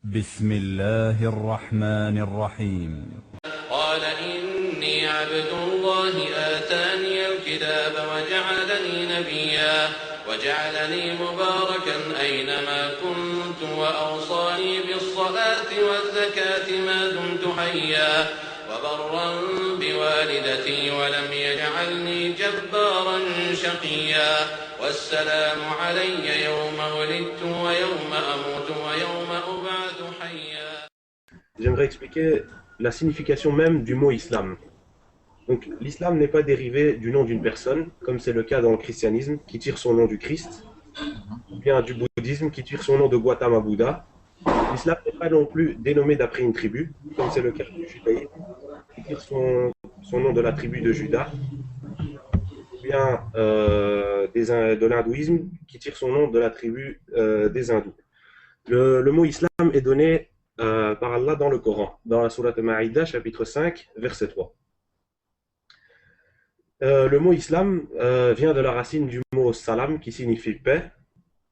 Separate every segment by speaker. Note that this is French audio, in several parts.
Speaker 1: بسم الله الرحمن الرحيم.
Speaker 2: قال إني عبد الله آتاني الكتاب وجعلني نبيا وجعلني مباركا أينما كنت وأوصاني بالصلاة والزكاة ما دمت حيا وبرا بوالدتي ولم يجعلني جبارا شقيا والسلام علي يوم ولدت ويوم أموت ويوم أبعث حيا.
Speaker 3: J'aimerais expliquer la signification même du mot islam. Donc, l'islam n'est pas dérivé du nom d'une personne, comme c'est le cas dans le christianisme, qui tire son nom du Christ, ou bien du bouddhisme, qui tire son nom de Gautama Bouddha. L'islam n'est pas non plus dénommé d'après une tribu, comme c'est le cas du judaïsme, qui tire son nom de la tribu de Juda, ou bien de l'hindouisme, qui tire son nom de la tribu des hindous. Le mot islam est donné par Allah dans le Coran, dans la sourate Maïda, chapitre 5, verset 3. Le mot islam vient de la racine du mot salam, qui signifie paix.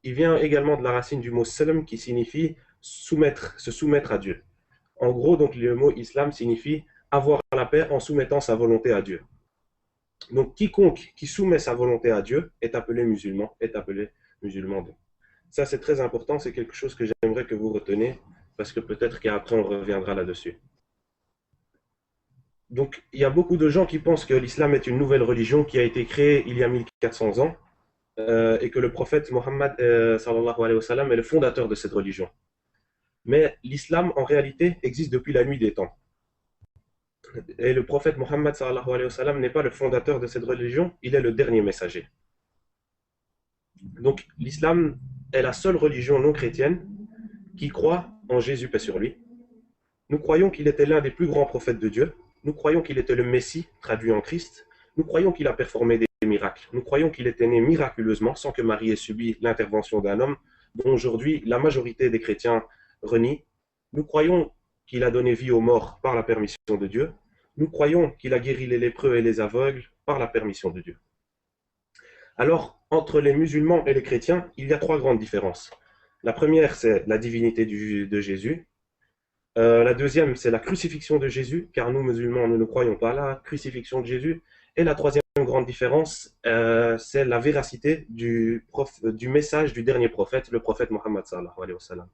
Speaker 3: Il vient également de la racine du mot salam, qui signifie soumettre, se soumettre à Dieu. En gros, donc, le mot islam signifie avoir la paix en soumettant sa volonté à Dieu. Donc, quiconque qui soumet sa volonté à Dieu est appelé musulman, Donc. Ça, c'est très important, c'est quelque chose que j'aimerais que vous reteniez, parce que peut-être qu'après on reviendra là-dessus. Donc, il y a beaucoup de gens qui pensent que l'islam est une nouvelle religion qui a été créée il y a 1400 ans et que le prophète Mohammed sallallahu alayhi wa sallam est le fondateur de cette religion. Mais l'islam, en réalité, existe depuis la nuit des temps. Et le prophète Mohammed sallallahu alayhi wa sallam n'est pas le fondateur de cette religion, il est le dernier messager. Donc, l'islam est la seule religion non chrétienne qui croit en Jésus, paix sur lui. Nous croyons qu'il était l'un des plus grands prophètes de Dieu. Nous croyons qu'il était le Messie, traduit en Christ. Nous croyons qu'il a performé des miracles. Nous croyons qu'il était né miraculeusement, sans que Marie ait subi l'intervention d'un homme, dont aujourd'hui la majorité des chrétiens renient. Nous croyons qu'il a donné vie aux morts par la permission de Dieu. Nous croyons qu'il a guéri les lépreux et les aveugles par la permission de Dieu. Alors, entre les musulmans et les chrétiens, il y a trois grandes différences. La première, c'est la divinité de Jésus. La deuxième, c'est la crucifixion de Jésus, car nous, musulmans, nous ne croyons pas à la crucifixion de Jésus. Et la troisième grande différence, c'est la véracité du message du dernier prophète, le prophète Mohammed sallallahu alayhi wa sallam.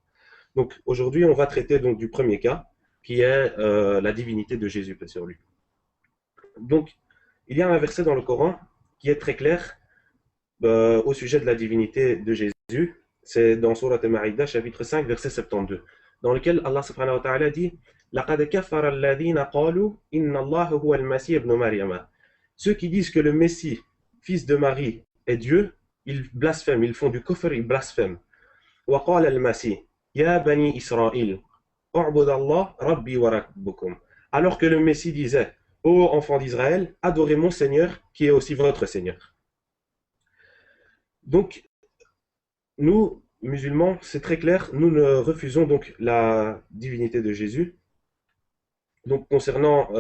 Speaker 3: Donc, aujourd'hui, on va traiter donc, du premier cas, qui est la divinité de Jésus, paix sur lui. Donc, il y a un verset dans le Coran qui est très clair au sujet de la divinité de Jésus. C'est dans Sourate Maïda, chapitre 5, verset 72, dans lequel Allah subhanahu wa ta'ala dit لَقَدْ كَفَرَ الَّذِينَ قَالُوا إِنَّ اللَّهَ هُوَ الْمَسِيحُ ابْنُ مَرْيَمَ. Ceux qui disent que le Messie, fils de Marie, est Dieu, ils blasphèment, ils font du kufr, ils blasphèment. وَقَالَ الْمَسِيحُ يَا بَنِي إِسْرَائِيلَ أُعْبُدَ اللَّهَ رَبِّي وَرَبُّكُمْ. Alors que le Messie disait: ô enfants d'Israël, adorez mon Seigneur, qui est aussi votre Seigneur. Donc, nous, musulmans, c'est très clair, nous ne refusons donc la divinité de Jésus. Donc, concernant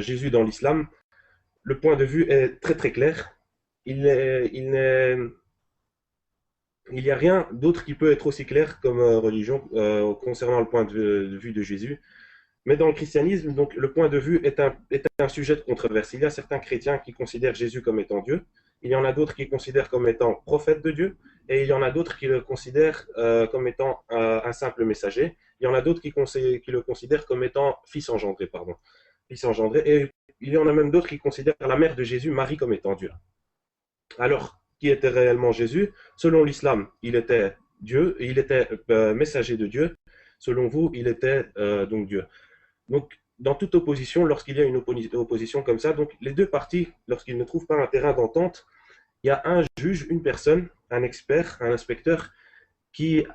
Speaker 3: Jésus dans l'islam, le point de vue est très très clair. Il n'y a rien d'autre qui peut être aussi clair comme religion concernant le point de vue de Jésus. Mais dans le christianisme, donc, le point de vue est un sujet de controverse. Il y a certains chrétiens qui considèrent Jésus comme étant Dieu. Il y en a d'autres qui le considèrent comme étant prophète de Dieu, et il y en a d'autres qui le considèrent comme étant un simple messager. Il y en a d'autres qui le considèrent comme étant fils engendré, et il y en a même d'autres qui considèrent la mère de Jésus, Marie, comme étant Dieu. Alors, qui était réellement Jésus? Selon l'islam, il était Dieu, et il était messager de Dieu. Selon vous, il était donc Dieu. Donc, dans toute opposition, lorsqu'il y a une opposition comme ça, donc les deux parties, lorsqu'ils ne trouvent pas un terrain d'entente, il y a un juge, une personne, un expert, un inspecteur qui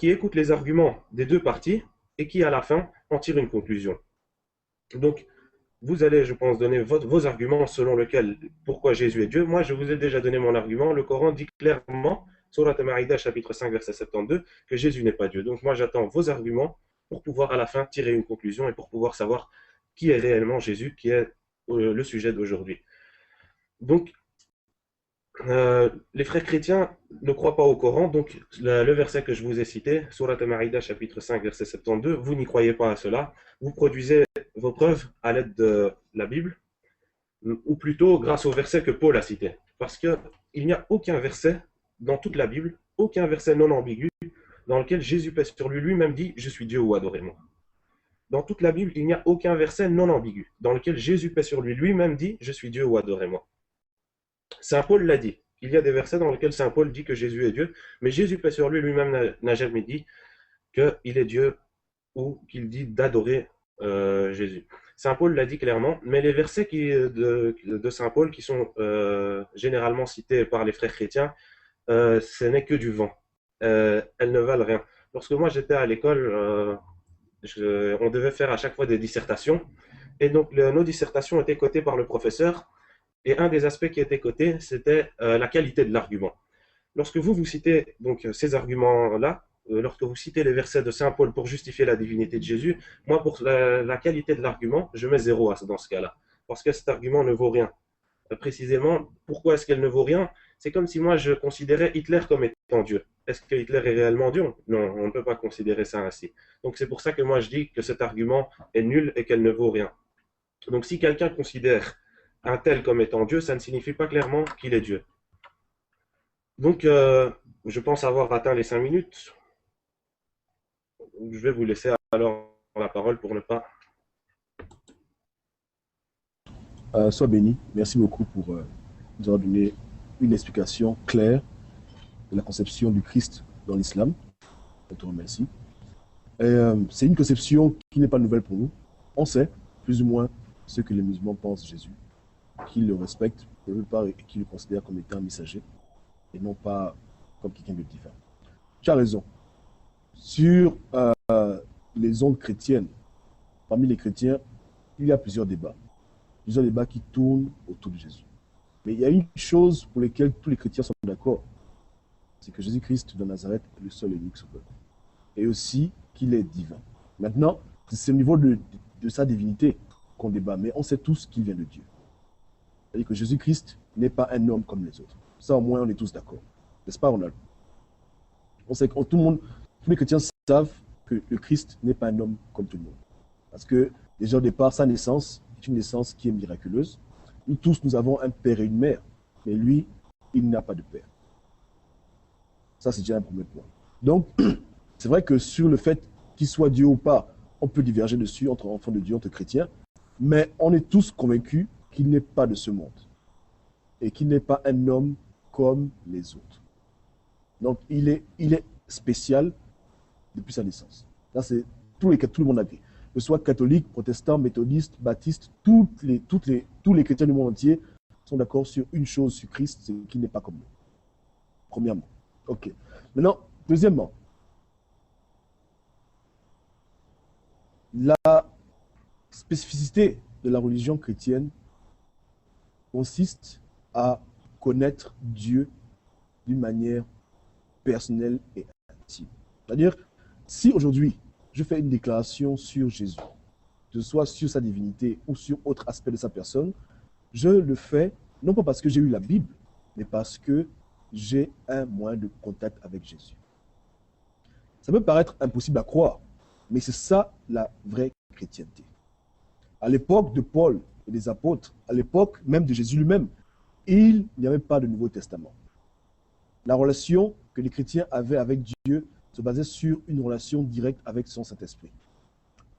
Speaker 3: écoute les arguments des deux parties et qui, à la fin, en tire une conclusion. Donc, vous allez, je pense, donner vos arguments selon lesquels, pourquoi Jésus est Dieu. Moi, je vous ai déjà donné mon argument. Le Coran dit clairement, Sourate Maïda, chapitre 5, verset 72, que Jésus n'est pas Dieu. Donc, moi, j'attends vos arguments pour pouvoir à la fin tirer une conclusion et pour pouvoir savoir qui est réellement Jésus, qui est le sujet d'aujourd'hui. Donc, Les frères chrétiens ne croient pas au Coran, donc le verset que je vous ai cité, Surat Al-Ma'idah, chapitre 5, verset 72, vous n'y croyez pas à cela, vous produisez vos preuves à l'aide de la Bible, ou plutôt grâce au verset que Paul a cité. Parce qu'il n'y a aucun verset dans toute la Bible, aucun verset non ambigu, dans lequel Jésus paix sur lui lui-même dit « Je suis Dieu ou adorez-moi ». Dans toute la Bible, il n'y a aucun verset non ambigu, dans lequel Jésus paix sur lui lui-même dit « Je suis Dieu ou adorez-moi ». Saint Paul l'a dit. Il y a des versets dans lesquels Saint Paul dit que Jésus est Dieu, mais Jésus paix sur lui lui-même n'a jamais dit qu'il est Dieu ou qu'il dit d'adorer Jésus. Saint Paul l'a dit clairement, mais les versets de Saint Paul qui sont généralement cités par les frères chrétiens, ce n'est que du vent. Elles ne valent rien. Lorsque moi j'étais à l'école, on devait faire à chaque fois des dissertations, et donc nos dissertations étaient cotées par le professeur, et un des aspects qui était coté, c'était la qualité de l'argument. Lorsque vous citez donc ces arguments-là, lorsque vous citez les versets de Saint Paul pour justifier la divinité de Jésus, moi, pour la qualité de l'argument, je mets 0 dans ce cas-là. Parce que cet argument ne vaut rien. Précisément, pourquoi est-ce qu'elle ne vaut rien? C'est comme si moi, je considérais Hitler comme étant Dieu. Est-ce que Hitler est réellement Dieu? Non, on ne peut pas considérer ça ainsi. Donc, c'est pour ça que moi, je dis que cet argument est nul et qu'elle ne vaut rien. Donc, si quelqu'un considère un tel comme étant Dieu, ça ne signifie pas clairement qu'il est Dieu. Donc, je pense avoir atteint les 5 minutes. Je vais vous laisser alors la parole pour ne pas...
Speaker 4: Sois béni. Merci beaucoup pour nous avoir donné une explication claire de la conception du Christ dans l'islam. Je te remercie. C'est une conception qui n'est pas nouvelle pour nous. On sait plus ou moins ce que les musulmans pensent de Jésus, qu'ils le respectent pour la plupart et qu'ils le considèrent comme étant un messager et non pas comme quelqu'un de divin. Tu as raison. Sur les ondes chrétiennes, parmi les chrétiens, il y a plusieurs débats qui tournent autour de Jésus. Mais il y a une chose pour laquelle tous les chrétiens sont d'accord, c'est que Jésus-Christ de Nazareth est le seul et l'unique sauveur. Et aussi qu'il est divin. Maintenant, c'est au niveau de sa divinité qu'on débat, mais on sait tous qu'il vient de Dieu. C'est-à-dire que Jésus-Christ n'est pas un homme comme les autres. Ça, au moins, on est tous d'accord. N'est-ce pas, Ronald? On sait que tous les chrétiens savent que le Christ n'est pas un homme comme tout le monde. Parce que, déjà au départ, sa naissance est une naissance qui est miraculeuse. Nous tous, nous avons un père et une mère, mais lui, il n'a pas de père. Ça, c'est déjà un premier point. Donc, c'est vrai que sur le fait qu'il soit Dieu ou pas, on peut diverger dessus entre enfants de Dieu, entre chrétiens, mais on est tous convaincus qu'il n'est pas de ce monde et qu'il n'est pas un homme comme les autres. Donc, il est spécial depuis sa naissance. Là, c'est tout le monde agree. Que ce soit catholique, protestant, méthodiste, baptiste, tous les chrétiens du monde entier sont d'accord sur une chose sur Christ, c'est qu'il n'est pas comme nous. Premièrement. OK. Maintenant, deuxièmement, la spécificité de la religion chrétienne consiste à connaître Dieu d'une manière personnelle et intime. C'est-à-dire, si aujourd'hui, je fais une déclaration sur Jésus, que ce soit sur sa divinité ou sur autre aspect de sa personne, je le fais non pas parce que j'ai eu la Bible, mais parce que j'ai un moyen de contact avec Jésus. Ça peut paraître impossible à croire, mais c'est ça la vraie chrétienté. À l'époque de Paul et des apôtres, à l'époque même de Jésus lui-même, il n'y avait pas de Nouveau Testament. La relation que les chrétiens avaient avec Dieu se basait sur une relation directe avec son Saint-Esprit.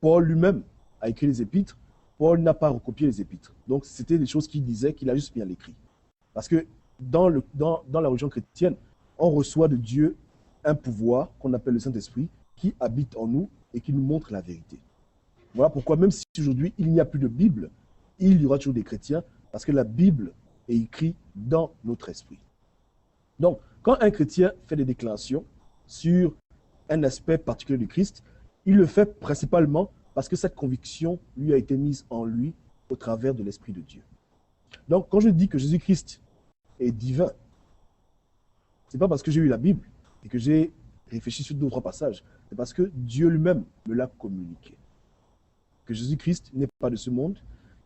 Speaker 4: Paul lui-même a écrit les épîtres. Paul n'a pas recopié les épîtres. Donc, c'était des choses qu'il disait, qu'il a juste mis à l'écrit. Parce que dans la religion chrétienne, on reçoit de Dieu un pouvoir qu'on appelle le Saint-Esprit qui habite en nous et qui nous montre la vérité. Voilà pourquoi, même si aujourd'hui il n'y a plus de Bible, il y aura toujours des chrétiens parce que la Bible est écrite dans notre esprit. Donc, quand un chrétien fait des déclarations sur un aspect particulier du Christ, il le fait principalement parce que cette conviction lui a été mise en lui au travers de l'Esprit de Dieu. Donc, quand je dis que Jésus-Christ est divin, ce n'est pas parce que j'ai eu la Bible et que j'ai réfléchi sur d'autres passages, c'est parce que Dieu lui-même me l'a communiqué. Que Jésus-Christ n'est pas de ce monde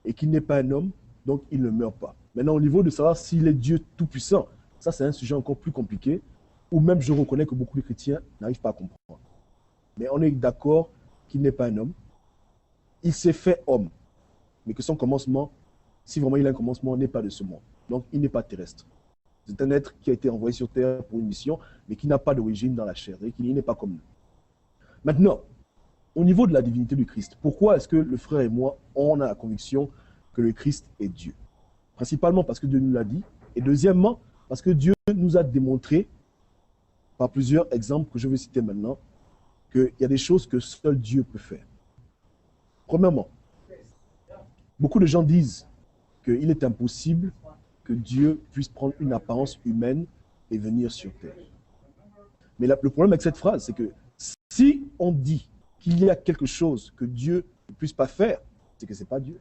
Speaker 4: et qu'il n'est pas un homme, donc il ne meurt pas. Maintenant, au niveau de savoir s'il est Dieu tout-puissant, Ça, c'est un sujet encore plus compliqué, où même je reconnais que beaucoup de chrétiens n'arrivent pas à comprendre. Mais on est d'accord qu'il n'est pas un homme. Il s'est fait homme, mais que son commencement, si vraiment il a un commencement, n'est pas de ce monde. Donc, il n'est pas terrestre. C'est un être qui a été envoyé sur Terre pour une mission, mais qui n'a pas d'origine dans la chair, et qui n'est pas comme nous. Maintenant, au niveau de la divinité du Christ, pourquoi est-ce que le frère et moi, on a la conviction que le Christ est Dieu? Principalement parce que Dieu nous l'a dit, et deuxièmement, parce que Dieu nous a démontré, par plusieurs exemples que je vais citer maintenant, qu'il y a des choses que seul Dieu peut faire. Premièrement, beaucoup de gens disent qu'il est impossible que Dieu puisse prendre une apparence humaine et venir sur terre. Mais le problème avec cette phrase, c'est que si on dit qu'il y a quelque chose que Dieu ne puisse pas faire, c'est que ce n'est pas Dieu.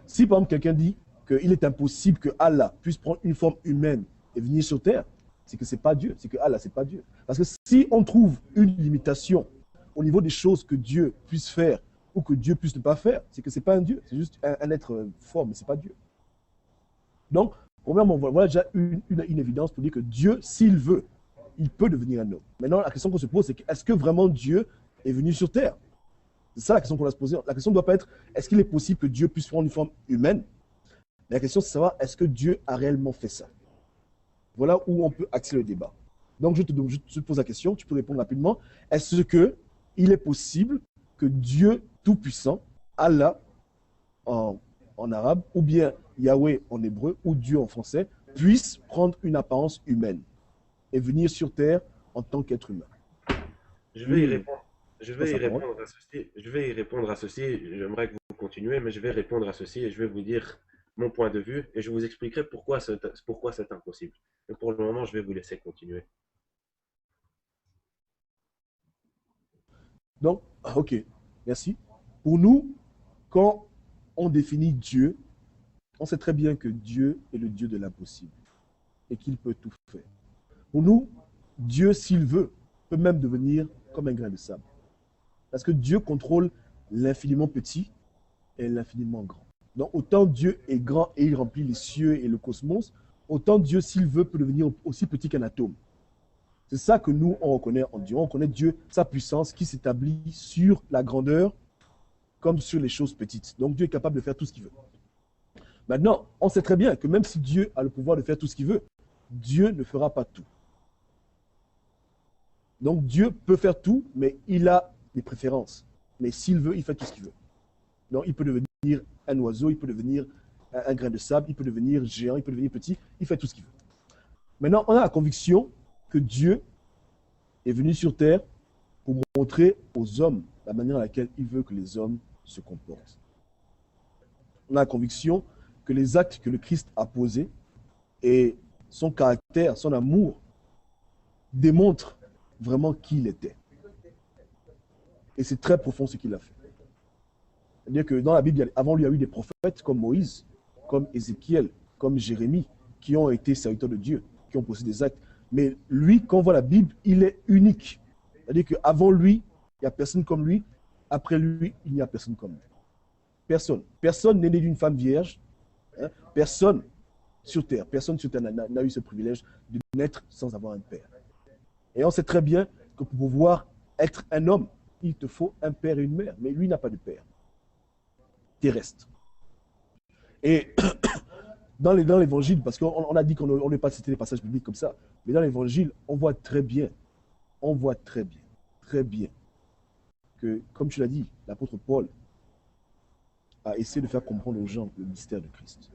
Speaker 4: Si par exemple quelqu'un dit qu'il est impossible que Allah puisse prendre une forme humaine et venir sur terre, c'est que ce n'est pas Dieu, c'est que Allah, ce n'est pas Dieu. Parce que si on trouve une limitation au niveau des choses que Dieu puisse faire ou que Dieu puisse ne pas faire, c'est que ce n'est pas un Dieu, c'est juste un être fort, mais ce n'est pas Dieu. Donc, premièrement, voilà déjà une évidence pour dire que Dieu, s'il veut, il peut devenir un homme. Maintenant, la question qu'on se pose, c'est est-ce que vraiment Dieu est venu sur terre? C'est ça la question qu'on doit se poser. La question ne doit pas être est-ce qu'il est possible que Dieu puisse prendre une forme humaine? Mais la question, c'est de savoir est-ce que Dieu a réellement fait ça? Voilà où on peut axer le débat. Donc, je te pose la question, tu peux répondre rapidement. Est-ce qu'il est possible que Dieu Tout-Puissant, Allah en arabe, ou bien Yahweh en hébreu, ou Dieu en français, puisse prendre une apparence humaine et venir sur terre en tant qu'être humain?
Speaker 3: Je vais y répondre. Je vais y répondre à ceci. J'aimerais que vous continuiez, mais je vais répondre à ceci et je vais vous dire mon point de vue et je vous expliquerai pourquoi c'est impossible. Mais pour le moment, je vais vous laisser continuer.
Speaker 4: Donc, ok, merci. Pour nous, quand on définit Dieu, on sait très bien que Dieu est le Dieu de l'impossible et qu'il peut tout faire. Pour nous, Dieu, s'il veut, peut même devenir comme un grain de sable. Parce que Dieu contrôle l'infiniment petit et l'infiniment grand. Donc, autant Dieu est grand et il remplit les cieux et le cosmos, autant Dieu, s'il veut, peut devenir aussi petit qu'un atome. C'est ça que nous, on reconnaît en Dieu. On reconnaît Dieu, sa puissance qui s'établit sur la grandeur comme sur les choses petites. Donc, Dieu est capable de faire tout ce qu'il veut. Maintenant, on sait très bien que même si Dieu a le pouvoir de faire tout ce qu'il veut, Dieu ne fera pas tout. Donc, Dieu peut faire tout, mais il a des préférences. Mais s'il veut, il fait tout ce qu'il veut. Donc, il peut devenir un oiseau, il peut devenir un grain de sable, il peut devenir géant, il peut devenir petit, il fait tout ce qu'il veut. Maintenant, on a la conviction que Dieu est venu sur terre pour montrer aux hommes la manière dans laquelle il veut que les hommes se comportent. On a la conviction que les actes que le Christ a posés et son caractère, son amour démontrent vraiment qui il était. Et c'est très profond ce qu'il a fait. C'est-à-dire que dans la Bible, avant lui, il y a eu des prophètes comme Moïse, comme Ézéchiel, comme Jérémie, qui ont été serviteurs de Dieu, qui ont posé des actes. Mais lui, quand on voit la Bible, il est unique. C'est-à-dire qu'avant lui, il n'y a personne comme lui. Après lui, il n'y a personne comme lui. Personne. Personne n'est né d'une femme vierge. Hein? Personne sur terre n'a eu ce privilège de naître sans avoir un père. Et on sait très bien que pour pouvoir être un homme, il te faut un père et une mère. Mais lui n'a pas de père terrestre. Et dans l'évangile, parce qu'on a dit qu'on n'est pas cité les passages bibliques comme ça, mais dans l'évangile, on voit très bien, que, comme tu l'as dit, l'apôtre Paul a essayé de faire comprendre aux gens le mystère de Christ.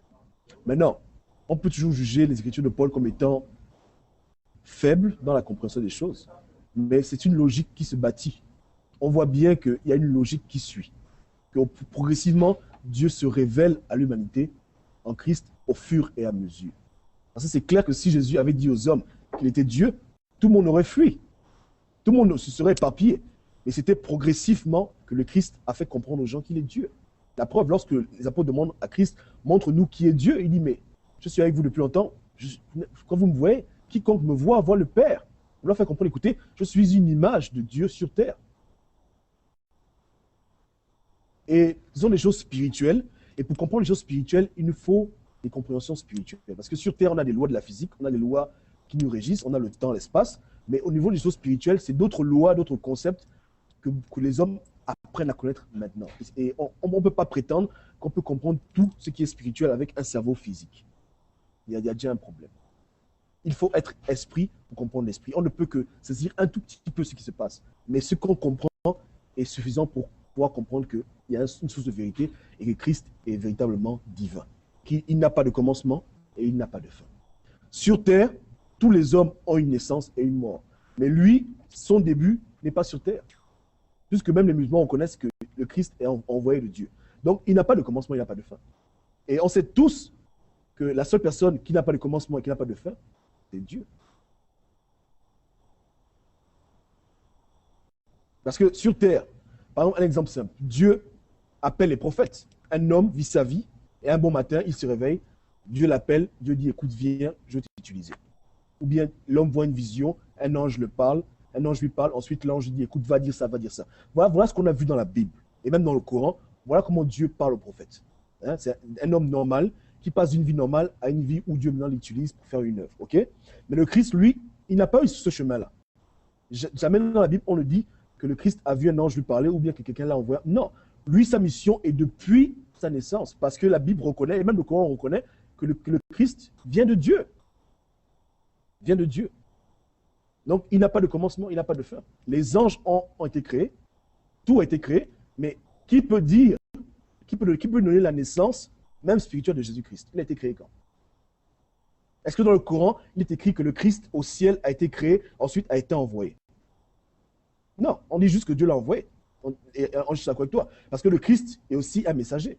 Speaker 4: Maintenant, on peut toujours juger les écritures de Paul comme étant faibles dans la compréhension des choses, mais c'est une logique qui se bâtit. On voit bien qu'il y a une logique qui suit, que progressivement, Dieu se révèle à l'humanité en Christ au fur et à mesure. Parce que c'est clair que si Jésus avait dit aux hommes qu'il était Dieu, tout le monde aurait fui. Tout le monde se serait éparpillé. Mais c'était progressivement que le Christ a fait comprendre aux gens qu'il est Dieu. La preuve, lorsque les apôtres demandent à Christ, montre-nous qui est Dieu, il dit, mais je suis avec vous depuis longtemps, quand vous me voyez, quiconque me voit le Père. On leur fait comprendre, écoutez, je suis une image de Dieu sur terre. Et ce sont des choses spirituelles. Et pour comprendre les choses spirituelles, il nous faut des compréhensions spirituelles. Parce que sur Terre, on a des lois de la physique, on a des lois qui nous régissent, on a le temps, l'espace, mais au niveau des choses spirituelles, c'est d'autres lois, d'autres concepts que les hommes apprennent à connaître maintenant. Et on ne peut pas prétendre qu'on peut comprendre tout ce qui est spirituel avec un cerveau physique. Il y a déjà un problème. Il faut être esprit pour comprendre l'esprit. On ne peut que saisir un tout petit peu ce qui se passe. Mais ce qu'on comprend est suffisant pour pouvoir comprendre qu'il y a une source de vérité et que Christ est véritablement divin. Qu'il n'a pas de commencement et il n'a pas de fin. Sur Terre, tous les hommes ont une naissance et une mort. Mais lui, son début n'est pas sur Terre. Puisque même les musulmans reconnaissent que le Christ est envoyé de Dieu. Donc, il n'a pas de commencement, il n'a pas de fin. Et on sait tous que la seule personne qui n'a pas de commencement et qui n'a pas de fin, c'est Dieu. Parce que sur Terre, par exemple, un exemple simple, Dieu appelle les prophètes. Un homme vit sa vie et un bon matin, il se réveille, Dieu l'appelle, Dieu dit, écoute, viens, je vais t'utiliser. Ou bien l'homme voit une vision, un ange le parle, un ange lui parle, ensuite l'ange dit, écoute, va dire ça, va dire ça. Voilà ce qu'on a vu dans la Bible et même dans le Coran. Voilà comment Dieu parle aux prophètes. Hein, c'est un homme normal qui passe d'une vie normale à une vie où Dieu maintenant l'utilise pour faire une œuvre. Okay? Mais le Christ, lui, il n'a pas eu ce chemin-là. Jamais dans la Bible, on le dit que le Christ a vu un ange lui parler ou bien que quelqu'un l'a envoyé. Non, lui, sa mission est depuis sa naissance. Parce que la Bible reconnaît, et même le Coran reconnaît, que le Christ vient de Dieu. Vient de Dieu. Donc, il n'a pas de commencement, il n'a pas de fin. Les anges ont été créés, tout a été créé, mais qui peut dire, qui peut donner la naissance, même spirituelle, de Jésus-Christ? Il a été créé quand? Est-ce que dans le Coran, il est écrit que le Christ au ciel a été créé, ensuite a été envoyé? Non, on dit juste que Dieu l'a envoyé. Et je suis d'accord avec toi. Parce que le Christ est aussi un messager.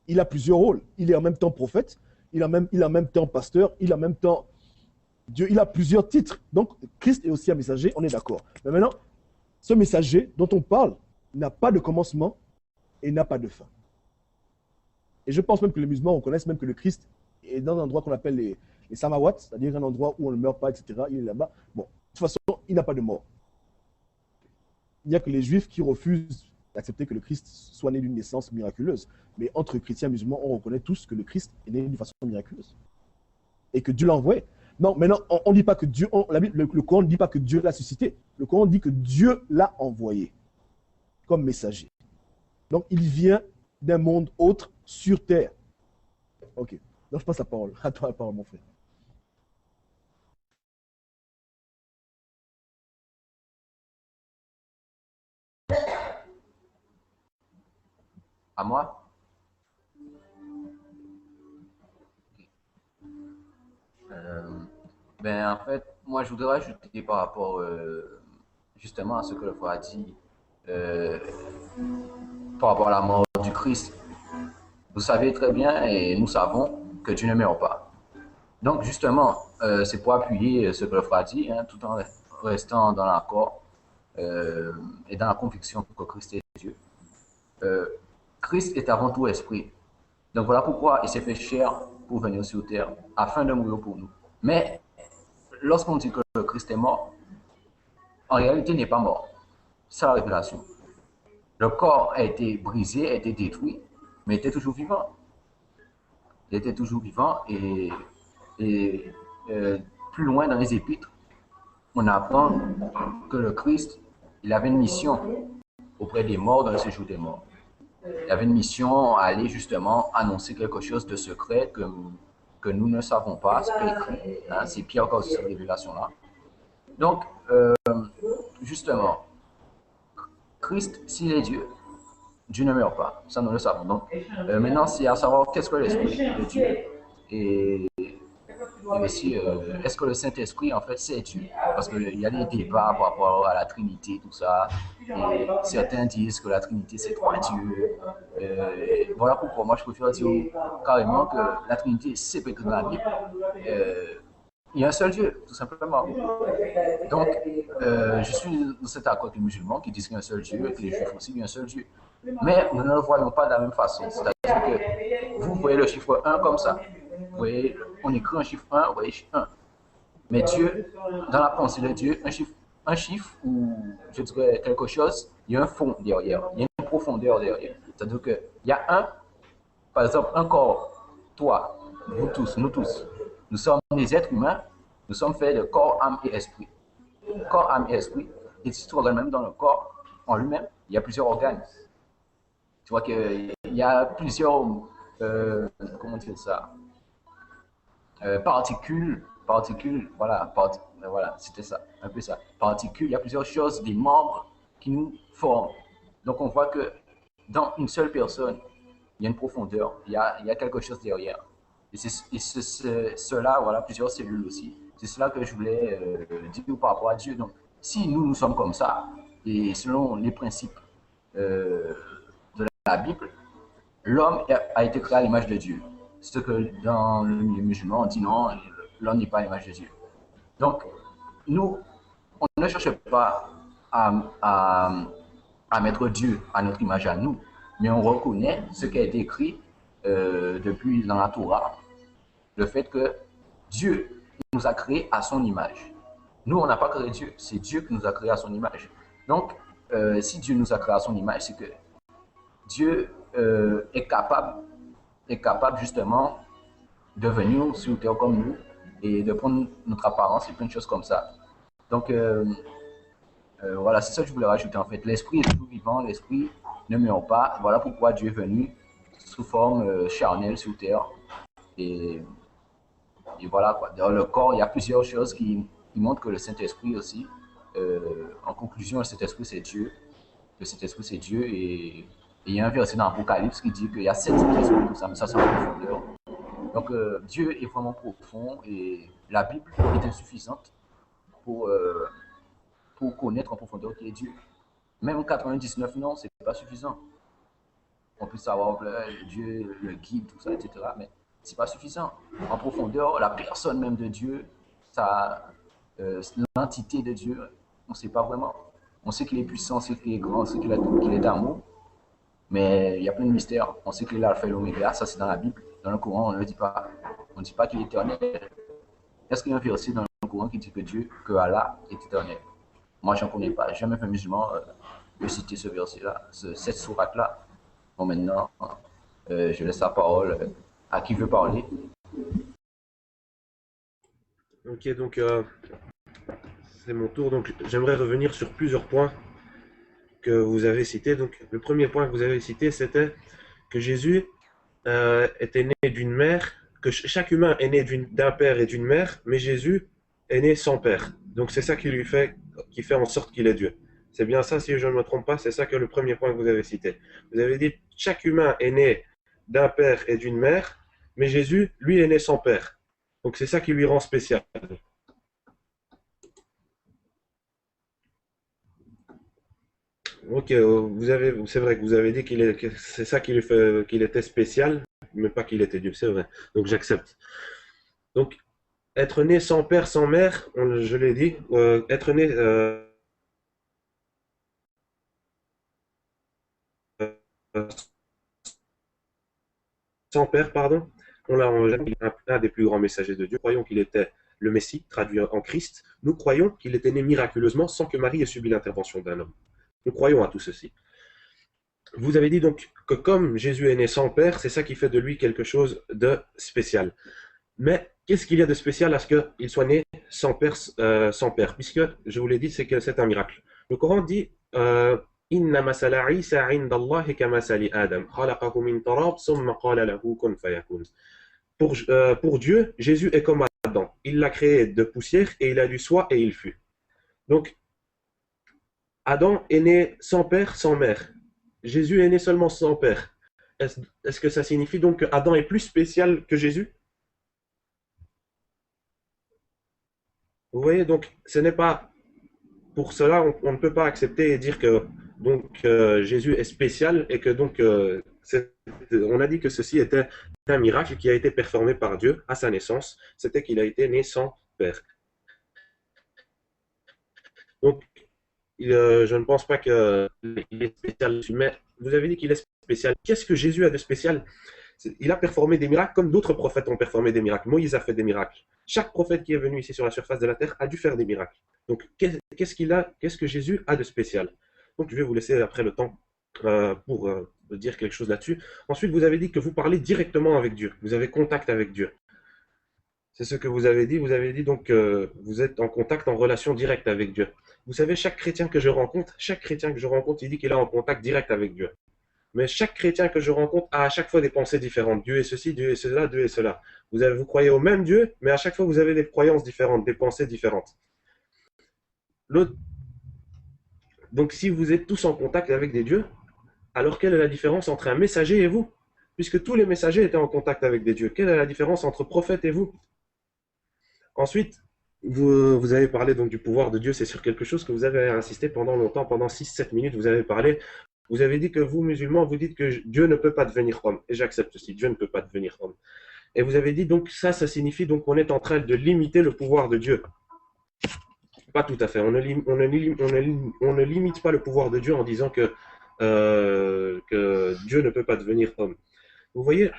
Speaker 4: Il a plusieurs rôles. Il est en même temps prophète, il a en même temps pasteur, il a en même temps Dieu, il a plusieurs titres. Donc, Christ est aussi un messager, on est d'accord. Mais maintenant, ce messager dont on parle n'a pas de commencement et n'a pas de fin. Et je pense même que les musulmans reconnaissent même que le Christ est dans un endroit qu'on appelle les samawats, c'est-à-dire un endroit où on ne meurt pas, etc. Il est là-bas. Bon, de toute façon, il n'a pas de mort. Il n'y a que les juifs qui refusent d'accepter que le Christ soit né d'une naissance miraculeuse. Mais entre chrétiens et musulmans, on reconnaît tous que le Christ est né d'une façon miraculeuse. Et que Dieu l'a envoyé. Non, maintenant, on ne dit pas que Dieu, le Coran ne dit pas que Dieu l'a suscité. Le Coran dit que Dieu l'a envoyé comme messager. Donc, il vient d'un monde autre sur terre. Ok. Donc, je passe la parole. À toi la parole, mon frère.
Speaker 5: À moi? En fait, moi, je voudrais ajouter par rapport justement à ce que le frère a dit euh, par rapport à la mort du Christ. Vous savez très bien et nous savons que Dieu ne meurt pas. Donc, justement, c'est pour appuyer ce que le frère a dit, hein, tout en restant dans l'accord et dans la conviction que Christ est Dieu. Christ est avant tout esprit. Donc, voilà pourquoi il s'est fait chair pour venir sur terre, afin de mourir pour nous. Mais, lorsqu'on dit que le Christ est mort, en réalité, il n'est pas mort. C'est la révélation. Le corps a été brisé, a été détruit, mais il était toujours vivant. Il était toujours vivant et plus loin dans les Épîtres, on apprend que le Christ, il avait une mission auprès des morts dans le séjour des morts. Il avait une mission à aller justement annoncer quelque chose de secret que nous ne savons pas, c'est pas écrit. Hein, c'est Pierre qui a cette révélation-là. Donc, justement, Christ, s'il est Dieu, Dieu ne meurt pas, ça nous le savons. Donc, maintenant, c'est à savoir qu'est-ce que l'Esprit de Dieu. Et aussi, est-ce que le Saint-Esprit, en fait, c'est Dieu? Parce qu'il y a des débats par rapport à la Trinité, tout ça. Et certains disent que la Trinité, c'est trois dieux. Voilà pourquoi moi, je préfère dire carrément que la Trinité, c'est pas écrit dans la Bible. Il y a un seul Dieu, tout simplement. Donc, je suis dans cet accord avec les musulmans qui disent qu'il y a un seul Dieu et que les juifs aussi, il y a un seul Dieu. Mais nous ne le voyons pas de la même façon. C'est-à-dire que vous voyez le chiffre 1 comme ça. Vous voyez, on écrit un chiffre 1, vous voyez 1. Mais Dieu, dans la pensée de Dieu, un chiffre ou je dirais quelque chose, il y a un fond derrière, il y a une profondeur derrière. C'est-à-dire qu'il y a un, par exemple, un corps, toi, nous tous, nous sommes des êtres humains, nous sommes faits de corps, âme et esprit. Corps, âme et esprit, et si tu regardes même dans le corps en lui-même, il y a plusieurs organes. Tu vois qu'il y a plusieurs, comment dire ça, particules, voilà, c'était ça, un peu ça. Particules, il y a plusieurs choses, des membres qui nous forment. Donc on voit que dans une seule personne, il y a une profondeur, il y a quelque chose derrière. Et c'est cela, voilà, plusieurs cellules aussi. C'est cela que je voulais dire par rapport à Dieu. Donc, si nous sommes comme ça, et selon les principes de la Bible, l'homme a été créé à l'image de Dieu. Ce que dans le milieu musulman, on dit non, l'homme n'est pas à l'image de Dieu. Donc, nous, on ne cherche pas à mettre Dieu à notre image à nous, mais on reconnaît ce qui a été écrit depuis dans la Torah, le fait que Dieu nous a créés à son image. Nous, on n'a pas créé Dieu, c'est Dieu qui nous a créés à son image. Donc, si Dieu nous a créés à son image, c'est que Dieu est capable justement de venir sur terre comme nous et de prendre notre apparence et plein de choses comme ça. Donc, voilà, c'est ça que je voulais rajouter en fait. L'esprit est toujours vivant, l'esprit ne meurt pas. Voilà pourquoi Dieu est venu sous forme charnelle sur terre. Et voilà quoi. Dans le corps, il y a plusieurs choses qui montrent que le Saint-Esprit aussi, en conclusion, le Saint-Esprit c'est Dieu. Le Saint-Esprit c'est Dieu et il y a un verset dans l'Apocalypse qui dit qu'il y a 7 Saint-Esprits, tout ça, mais ça c'est en profondeur. Donc Dieu est vraiment profond et la Bible est insuffisante pour connaître en profondeur qui est Dieu. Même 99 non, c'est pas suffisant. On peut savoir Dieu, le guide, tout ça, etc. Mais c'est pas suffisant. En profondeur, la personne même de Dieu, l'entité de Dieu, on ne sait pas vraiment. On sait qu'il est puissant, on sait qu'il est grand, on sait qu'il est d'amour. Mais il y a plein de mystères. On sait qu'il est l'alpha et l'oméga, ça c'est dans la Bible. Dans le Coran, on ne le dit pas. On ne dit pas qu'il est éternel. Est-ce qu'il y a un verset dans le Coran qui dit que Allah est éternel? Moi, je n'en connais pas. J'ai jamais fait musulman de citer ce verset-là, cette sourate-là. Bon, maintenant, je laisse la parole à qui veut parler.
Speaker 3: Ok, donc c'est mon tour. Donc j'aimerais revenir sur plusieurs points que vous avez cités. Donc le premier point que vous avez cité, c'était que Jésus était né d'une mère, que chaque humain est né d'un père et d'une mère, mais Jésus est né sans père. Donc c'est ça qui fait en sorte qu'il est Dieu. C'est bien ça, si je ne me trompe pas, c'est ça que le premier point que vous avez cité. Vous avez dit chaque humain est né d'un père et d'une mère, mais Jésus, lui, est né sans père. Donc c'est ça qui lui rend spécial. Ok, c'est vrai que vous avez dit que c'est ça qui lui fait qu'il était spécial, mais pas qu'il était Dieu, c'est vrai. Donc j'accepte. Donc être né sans père, sans mère, je l'ai dit, être né sans père, pardon, on l'a un des plus grands messagers de Dieu. Nous croyons qu'il était le Messie, traduit en Christ. Nous croyons qu'il était né miraculeusement sans que Marie ait subi l'intervention d'un homme. Nous croyons à tout ceci. Vous avez dit donc que comme Jésus est né sans père, c'est ça qui fait de lui quelque chose de spécial. Mais qu'est-ce qu'il y a de spécial à ce qu'il soit né sans père, puisque, je vous l'ai dit, c'est que c'est un miracle. Le Coran dit Inna masala Isa inda Allah kamasali Adam, khalaqahu min tarab, summa qala lahu kun fayakun. Pour Dieu, Jésus est comme Adam. Il l'a créé de poussière et il a dit soit et il fut. Donc, Adam est né sans père, sans mère. Jésus est né seulement sans père. Est-ce que ça signifie donc que Adam est plus spécial que Jésus? Vous voyez, donc ce n'est pas pour cela, on ne peut pas accepter et dire que donc Jésus est spécial et que donc on a dit que ceci était un miracle qui a été performé par Dieu à sa naissance, c'était qu'il a été né sans père. Donc je ne pense pas qu'il est spécial, mais vous avez dit qu'il est spécial. Qu'est-ce que Jésus a de spécial? Il a performé des miracles comme d'autres prophètes ont performé des miracles. Moïse a fait des miracles. Chaque prophète qui est venu ici sur la surface de la terre a dû faire des miracles. Donc, qu'est-ce que Jésus a de spécial? Donc, je vais vous laisser après le temps pour dire quelque chose là-dessus. Ensuite, vous avez dit que vous parlez directement avec Dieu. Vous avez contact avec Dieu. C'est ce que vous avez dit. Vous avez dit donc que vous êtes en contact, en relation directe avec Dieu. Vous savez, chaque chrétien que je rencontre, il dit qu'il est en contact direct avec Dieu. Mais chaque chrétien que je rencontre a à chaque fois des pensées différentes. Dieu est ceci, Dieu est cela, Dieu est cela. Vous croyez au même Dieu, mais à chaque fois vous avez des croyances différentes, des pensées différentes. L'autre, donc si vous êtes tous en contact avec des dieux, alors quelle est la différence entre un messager et vous? Puisque tous les messagers étaient en contact avec des dieux. Quelle est la différence entre prophète et vous? Ensuite, vous avez parlé donc du pouvoir de Dieu. C'est sur quelque chose que vous avez insisté pendant longtemps, pendant 6-7 minutes, vous avez parlé. Vous avez dit que vous, musulmans, vous dites que Dieu ne peut pas devenir homme. Et j'accepte ceci, Dieu ne peut pas devenir homme. Et vous avez dit donc ça signifie donc qu'on est en train de limiter le pouvoir de Dieu. Pas tout à fait. On ne limite pas le pouvoir de Dieu en disant que Dieu ne peut pas devenir homme. Vous voyez,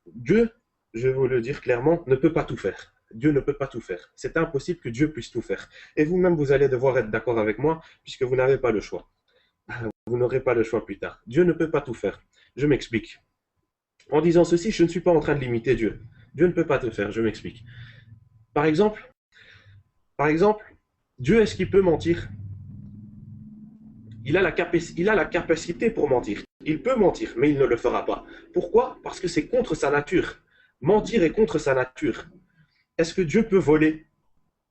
Speaker 3: Dieu, je vais vous le dire clairement, ne peut pas tout faire. Dieu ne peut pas tout faire. C'est impossible que Dieu puisse tout faire. Et vous-même, vous allez devoir être d'accord avec moi, puisque vous n'avez pas le choix. Vous n'aurez pas le choix plus tard. Dieu ne peut pas tout faire. Je m'explique. En disant ceci, je ne suis pas en train de limiter Dieu. Dieu ne peut pas tout faire, je m'explique. Par exemple, Dieu, est-ce qu'il peut mentir? Il a la capacité pour mentir. Il peut mentir, mais il ne le fera pas. Pourquoi? Parce que c'est contre sa nature. Mentir est contre sa nature. Est-ce que Dieu peut voler?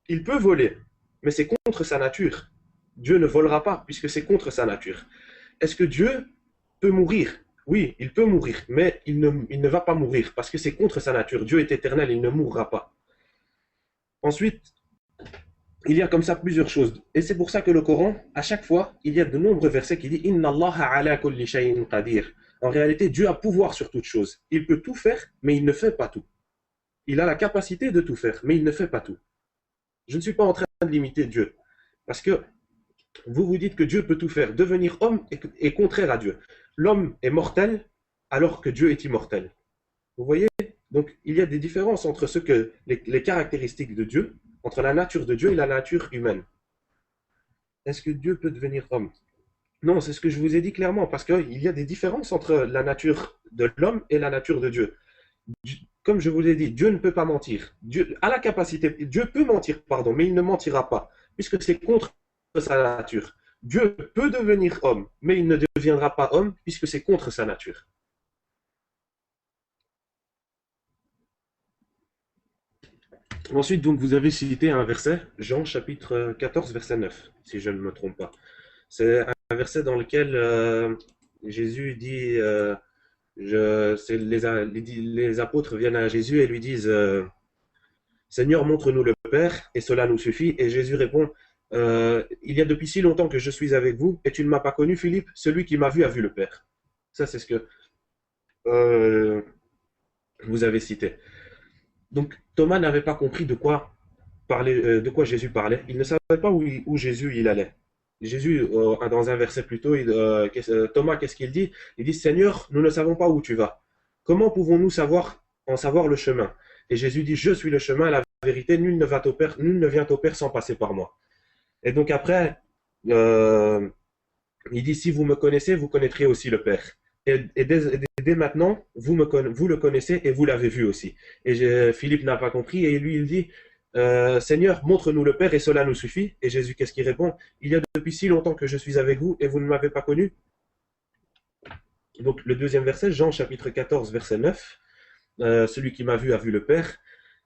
Speaker 3: Il peut voler, mais c'est contre sa nature. Dieu ne volera pas, puisque c'est contre sa nature. Est-ce que Dieu peut mourir? Oui, il peut mourir, mais il ne va pas mourir, parce que c'est contre sa nature. Dieu est éternel, il ne mourra pas. Ensuite, il y a comme ça plusieurs choses. Et c'est pour ça que le Coran, à chaque fois, il y a de nombreux versets qui disent « Inna Allah ala kulli shay'in qadir ». En réalité, Dieu a pouvoir sur toute chose. Il peut tout faire, mais il ne fait pas tout. Il a la capacité de tout faire, mais il ne fait pas tout. Je ne suis pas en train de limiter Dieu. Parce que vous vous dites que Dieu peut tout faire. Devenir homme est contraire à Dieu. L'homme est mortel alors que Dieu est immortel. Vous voyez? Donc, il y a des différences entre les caractéristiques de Dieu, entre la nature de Dieu et la nature humaine. Est-ce que Dieu peut devenir homme? Non, c'est ce que je vous ai dit clairement, parce qu'il y a des différences entre la nature de l'homme et la nature de Dieu. Comme je vous ai dit, Dieu ne peut pas mentir. Dieu a la capacité, Dieu peut mentir, pardon, mais il ne mentira pas, puisque c'est contre sa nature. Dieu peut devenir homme, mais il ne deviendra pas homme, puisque c'est contre sa nature. Ensuite, donc, vous avez cité un verset, Jean chapitre 14, verset 9, si je ne me trompe pas. C'est un verset dans lequel Jésus dit, les apôtres viennent à Jésus et lui disent Seigneur, montre-nous le Père, et cela nous suffit. Et Jésus répond il y a depuis si longtemps que je suis avec vous, et tu ne m'as pas connu, Philippe, celui qui m'a vu a vu le Père. Ça, c'est ce que vous avez cité. Donc, Thomas n'avait pas compris de quoi Jésus parlait. Il ne savait pas où Jésus il allait. Jésus, dans un verset plus tôt, Thomas, qu'est-ce qu'il dit? Il dit, Seigneur, nous ne savons pas où tu vas. Comment pouvons-nous en savoir le chemin? Et Jésus dit, je suis le chemin, la vérité, nul ne vient au Père sans passer par moi. Et donc après, il dit, si vous me connaissez, vous connaîtrez aussi le Père. Et dès maintenant, vous le connaissez et vous l'avez vu aussi. Et Philippe n'a pas compris et lui, il dit, Seigneur, montre-nous le Père et cela nous suffit. Et Jésus, qu'est-ce qu'il répond? Il y a depuis si longtemps que je suis avec vous et vous ne m'avez pas connu. Donc le deuxième verset, Jean chapitre 14, verset 9. Celui qui m'a vu a vu le Père.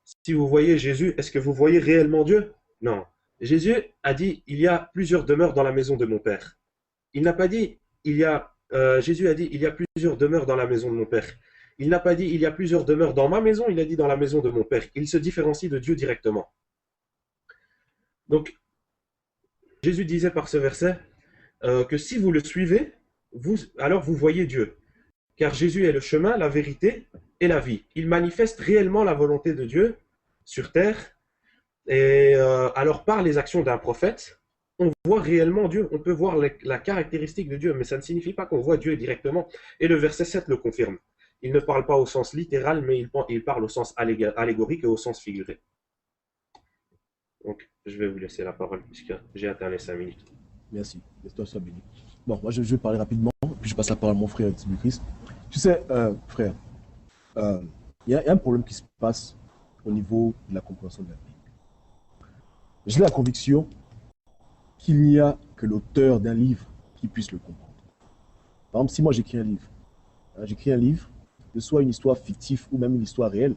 Speaker 3: Si vous voyez Jésus, est-ce que vous voyez réellement Dieu? Non. Jésus a dit, il y a plusieurs demeures dans la maison de mon Père. Il n'a pas dit, Jésus a dit, il y a plusieurs demeures dans la maison de mon Père. Il n'a pas dit, il y a plusieurs demeures dans ma maison, il a dit dans la maison de mon Père. Il se différencie de Dieu directement. Donc, Jésus disait par ce verset que si vous le suivez, alors vous voyez Dieu. Car Jésus est le chemin, la vérité et la vie. Il manifeste réellement la volonté de Dieu sur terre. Et alors, par les actions d'un prophète, on voit réellement Dieu. On peut voir la caractéristique de Dieu, mais ça ne signifie pas qu'on voit Dieu directement. Et le verset 7 le confirme. Il ne parle pas au sens littéral, mais il parle au sens allégorique et au sens figuré. Donc, je vais vous laisser la parole, puisque j'ai atteint les 5 minutes.
Speaker 4: Merci. Laisse-toi sois béni. Bon, moi, je vais parler rapidement, puis puis je passe la parole à mon frère Timothée Christ. Tu sais, frère, il y a un problème qui se passe au niveau de la compréhension de la Bible. J'ai la conviction qu'il n'y a que l'auteur d'un livre qui puisse le comprendre. Par exemple, si moi j'écris un livre, que ce soit une histoire fictive ou même une histoire réelle,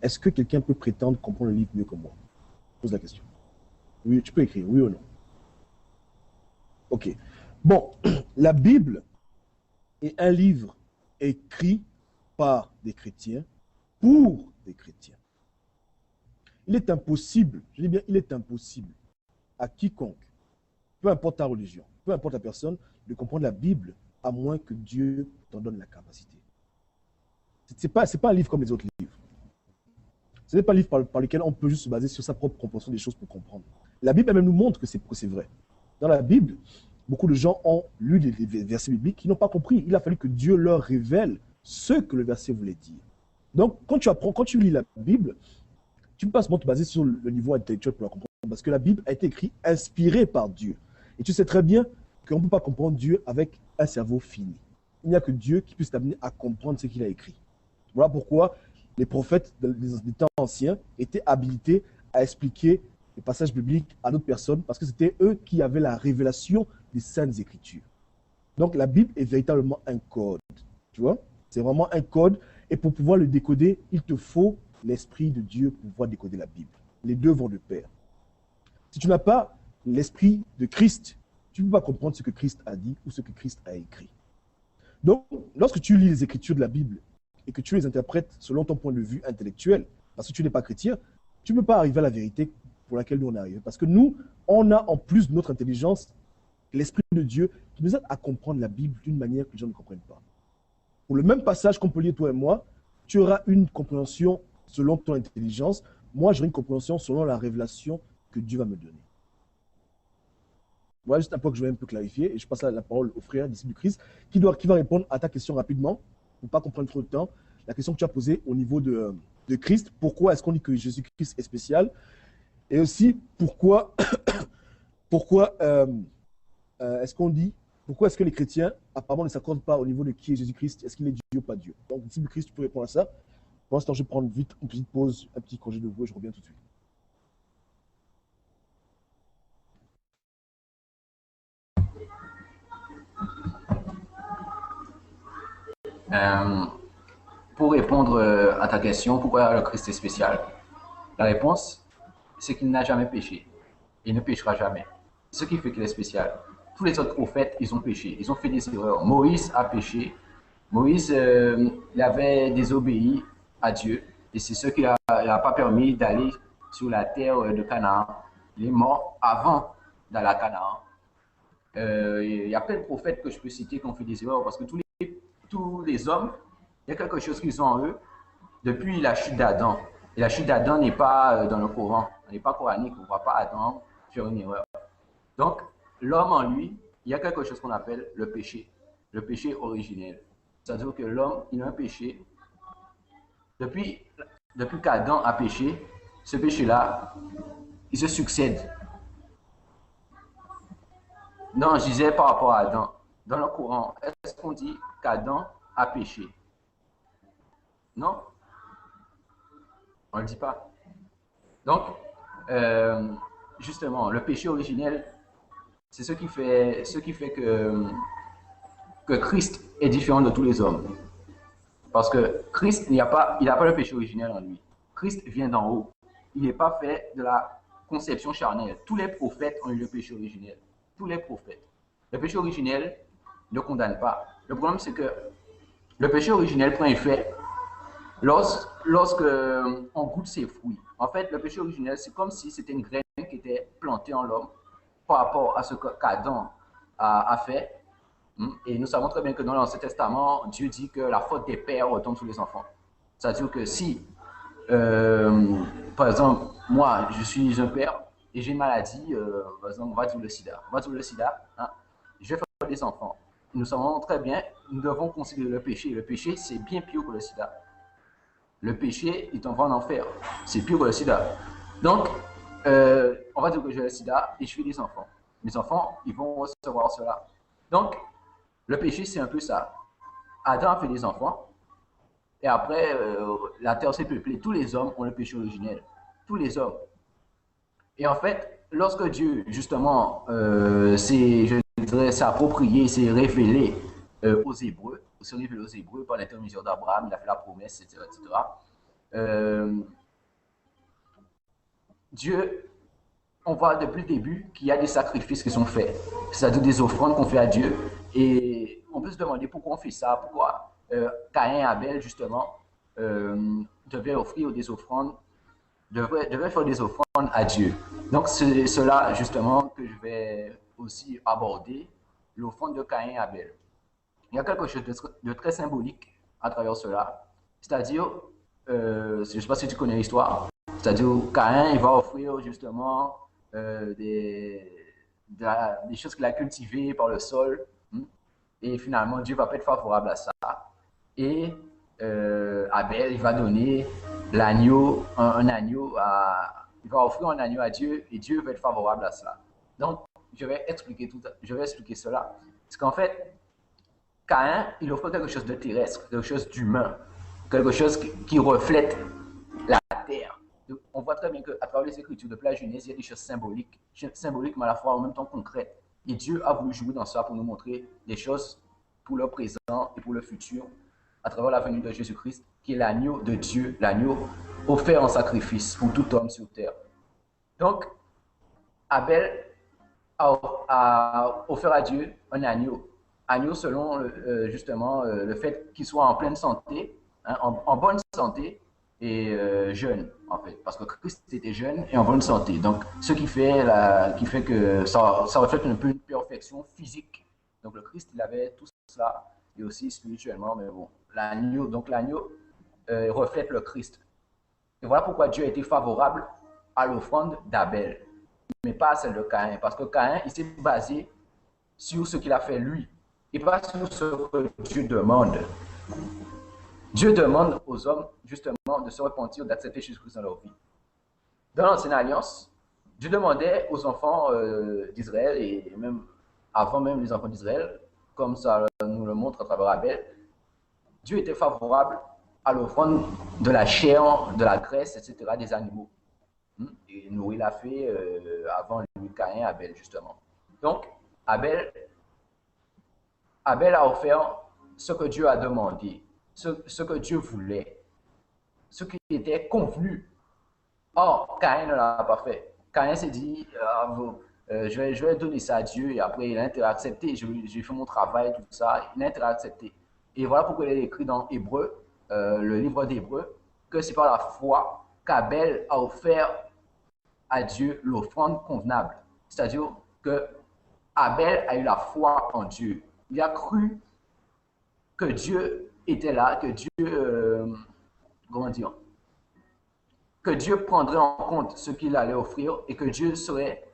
Speaker 4: est-ce que quelqu'un peut prétendre comprendre le livre mieux que moi? Je pose la question. Oui, tu peux écrire, oui ou non? Ok. Bon, la Bible est un livre écrit par des chrétiens pour des chrétiens. Il est impossible, je dis bien, il est impossible à quiconque, peu importe ta religion, peu importe la personne, de comprendre la Bible à moins que Dieu t'en donne la capacité. Ce n'est pas un livre comme les autres livres. Ce n'est pas un livre par lequel on peut juste se baser sur sa propre compréhension des choses pour comprendre. La Bible elle-même nous montre que c'est vrai. Dans la Bible, beaucoup de gens ont lu les versets bibliques qui n'ont pas compris. Il a fallu que Dieu leur révèle ce que le verset voulait dire. Donc, quand tu lis la Bible, tu ne peux pas seulement te baser sur le niveau intellectuel pour la comprendre, parce que la Bible a été écrite, inspirée par Dieu. Et tu sais très bien qu'on ne peut pas comprendre Dieu avec un cerveau fini. Il n'y a que Dieu qui puisse t'amener à comprendre ce qu'il a écrit. Voilà pourquoi les prophètes des temps anciens étaient habilités à expliquer les passages bibliques à d'autres personnes, parce que c'était eux qui avaient la révélation des Saintes Écritures. Donc la Bible est véritablement un code. Tu vois? C'est vraiment un code, et pour pouvoir le décoder, il te faut l'Esprit de Dieu pour pouvoir décoder la Bible. Les deux vont de pair. Si tu n'as pas l'Esprit de Christ, tu ne peux pas comprendre ce que Christ a dit ou ce que Christ a écrit. Donc, lorsque tu lis les Écritures de la Bible et que tu les interprètes selon ton point de vue intellectuel, parce que tu n'es pas chrétien, tu ne peux pas arriver à la vérité pour laquelle nous on arrive. Parce que nous, on a en plus de notre intelligence l'Esprit de Dieu qui nous aide à comprendre la Bible d'une manière que les gens ne comprennent pas. Pour le même passage qu'on peut lire toi et moi, tu auras une compréhension selon ton intelligence. Moi, j'aurai une compréhension selon la révélation que Dieu va me donner. Voilà juste un point que je vais un peu clarifier et je passe la parole au frère disciple du Christ qui va répondre à ta question rapidement pour ne pas comprendre trop de temps. La question que tu as posée au niveau de Christ, pourquoi est-ce qu'on dit que Jésus-Christ est spécial? Et aussi, pourquoi est-ce qu'on dit, pourquoi est-ce que les chrétiens apparemment ne s'accordent pas au niveau de qui est Jésus-Christ? Est-ce qu'il est Dieu ou pas Dieu? Donc, disciple du Christ, tu peux répondre à ça. Pour l'instant, je vais prendre vite une petite pause, un petit congé de vous et je reviens tout de suite.
Speaker 5: Pour répondre à ta question, pourquoi le Christ est spécial? La réponse, c'est qu'il n'a jamais péché. Il ne péchera jamais. Ce qui fait qu'il est spécial. Tous les autres prophètes, ils ont péché. Ils ont fait des erreurs. Moïse a péché. Moïse, il avait désobéi à Dieu. Et c'est ce qui n'a pas permis d'aller sur la terre de Canaan. Il est mort avant d'aller à Canaan. Il y a plein de prophètes que je peux citer qui ont fait des erreurs parce que tous les hommes, il y a quelque chose qu'ils ont en eux depuis la chute d'Adam. Et la chute d'Adam n'est pas dans le Coran, n'est pas coranique, on ne voit pas Adam faire une erreur. Donc, l'homme en lui, il y a quelque chose qu'on appelle le péché originel. C'est-à-dire que l'homme, il a un péché. Depuis qu'Adam a péché, ce péché-là, il se succède. Non, je disais par rapport à Adam. Dans le Coran, est-ce qu'on dit qu'Adam a péché? Non, on ne le dit pas. Donc, justement, le péché originel, c'est ce qui fait que Christ est différent de tous les hommes. Parce que Christ, il n'a pas le péché originel en lui. Christ vient d'en haut. Il n'est pas fait de la conception charnelle. Tous les prophètes ont eu le péché originel. Tous les prophètes. Le péché originel ne condamne pas. Le problème, c'est que le péché originel prend effet lorsque on goûte ses fruits. En fait, le péché originel, c'est comme si c'était une graine qui était plantée en l'homme par rapport à ce qu'Adam a fait. Et nous savons très bien que dans l'Ancien Testament, Dieu dit que la faute des pères retombe sur les enfants. C'est-à-dire que si, par exemple, moi, je suis un père et j'ai une maladie, par exemple, on va dire le sida. Hein, je vais faire des enfants. Nous savons très bien, nous devons considérer le péché. Le péché, c'est bien pire que le sida. Le péché, il t'envoie en enfer. C'est pire que le sida. Donc, on va dire que j'ai le sida et je fais des enfants. Mes enfants, ils vont recevoir cela. Donc, Le péché, c'est un peu ça. Adam a fait des enfants, et après, la terre s'est peuplée. Tous les hommes ont le péché originel. Tous les hommes. Et en fait, lorsque Dieu, justement, je dirais, s'est approprié, s'est révélé aux Hébreux, s'est révélé aux Hébreux par l'intermédiaire d'Abraham, il a fait la promesse, etc., etc. Dieu, on voit depuis le début qu'il y a des sacrifices qui sont faits, c'est-à-dire des offrandes qu'on fait à Dieu. Et on peut se demander pourquoi on fait ça, pourquoi Caïn et Abel, justement, devaient offrir des offrandes, devaient faire des offrandes à Dieu. Donc, c'est cela, justement, que je vais aussi aborder, l'offrande de Caïn et Abel. Il y a quelque chose de très symbolique à travers cela, c'est-à-dire, je ne sais pas si tu connais l'histoire, c'est-à-dire Caïn, il va offrir justement des choses qu'il a cultivées par le sol, et finalement Dieu va pas être favorable à ça. Et Abel, il va donner l'agneau, un agneau il va offrir un agneau à Dieu, et Dieu va être favorable à cela. Donc, je vais expliquer cela. Parce qu'en fait, Caïn, il offre quelque chose de terrestre, quelque chose d'humain, quelque chose qui reflète la terre. Donc, on voit très bien qu'à travers les Écritures, depuis la Genèse, il y a des choses symboliques, mais à la fois en même temps concrètes. Et Dieu a voulu jouer dans ça pour nous montrer des choses pour le présent et pour le futur, à travers la venue de Jésus-Christ, qui est l'agneau de Dieu, l'agneau offert en sacrifice pour tout homme sur terre. Donc, Abel a offert à Dieu un agneau. Agneau selon justement le fait qu'il soit en pleine santé, hein, en bonne santé et jeune, en fait. Parce que Christ était jeune et en bonne santé. Donc, ce qui fait que ça reflète un peu une perfection physique. Donc, le Christ, il avait tout cela, et aussi spirituellement, mais bon. L'agneau reflète le Christ. Et voilà pourquoi Dieu a été favorable à l'offrande d'Abel, mais pas à celle de Caïn. Parce que Caïn, il s'est basé sur ce qu'il a fait lui, et pas sur ce que Dieu demande. Dieu demande aux hommes, justement, de se repentir, d'accepter Jésus-Christ dans leur vie. Dans l'Ancienne Alliance, Dieu demandait aux enfants d'Israël, et même avant même les enfants d'Israël, comme ça nous le montre à travers Abel, Dieu était favorable à l'offrande de la chair, de la graisse, etc., des animaux. Et Noé l'a fait avant lui, Caïn, Abel, justement. Donc, Abel a offert ce que Dieu a demandé, ce que Dieu voulait, ce qui était convenu. Or, Caïn ne l'a pas fait. Caïn s'est dit, je vais donner ça à Dieu, et après il a intérêt à accepter, j'ai fait mon travail, tout ça, il a intérêt à accepter. Et voilà pourquoi il est écrit dans Hébreu, le livre d'Hébreu, que c'est par la foi qu'Abel a offert à Dieu l'offrande convenable. C'est-à-dire que Abel a eu la foi en Dieu. Il a cru que Dieu était là, que Dieu, que Dieu prendrait en compte ce qu'il allait offrir, et que Dieu serait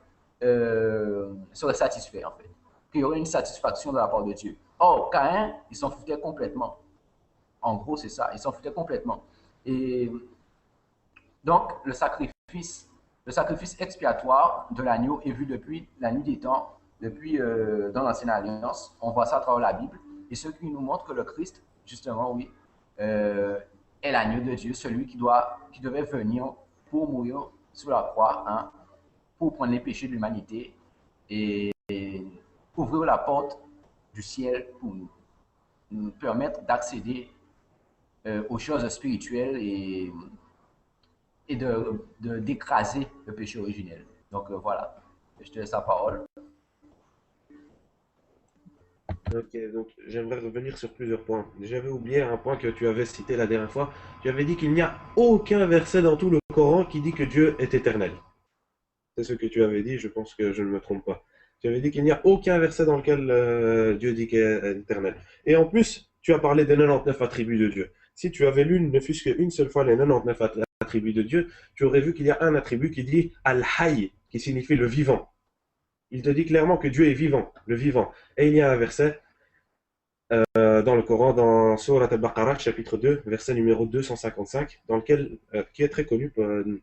Speaker 5: satisfait, en fait. Qu'il y aurait une satisfaction de la part de Dieu. Or, Caïn, il s'en foutait complètement. En gros, c'est ça, il s'en foutait complètement. Et donc, le sacrifice expiatoire de l'agneau est vu depuis la nuit des temps, depuis dans l'Ancienne Alliance. On voit ça à travers la Bible. Et ce qui nous montre que le Christ, justement, oui, est l'agneau de Dieu, celui qui devait venir pour mourir sur la croix, hein, pour prendre les péchés de l'humanité et ouvrir la porte du ciel pour nous permettre d'accéder aux choses spirituelles et d'écraser le péché originel. Donc voilà, je te laisse la parole.
Speaker 3: Ok, donc j'aimerais revenir sur plusieurs points. J'avais oublié un point que tu avais cité la dernière fois. Tu avais dit qu'il n'y a aucun verset dans tout le Coran qui dit que Dieu est éternel. C'est ce que tu avais dit, je pense que je ne me trompe pas. Tu avais dit qu'il n'y a aucun verset dans lequel Dieu dit qu'il est éternel. Et en plus, tu as parlé des 99 attributs de Dieu. Si tu avais lu ne fût-ce qu'une seule fois les 99 attributs de Dieu, tu aurais vu qu'il y a un attribut qui dit Al-Hayy, qui signifie le vivant. Il te dit clairement que Dieu est vivant, le vivant. Et il y a un verset dans le Coran, dans Surat al-Baqarah, chapitre 2, verset numéro 255, dans lequel, qui est très connu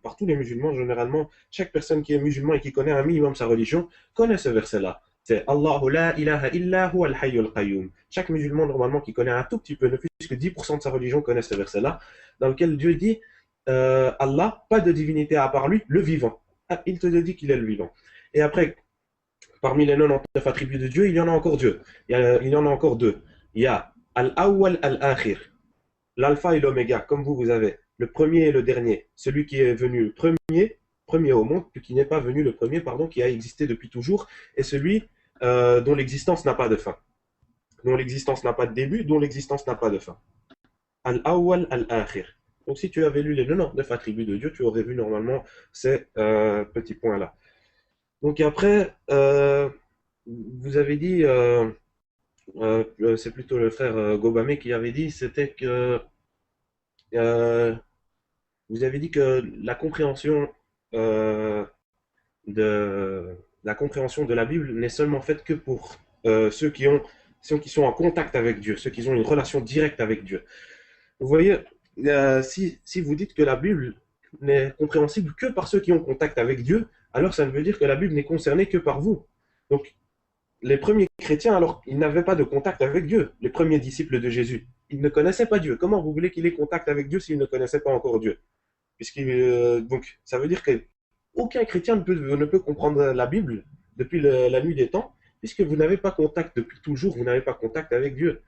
Speaker 3: par tous les musulmans. Généralement, chaque personne qui est musulman et qui connaît un minimum sa religion connaît ce verset-là. C'est Allahu la ilaha illa huwa al-hayyul qayyum. Chaque musulman, normalement, qui connaît un tout petit peu, ne plus que 10% de sa religion connaît ce verset-là, dans lequel Dieu dit Allah, pas de divinité à part lui, le vivant. Ah, il te dit qu'il est le vivant. Et après, parmi les 99 attributs de Dieu, il y en a encore deux. Il y en a encore deux. Il y a Al-Awwal Al-Akhir, l'alpha et l'oméga, comme vous avez le premier et le dernier, celui qui est venu le premier au monde, puis qui n'est pas venu le premier, pardon, qui a existé depuis toujours, et celui dont l'existence n'a pas de fin, dont l'existence n'a pas de début, dont l'existence n'a pas de fin. Al-Awwal Al-Akhir. Donc si tu avais lu les 99 attributs de Dieu, tu aurais vu normalement ces petits points-là. Donc après, vous avez dit, c'est plutôt le frère Gobamé qui avait dit, c'était que vous avez dit que la compréhension de la Bible n'est seulement faite que pour ceux qui sont en contact avec Dieu, ceux qui ont une relation directe avec Dieu. Vous voyez, si vous dites que la Bible n'est compréhensible que par ceux qui ont contact avec Dieu, alors ça veut dire que la Bible n'est concernée que par vous. Donc, les premiers chrétiens, alors, ils n'avaient pas de contact avec Dieu, les premiers disciples de Jésus. Ils ne connaissaient pas Dieu. Comment vous voulez qu'il ait contact avec Dieu s'il ne connaissait pas encore Dieu? Donc, ça veut dire qu'aucun chrétien ne peut comprendre la Bible depuis la nuit des temps, puisque vous n'avez pas contact depuis toujours, vous n'avez pas contact avec Dieu.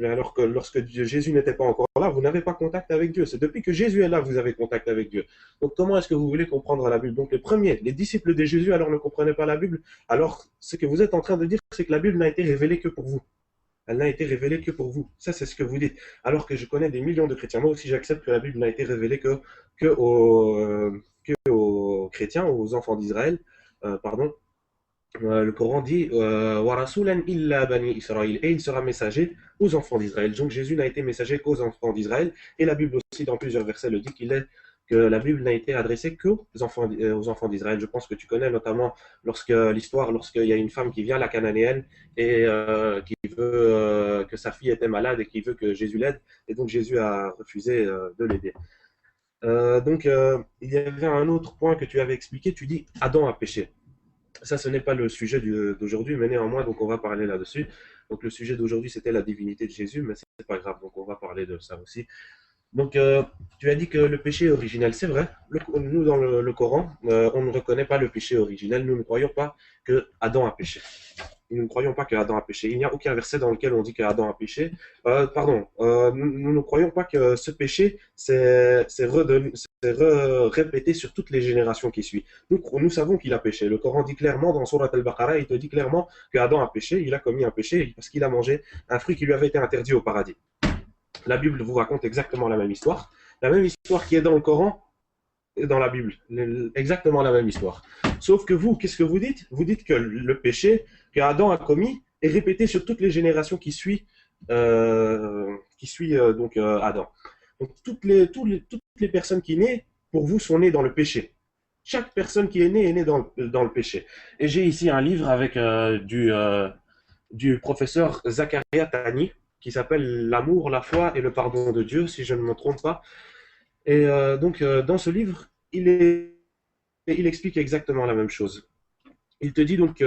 Speaker 3: Alors que lorsque Jésus n'était pas encore là, vous n'avez pas contact avec Dieu. C'est depuis que Jésus est là, vous avez contact avec Dieu. Donc comment est-ce que vous voulez comprendre la Bible? Donc les disciples de Jésus, alors ne comprenaient pas la Bible. Alors ce que vous êtes en train de dire, c'est que la Bible n'a été révélée que pour vous. Elle n'a été révélée que pour vous. Ça, c'est ce que vous dites. Alors que je connais des millions de chrétiens. Moi aussi, j'accepte que la Bible n'a été révélée que aux chrétiens, aux enfants d'Israël. Pardon. Le Coran dit Warasulan illa bani Israël, et il sera messager aux enfants d'Israël. Donc Jésus n'a été messager qu'aux enfants d'Israël, et la Bible aussi dans plusieurs versets le dit que la Bible n'a été adressée qu'aux enfants d'Israël. Je pense que tu connais notamment lorsqu'il y a une femme qui vient, la cananéenne, et qui veut que sa fille était malade et qui veut que Jésus l'aide, et donc Jésus a refusé de l'aider. Il y avait un autre point que tu avais expliqué, tu dis Adam a péché. Ça, ce n'est pas le sujet d'aujourd'hui, mais néanmoins, donc on va parler là-dessus. Donc le sujet d'aujourd'hui, c'était la divinité de Jésus, mais c'est pas grave, donc on va parler de ça aussi. Donc tu as dit que le péché est originel, c'est vrai. Nous, dans le Coran, on ne reconnaît pas le péché originel. Nous ne croyons pas que Adam a péché. Nous ne croyons pas que Adam a péché. Il n'y a aucun verset dans lequel on dit que Adam a péché. Nous ne croyons pas que ce péché s'est répété sur toutes les générations qui suivent. Nous savons qu'il a péché. Le Coran dit clairement dans Surat al-Baqarah, il te dit clairement que Adam a péché. Il a commis un péché parce qu'il a mangé un fruit qui lui avait été interdit au paradis. La Bible vous raconte exactement la même histoire. La même histoire qui est dans le Coran et dans la Bible. Exactement la même histoire. Sauf que vous, qu'est-ce que vous dites? Vous dites que le péché que Adam a commis est répété sur toutes les générations qui suivent Adam. Donc toutes les personnes qui naissent, pour vous, sont nées dans le péché. Chaque personne qui est née dans le péché. Et j'ai ici un livre avec du professeur Zakaria Tani, qui s'appelle L'amour, la foi et le pardon de Dieu, si je ne me trompe pas. Et dans ce livre, il explique exactement la même chose. Il te dit donc,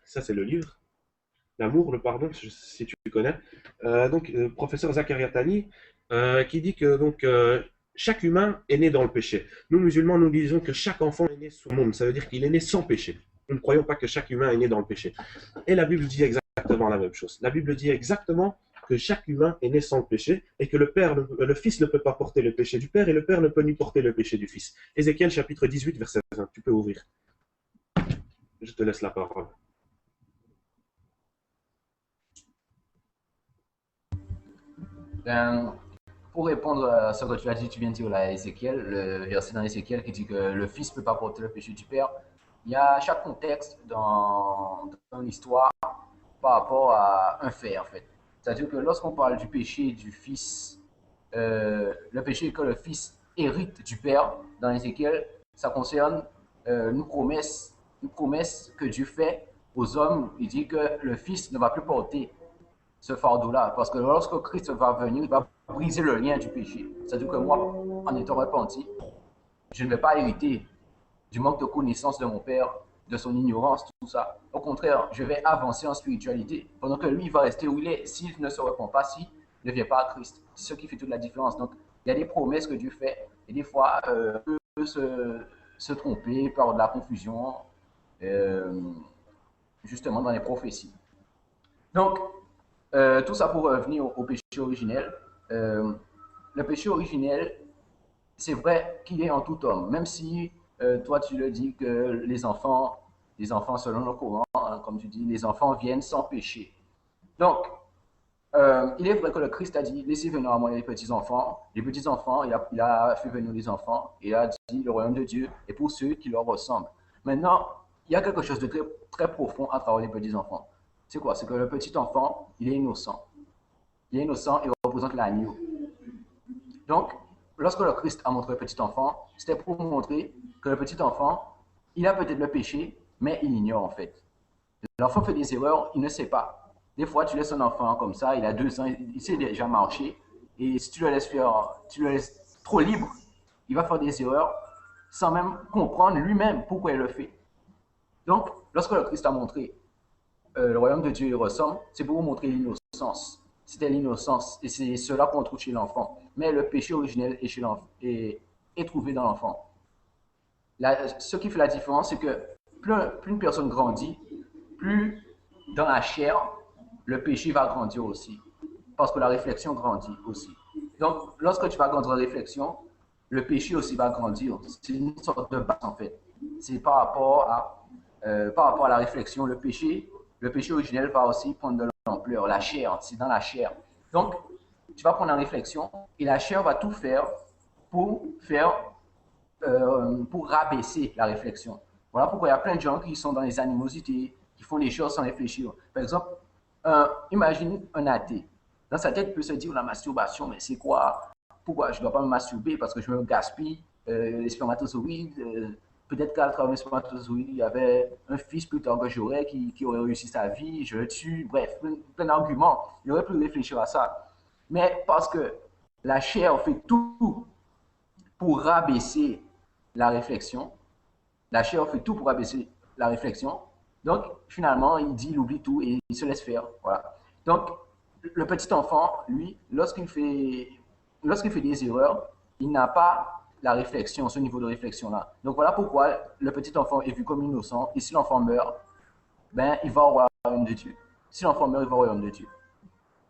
Speaker 3: ça c'est le livre, L'amour, le pardon, si tu connais. Professeur Zakaria Tani, qui dit que chaque humain est né dans le péché. Nous, musulmans, nous disons que chaque enfant est né sous le monde. Ça veut dire qu'il est né sans péché. Nous ne croyons pas que chaque humain est né dans le péché. Et la Bible dit exactement la même chose. La Bible dit exactement que chaque humain est né sans le péché et que le Fils ne peut pas porter le péché du Père et le Père ne peut ni porter le péché du Fils. Ézéchiel chapitre 18, verset 20. Tu peux ouvrir. Je te laisse la parole.
Speaker 5: Pour répondre à ce que tu as dit, tu viens de dire là, Ézéchiel, le verset dans Ézéchiel qui dit que le Fils ne peut pas porter le péché du Père. Il y a chaque contexte dans l'histoire par rapport à un fait, en fait. C'est-à-dire que lorsqu'on parle du péché du Fils, le péché que le Fils hérite du Père, dans Ézéchiel, ça concerne une promesse que Dieu fait aux hommes. Il dit que le Fils ne va plus porter ce fardeau-là, parce que lorsque Christ va venir, il va briser le lien du péché. C'est-à-dire que moi, en étant repenti, je ne vais pas hériter du manque de connaissance de mon Père, de son ignorance, tout ça. Au contraire, je vais avancer en spiritualité, pendant que lui, il va rester où il est s'il ne se repent pas, s'il ne vient pas à Christ. C'est ce qui fait toute la différence. Donc, il y a des promesses que Dieu fait, et des fois, on peut se tromper par de la confusion, euh, justement dans les prophéties. Donc, tout ça pour revenir au péché originel. Le péché originel, c'est vrai qu'il est en tout homme, même si toi tu le dis que les enfants selon le Coran, hein, comme tu dis, les enfants viennent sans péché. Donc, il est vrai que le Christ a dit, laissez venir à moi les petits-enfants. Les petits-enfants, il a fait venir les enfants, et il a dit, le royaume de Dieu est pour ceux qui leur ressemblent. Maintenant, il y a quelque chose de très, très profond à travers les petits-enfants. C'est quoi? C'est que le petit enfant, il est innocent. Il est innocent et représente l'agneau. Donc, lorsque le Christ a montré le petit enfant, c'était pour montrer que le petit enfant, il a peut-être le péché, mais il ignore en fait. L'enfant fait des erreurs, il ne sait pas. Des fois, tu laisses un enfant comme ça, il a 2 ans, il sait déjà marcher, et si tu le laisses faire, tu le laisses trop libre, il va faire des erreurs sans même comprendre lui-même pourquoi il le fait. Donc, lorsque le Christ a montré le royaume de Dieu il ressemble, c'est pour vous montrer l'innocence. C'était l'innocence, et c'est cela qu'on trouve chez l'enfant. Mais le péché originel est, est trouvé dans l'enfant. Ce qui fait la différence, c'est que plus une personne grandit, plus dans la chair, le péché va grandir aussi. Parce que la réflexion grandit aussi. Donc, lorsque tu vas grandir la réflexion, le péché aussi va grandir. C'est une sorte de base en fait. C'est par rapport à la réflexion, le péché originel va aussi prendre de l'ampleur, la chair, c'est dans la chair. Donc, tu vas prendre la réflexion et la chair va tout faire pour rabaisser la réflexion. Voilà pourquoi il y a plein de gens qui sont dans les animosités, qui font les choses sans réfléchir. Par exemple, imagine un athée. Dans sa tête, il peut se dire la masturbation, mais c'est quoi? Pourquoi je ne dois pas me masturber? Parce que je me gaspille les spermatozoïdes. Peut-être qu'à travers mes spermatozoïdes, il y avait un fils plus tard que j'aurais qui aurait réussi sa vie, je le tue, bref, plein d'arguments. Il aurait pu réfléchir à ça. Mais parce que la chair fait tout pour rabaisser la réflexion, la chair fait tout pour rabaisser la réflexion, donc finalement, il oublie tout et il se laisse faire. Voilà. Donc, le petit enfant, lui, lorsqu'il fait des erreurs, il n'a pas la réflexion, ce niveau de réflexion-là. Donc voilà pourquoi le petit enfant est vu comme innocent, et si l'enfant meurt, ben, il va au royaume de Dieu. Si l'enfant meurt, il va au royaume de Dieu.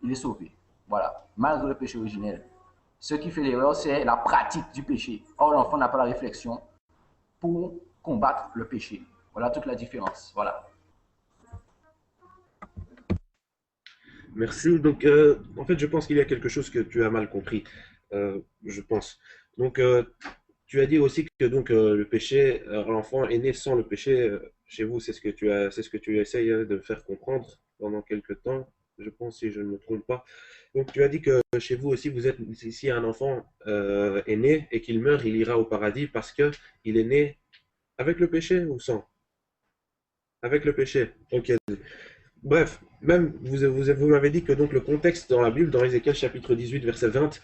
Speaker 5: Il est sauvé. Voilà, malgré le péché originel. Ce qui fait l'erreur, c'est la pratique du péché. Or, l'enfant n'a pas la réflexion pour combattre le péché. Voilà toute la différence. Voilà.
Speaker 3: Merci. Donc, en fait, je pense qu'il y a quelque chose que tu as mal compris. Je pense. Donc, tu as dit aussi que donc le péché, l'enfant est né sans le péché. Chez vous, c'est ce que tu essayes de me faire comprendre pendant quelques temps. Je pense, si je ne me trompe pas. Donc, tu as dit que chez vous aussi, si un enfant est né et qu'il meurt, il ira au paradis parce que il est né avec le péché ou sans? Avec le péché. Ok. Bref, même vous m'avez dit que donc le contexte dans la Bible, dans Ézéchiel chapitre 18, verset 20,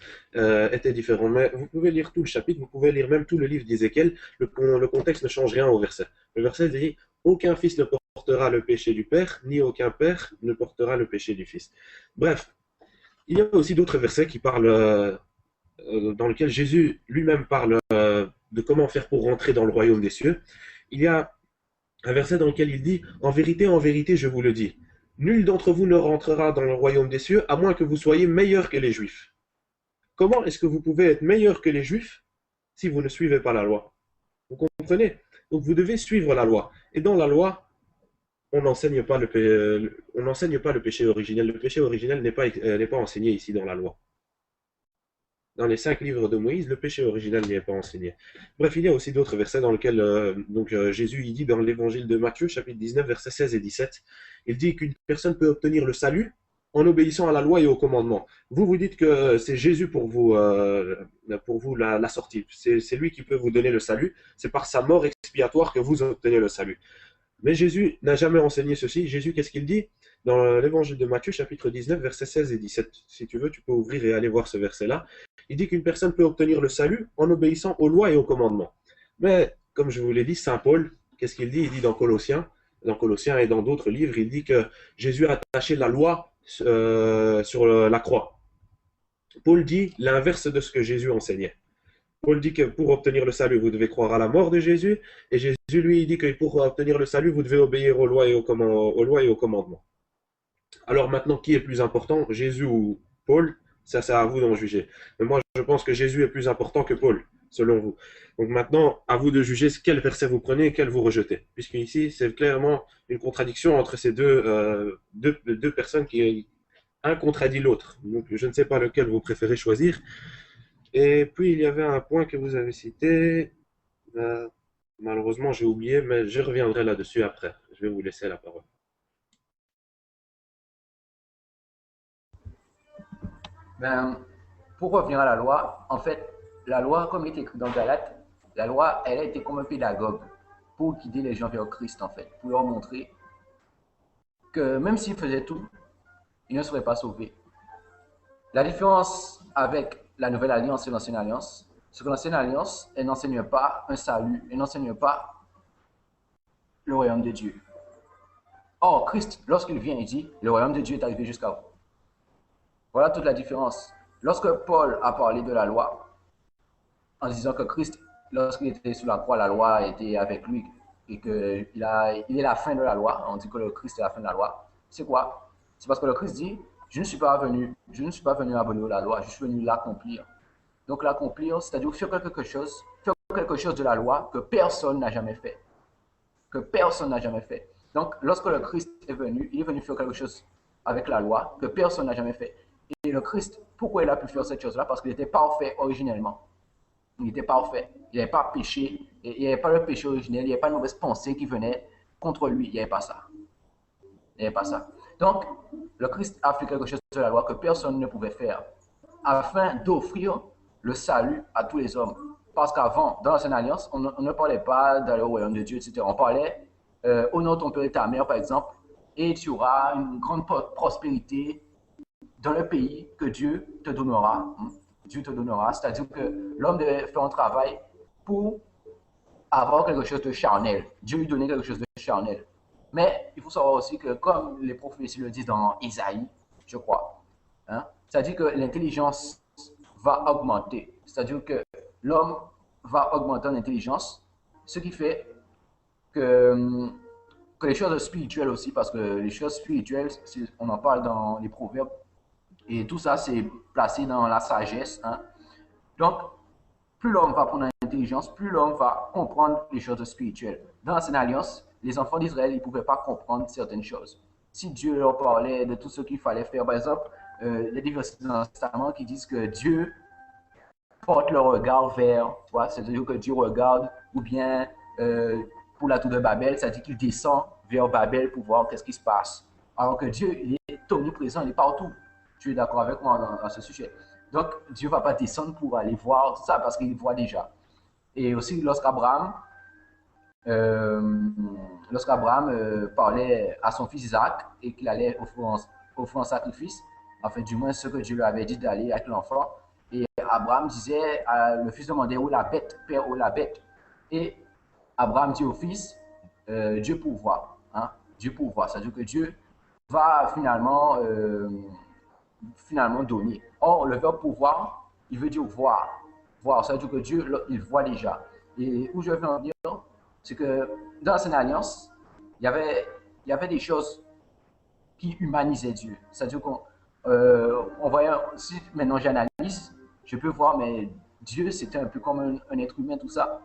Speaker 3: était différent. Mais vous pouvez lire tout le chapitre, vous pouvez lire même tout le livre d'Ézéchiel, le contexte ne change rien au verset. Le verset dit, aucun fils ne portera le péché du père, ni aucun père ne portera le péché du fils. Bref, il y a aussi d'autres versets qui parlent, dans lesquels Jésus lui-même parle de comment faire pour rentrer dans le royaume des cieux. Il y a un verset dans lequel il dit, en vérité, je vous le dis, nul d'entre vous ne rentrera dans le royaume des cieux, à moins que vous soyez meilleurs que les Juifs. Comment est-ce que vous pouvez être meilleurs que les Juifs si vous ne suivez pas la loi? Vous comprenez? Donc vous devez suivre la loi. Et dans la loi, on n'enseigne pas le péché originel. Le péché originel n'est pas enseigné ici dans la loi. Dans les 5 livres de Moïse, le péché originel n'y est pas enseigné. Bref, il y a aussi d'autres versets dans lesquels Jésus il dit dans l'évangile de Matthieu, chapitre 19, versets 16 et 17, il dit qu'une personne peut obtenir le salut en obéissant à la loi et aux commandements. Vous dites que c'est Jésus pour vous la sortie. C'est lui qui peut vous donner le salut. C'est par sa mort expiatoire que vous obtenez le salut. Mais Jésus n'a jamais enseigné ceci. Jésus, qu'est-ce qu'il dit? Dans l'évangile de Matthieu, chapitre 19, versets 16 et 17. Si tu veux, tu peux ouvrir et aller voir ce verset-là. Il dit qu'une personne peut obtenir le salut en obéissant aux lois et aux commandements. Mais, comme je vous l'ai dit, Saint Paul, qu'est-ce qu'il dit? Il dit dans Colossiens et dans d'autres livres, il dit que Jésus a attaché la loi sur la croix. Paul dit l'inverse de ce que Jésus enseignait. Paul dit que pour obtenir le salut, vous devez croire à la mort de Jésus, et Jésus, lui, il dit que pour obtenir le salut, vous devez obéir aux lois et aux commandements. Alors maintenant, qui est plus important, Jésus ou Paul? Ça, c'est à vous d'en juger. Mais moi, je pense que Jésus est plus important que Paul, selon vous. Donc maintenant, à vous de juger quel verset vous prenez et quel vous rejetez. Puisque ici, c'est clairement une contradiction entre ces deux personnes qui, un contredit l'autre. Donc je ne sais pas lequel vous préférez choisir. Et puis, il y avait un point que vous avez cité. Malheureusement, j'ai oublié, mais je reviendrai là-dessus après. Je vais vous laisser la parole.
Speaker 5: Ben, pour revenir à la loi, en fait, la loi, comme il est écrit dans Galates, la loi, elle a été comme un pédagogue pour guider les gens vers Christ, en fait, pour leur montrer que même s'ils faisaient tout, ils ne seraient pas sauvés. La différence avec la Nouvelle Alliance et l'Ancienne Alliance, c'est que l'Ancienne Alliance, elle n'enseigne pas un salut, elle n'enseigne pas le royaume de Dieu. Or, Christ, lorsqu'il vient, il dit, le royaume de Dieu est arrivé jusqu'à vous. Voilà toute la différence. Lorsque Paul a parlé de la loi, en disant que Christ, lorsqu'il était sur la croix, la loi était avec lui et qu'il est la fin de la loi, on dit que le Christ est la fin de la loi, c'est quoi? C'est parce que le Christ dit, je ne suis pas venu abolir la loi, je suis venu l'accomplir. Donc l'accomplir, c'est-à-dire faire quelque chose de la loi que personne n'a jamais fait. Que personne n'a jamais fait. Donc lorsque le Christ est venu, il est venu faire quelque chose avec la loi que personne n'a jamais fait. Et le Christ, pourquoi il a pu faire cette chose-là? Parce qu'il était parfait originellement. Il était parfait. Il n'y avait pas péché. Il n'y avait pas le péché originel. Il n'y avait pas de mauvaise pensée qui venait contre lui. Il n'y avait pas ça. Il n'y avait pas ça. Donc, le Christ a fait quelque chose de la loi que personne ne pouvait faire afin d'offrir le salut à tous les hommes. Parce qu'avant, dans l'Ancienne Alliance, on ne parlait pas dans le royaume de Dieu, etc. On parlait honore ton père et ta mère, par exemple, et tu auras une grande prospérité dans le pays que Dieu te donnera. Dieu te donnera, c'est-à-dire que l'homme devait faire un travail pour avoir quelque chose de charnel. Dieu lui donnait quelque chose de charnel. Mais il faut savoir aussi que, comme les prophéties le disent dans Isaïe, je crois, c'est-à-dire que l'intelligence va augmenter. C'est-à-dire que l'homme va augmenter en intelligence, ce qui fait que les choses spirituelles aussi, parce que les choses spirituelles, on en parle dans les proverbes, et tout ça, c'est placé dans la sagesse. Donc, plus l'homme va prendre l'intelligence, plus l'homme va comprendre les choses spirituelles. Dans l'Ancienne Alliance, les enfants d'Israël, ils ne pouvaient pas comprendre certaines choses. Si Dieu leur parlait de tout ce qu'il fallait faire, par exemple, les livres dans le Testament qui disent que Dieu porte le regard vers, c'est-à-dire que Dieu regarde, ou bien pour la tour de Babel, c'est-à-dire qu'il descend vers Babel pour voir qu'est-ce qui se passe. Alors que Dieu, il est omniprésent, il est partout. Tu es d'accord avec moi dans ce sujet. Donc, Dieu ne va pas descendre pour aller voir tout ça parce qu'il voit déjà. Et aussi, lorsqu'Abraham parlait à son fils Isaac et qu'il allait offrir un sacrifice, en fait, du moins ce que Dieu lui avait dit d'aller avec l'enfant, et Abraham disait, le fils demandait où la bête, père, où la bête. Et Abraham dit au fils, Dieu pourvoit. Dieu pourvoit. C'est-à-dire que Dieu va finalement donner. Or, le verbe pouvoir, il veut dire voir. Voir, ça veut dire que Dieu, il voit déjà. Et où je veux en venir, c'est que dans l'Ancienne Alliance, il y avait des choses qui humanisaient Dieu. C'est-à-dire qu'on voyait, si maintenant j'analyse, je peux voir, mais Dieu, c'était un peu comme un être humain, tout ça.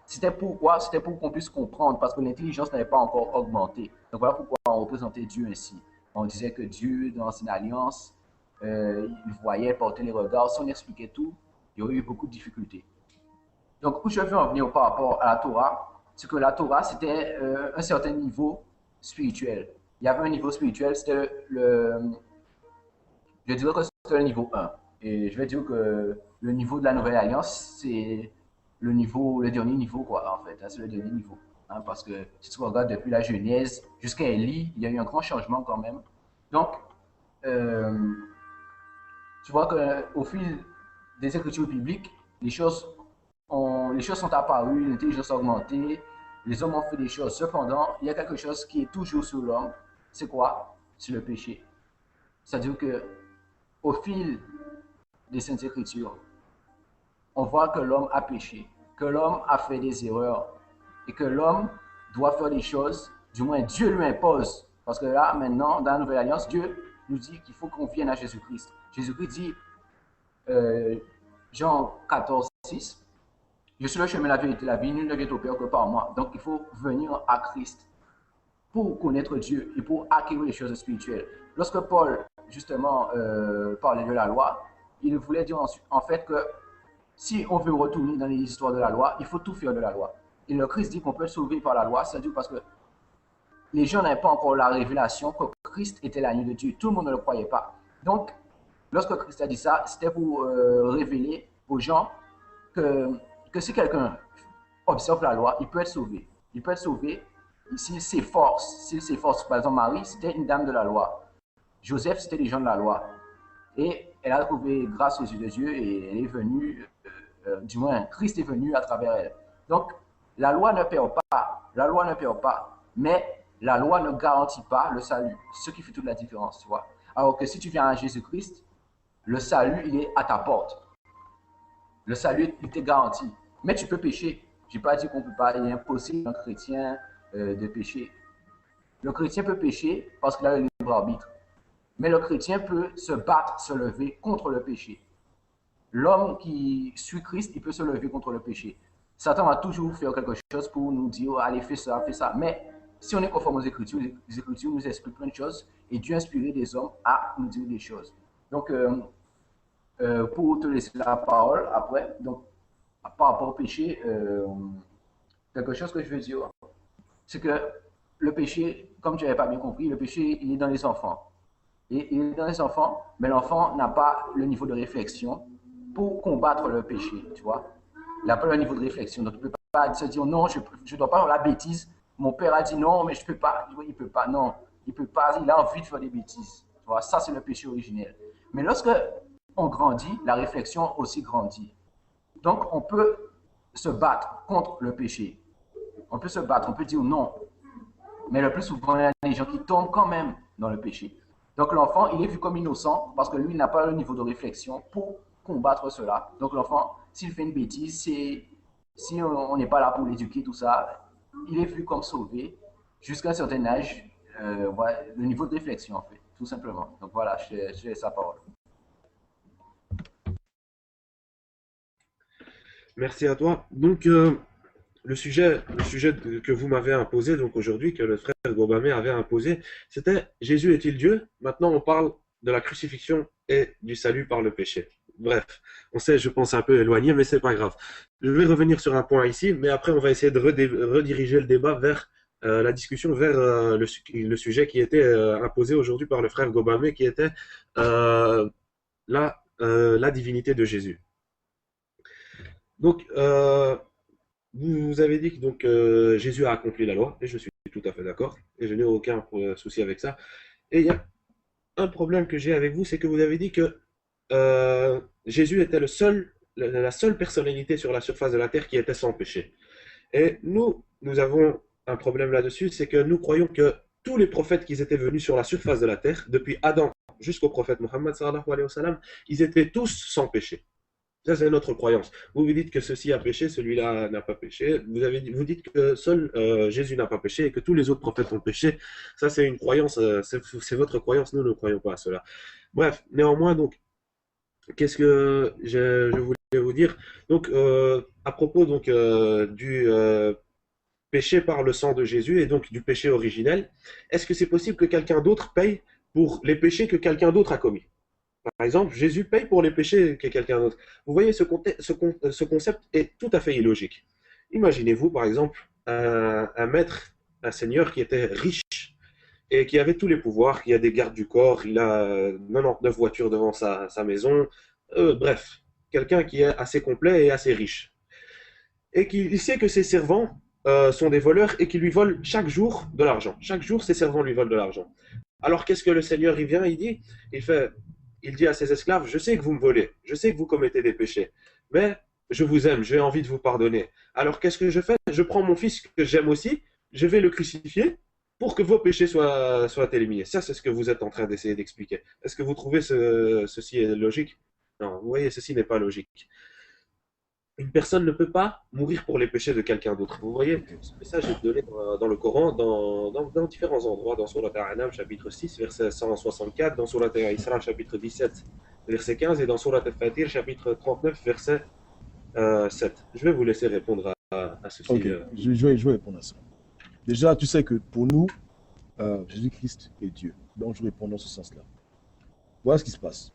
Speaker 5: C'était pourquoi? C'était pour qu'on puisse comprendre, parce que l'intelligence n'avait pas encore augmenté. Donc voilà pourquoi on représentait Dieu ainsi. On disait que Dieu, dans l'Ancienne Alliance, il voyait, porter les regards. Si on expliquait tout, il y aurait eu beaucoup de difficultés. Donc, où je veux en venir par rapport à la Torah, c'est que la Torah, c'était un certain niveau spirituel. Il y avait un niveau spirituel, c'était je dirais que c'était le niveau 1. Et je vais dire que le niveau de la Nouvelle Alliance, c'est le dernier niveau, quoi, en fait. C'est le dernier niveau. Parce que si tu regardes depuis la Genèse jusqu'à Élie, il y a eu un grand changement quand même. Donc, tu vois qu'au fil des écritures bibliques, les choses sont apparues, l'intelligence a augmenté, Les hommes ont fait des choses. Cependant, il y a quelque chose qui est toujours sur l'homme. C'est quoi? C'est le péché. C'est-à-dire que au fil des Saintes Écritures, on voit que l'homme a péché, que l'homme a fait des erreurs et que l'homme doit faire des choses, du moins Dieu lui impose. Parce que là, maintenant, dans la Nouvelle Alliance, Dieu nous dit qu'il faut qu'on vienne à Jésus-Christ. Jésus-Christ dit, Jean 14, 6, je suis le chemin, la vérité, la vie, nul ne vient au Père que par moi. Donc, il faut venir à Christ pour connaître Dieu et pour acquérir les choses spirituelles. Lorsque Paul, justement, parlait de la loi, il voulait dire en fait que si on veut retourner dans les histoires de la loi, il faut tout faire de la loi. Et le Christ dit qu'on peut être sauvé par la loi, c'est-à-dire parce que les gens n'avaient pas encore la révélation que Christ était l'agneau de Dieu. Tout le monde ne le croyait pas. Donc, lorsque Christ a dit ça, c'était pour révéler aux gens que si quelqu'un observe la loi, il peut être sauvé. Il peut être sauvé s'il s'efforce. S'il s'efforce, par exemple, Marie, c'était une dame de la loi. Joseph, c'était des gens de la loi. Et elle a trouvé grâce aux yeux de Dieu et elle est venue, du moins, Christ est venu à travers elle. Donc, la loi ne perd pas, mais la loi ne garantit pas le salut, ce qui fait toute la différence, tu vois. Alors que si tu viens à Jésus-Christ, le salut, il est à ta porte. Le salut, il t'est garanti. Mais tu peux pécher. Je n'ai pas dit qu'on ne peut pas, il est impossible un chrétien de pécher. Le chrétien peut pécher parce qu'il a le libre arbitre. Mais le chrétien peut se battre, se lever contre le péché. L'homme qui suit Christ, il peut se lever contre le péché. Satan va toujours faire quelque chose pour nous dire, allez, fais ça, fais ça. Mais si on est conforme aux Écritures, les Écritures nous expliquent plein de choses et Dieu a inspiré des hommes à nous dire des choses. Donc, pour te laisser la parole après, donc, par rapport au péché, quelque chose que je veux dire, c'est que le péché, comme tu n'avais pas bien compris, le péché, il est dans les enfants. Et il est dans les enfants, mais l'enfant n'a pas le niveau de réflexion pour combattre le péché, tu vois. Il n'a pas le niveau de réflexion, donc il ne peut pas se dire non, je ne dois pas faire la bêtise. Mon père a dit non, mais je ne peux pas. Il ne peut pas, non, il ne peut pas, il a envie de faire des bêtises. Tu vois, ça c'est le péché originel. Mais lorsque on grandit, la réflexion aussi grandit. Donc on peut se battre contre le péché. On peut se battre, on peut dire non. Mais le plus souvent, il y a des gens qui tombent quand même dans le péché. Donc l'enfant, il est vu comme innocent parce que lui, il n'a pas le niveau de réflexion pour combattre cela. Donc l'enfant, s'il fait une bêtise, si on n'est pas là pour l'éduquer, tout ça, il est vu comme sauvé jusqu'à un certain âge, voilà, le niveau de réflexion en fait, tout simplement. Donc voilà, je laisse la parole.
Speaker 3: Merci à toi. Donc, le sujet que vous m'avez imposé, donc aujourd'hui, que le frère Gobamé avait imposé, c'était Jésus est-il Dieu? Maintenant, on parle de la crucifixion et du salut par le péché. Bref, on sait, je pense, un peu éloigné, mais c'est pas grave. Je vais revenir sur un point ici, mais après, on va essayer de rediriger le débat vers la discussion, vers le sujet qui était imposé aujourd'hui par le frère Gobamé, qui était la divinité de Jésus. Donc, vous avez dit que donc, Jésus a accompli la loi, et je suis tout à fait d'accord, et je n'ai aucun souci avec ça. Et il y a un problème que j'ai avec vous, c'est que vous avez dit que Jésus était la seule personnalité sur la surface de la terre qui était sans péché. Et nous avons un problème là-dessus, c'est que nous croyons que tous les prophètes qui étaient venus sur la surface de la terre, depuis Adam jusqu'au prophète Mohammed sallallahu alayhi wa sallam, ils étaient tous sans péché. Ça, c'est notre croyance. Vous dites que ceci a péché, celui-là n'a pas péché. Vous dites que seul Jésus n'a pas péché et que tous les autres prophètes ont péché. Ça, c'est une croyance, c'est votre croyance, nous ne croyons pas à cela. Bref, néanmoins, donc, qu'est-ce que je voulais vous dire? Donc, à propos donc, du péché par le sang de Jésus et donc du péché originel, est-ce que c'est possible que quelqu'un d'autre paye pour les péchés que quelqu'un d'autre a commis? Par exemple, Jésus paye pour les péchés que quelqu'un d'autre. Vous voyez, ce concept est tout à fait illogique. Imaginez-vous, par exemple, un maître, un seigneur qui était riche et qui avait tous les pouvoirs, qui a des gardes du corps, il a 99 voitures devant sa maison, bref, quelqu'un qui est assez complet et assez riche. Et qui sait que ses servants sont des voleurs et qui lui volent chaque jour de l'argent. Chaque jour, ses servants lui volent de l'argent. Alors, qu'est-ce que le Seigneur, il vient, il dit? Il dit à ses esclaves, je sais que vous me volez, je sais que vous commettez des péchés, mais je vous aime, j'ai envie de vous pardonner. Alors qu'est-ce que je fais? Je prends mon fils que j'aime aussi, je vais le crucifier pour que vos péchés soient éliminés. Ça, c'est ce que vous êtes en train d'essayer d'expliquer. Est-ce que vous trouvez ceci est logique? Non, vous voyez, ceci n'est pas logique. Une personne ne peut pas mourir pour les péchés de quelqu'un d'autre. Vous voyez,
Speaker 4: Ok.
Speaker 3: ce message est donné dans le Coran, dans différents endroits, dans Surat Al-An'am, chapitre 6, verset 164, dans Surat Al-Isra, chapitre 17, verset 15, et dans Surat Al-Fatir, chapitre 39, verset 7. Je vais vous laisser répondre à ceci.
Speaker 4: Ok, je vais répondre à ça. Déjà, tu sais que pour nous, Jésus-Christ est Dieu. Donc, je réponds dans ce sens-là. Voilà ce qui se passe.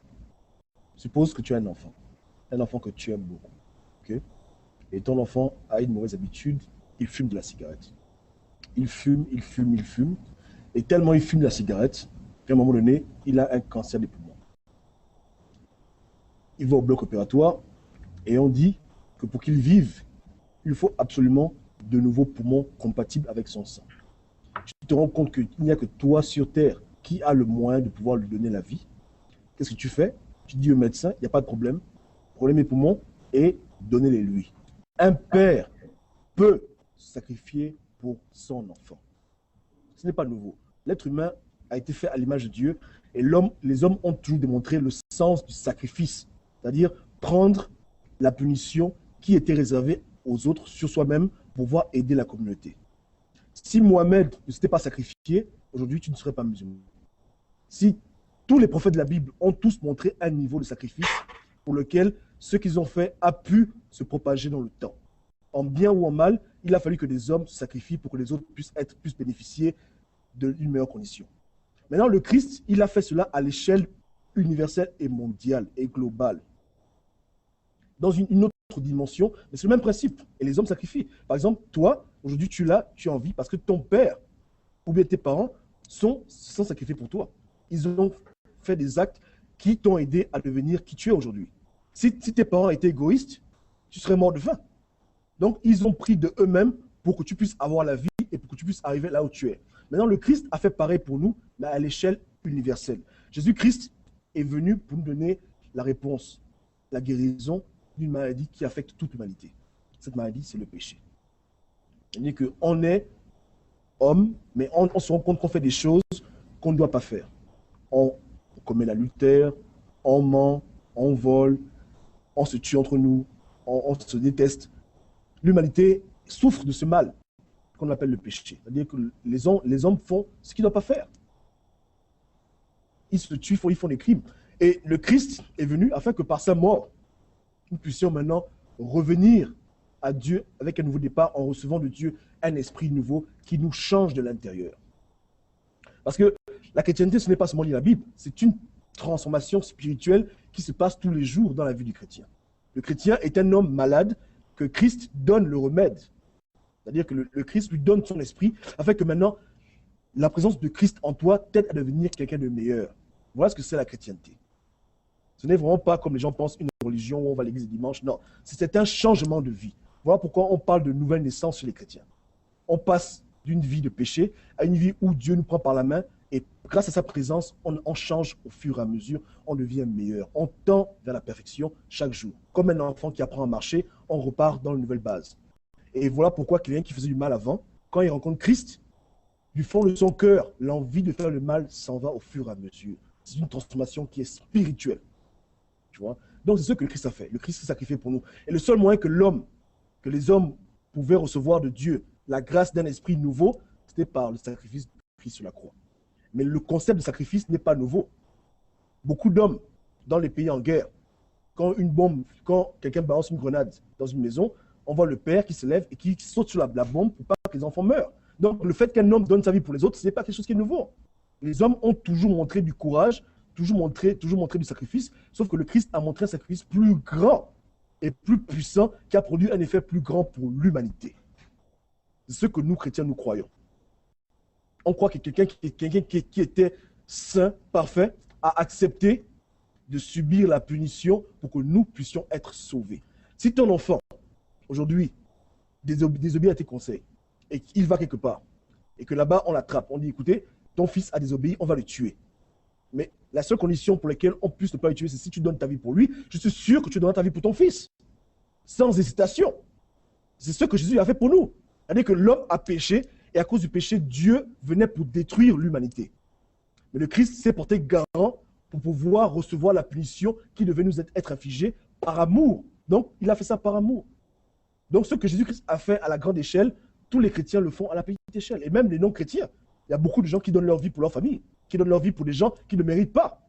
Speaker 4: Suppose que tu as un enfant que tu aimes beaucoup. Ok? Et ton enfant a une mauvaise habitude, il fume de la cigarette. Il fume. Et tellement il fume de la cigarette qu'à un moment donné, il a un cancer des poumons. Il va au bloc opératoire et on dit que pour qu'il vive, il faut absolument de nouveaux poumons compatibles avec son sang. Tu te rends compte qu'il n'y a que toi sur Terre qui a le moyen de pouvoir lui donner la vie. Qu'est-ce que tu fais? Tu dis au médecin, il n'y a pas de problème, prenez mes poumons et donnez-les lui. Un père peut se sacrifier pour son enfant. Ce n'est pas nouveau. L'être humain a été fait à l'image de Dieu et les hommes ont toujours démontré le sens du sacrifice, c'est-à-dire prendre la punition qui était réservée aux autres sur soi-même pour pouvoir aider la communauté. Si Mohamed ne s'était pas sacrifié, aujourd'hui tu ne serais pas musulman. Si tous les prophètes de la Bible ont tous montré un niveau de sacrifice pour lequel ce qu'ils ont fait a pu se propager dans le temps. En bien ou en mal, il a fallu que des hommes se sacrifient pour que les autres puissent bénéficier d'une meilleure condition. Maintenant, le Christ, il a fait cela à l'échelle universelle et mondiale et globale. Dans une autre dimension, mais c'est le même principe. Et les hommes sacrifient. Par exemple, toi, aujourd'hui, tu as envie parce que ton père ou bien tes parents sont sacrifiés pour toi. Ils ont fait des actes qui t'ont aidé à devenir qui tu es aujourd'hui. Si tes parents étaient égoïstes, tu serais mort de faim. Donc, ils ont pris de eux-mêmes pour que tu puisses avoir la vie et pour que tu puisses arriver là où tu es. Maintenant, le Christ a fait pareil pour nous, mais à l'échelle universelle. Jésus-Christ est venu pour nous donner la réponse, la guérison d'une maladie qui affecte toute l'humanité. Cette maladie, c'est le péché. C'est-à-dire qu'on est homme, mais on se rend compte qu'on fait des choses qu'on ne doit pas faire. On commet l'adultère, on ment, on vole, on se tue entre nous, on se déteste. L'humanité souffre de ce mal qu'on appelle le péché. C'est-à-dire que les hommes font ce qu'ils ne doivent pas faire. Ils se tuent, ils font des crimes. Et le Christ est venu afin que par sa mort, nous puissions maintenant revenir à Dieu avec un nouveau départ en recevant de Dieu un esprit nouveau qui nous change de l'intérieur. Parce que la chrétienté, ce n'est pas seulement lire la Bible, c'est une transformation spirituelle qui se passe tous les jours dans la vie du chrétien. Le chrétien est un homme malade que Christ donne le remède. C'est-à-dire que le Christ lui donne son esprit afin que maintenant, la présence de Christ en toi t'aide à devenir quelqu'un de meilleur. Voilà ce que c'est la chrétienté. Ce n'est vraiment pas comme les gens pensent une religion où on va à l'église le dimanche. Non, c'est un changement de vie. Voilà pourquoi on parle de nouvelle naissance chez les chrétiens. On passe d'une vie de péché à une vie où Dieu nous prend par la main et grâce à sa présence, on change au fur et à mesure, on devient meilleur. On tend vers la perfection chaque jour. Comme un enfant qui apprend à marcher, on repart dans une nouvelle base. Et voilà pourquoi quelqu'un qui faisait du mal avant, quand il rencontre Christ, du fond de son cœur, l'envie de faire le mal s'en va au fur et à mesure. C'est une transformation qui est spirituelle. Tu vois? Donc c'est ce que le Christ a fait. Le Christ s'est sacrifié pour nous. Et le seul moyen que les hommes pouvaient recevoir de Dieu la grâce d'un esprit nouveau, c'était par le sacrifice de Christ sur la croix. Mais le concept de sacrifice n'est pas nouveau. Beaucoup d'hommes dans les pays en guerre, quand quelqu'un balance une grenade dans une maison, on voit le père qui se lève et qui saute sur la bombe pour pas que les enfants meurent. Donc le fait qu'un homme donne sa vie pour les autres, ce n'est pas quelque chose qui est nouveau. Les hommes ont toujours montré du courage, toujours montré du sacrifice, sauf que le Christ a montré un sacrifice plus grand et plus puissant qui a produit un effet plus grand pour l'humanité. C'est ce que nous, chrétiens, nous croyons. On croit que quelqu'un qui était saint, parfait, a accepté de subir la punition pour que nous puissions être sauvés. Si ton enfant, aujourd'hui, désobéit à tes conseils, et qu'il va quelque part, et que là-bas, on l'attrape, on dit, écoutez, ton fils a désobéi, on va le tuer. Mais la seule condition pour laquelle on puisse ne pas le tuer, c'est si tu donnes ta vie pour lui, je suis sûr que tu donneras ta vie pour ton fils. sans hésitation. C'est ce que Jésus a fait pour nous. C'est-à-dire que l'homme a péché, et à cause du péché, Dieu venait pour détruire l'humanité. Mais le Christ s'est porté garant pour pouvoir recevoir la punition qui devait nous être infligée par amour. Donc, il a fait ça par amour. Donc, ce que Jésus-Christ a fait à la grande échelle, tous les chrétiens le font à la petite échelle. Et même les non-chrétiens. Il y a beaucoup de gens qui donnent leur vie pour leur famille, qui donnent leur vie pour des gens qui ne méritent pas.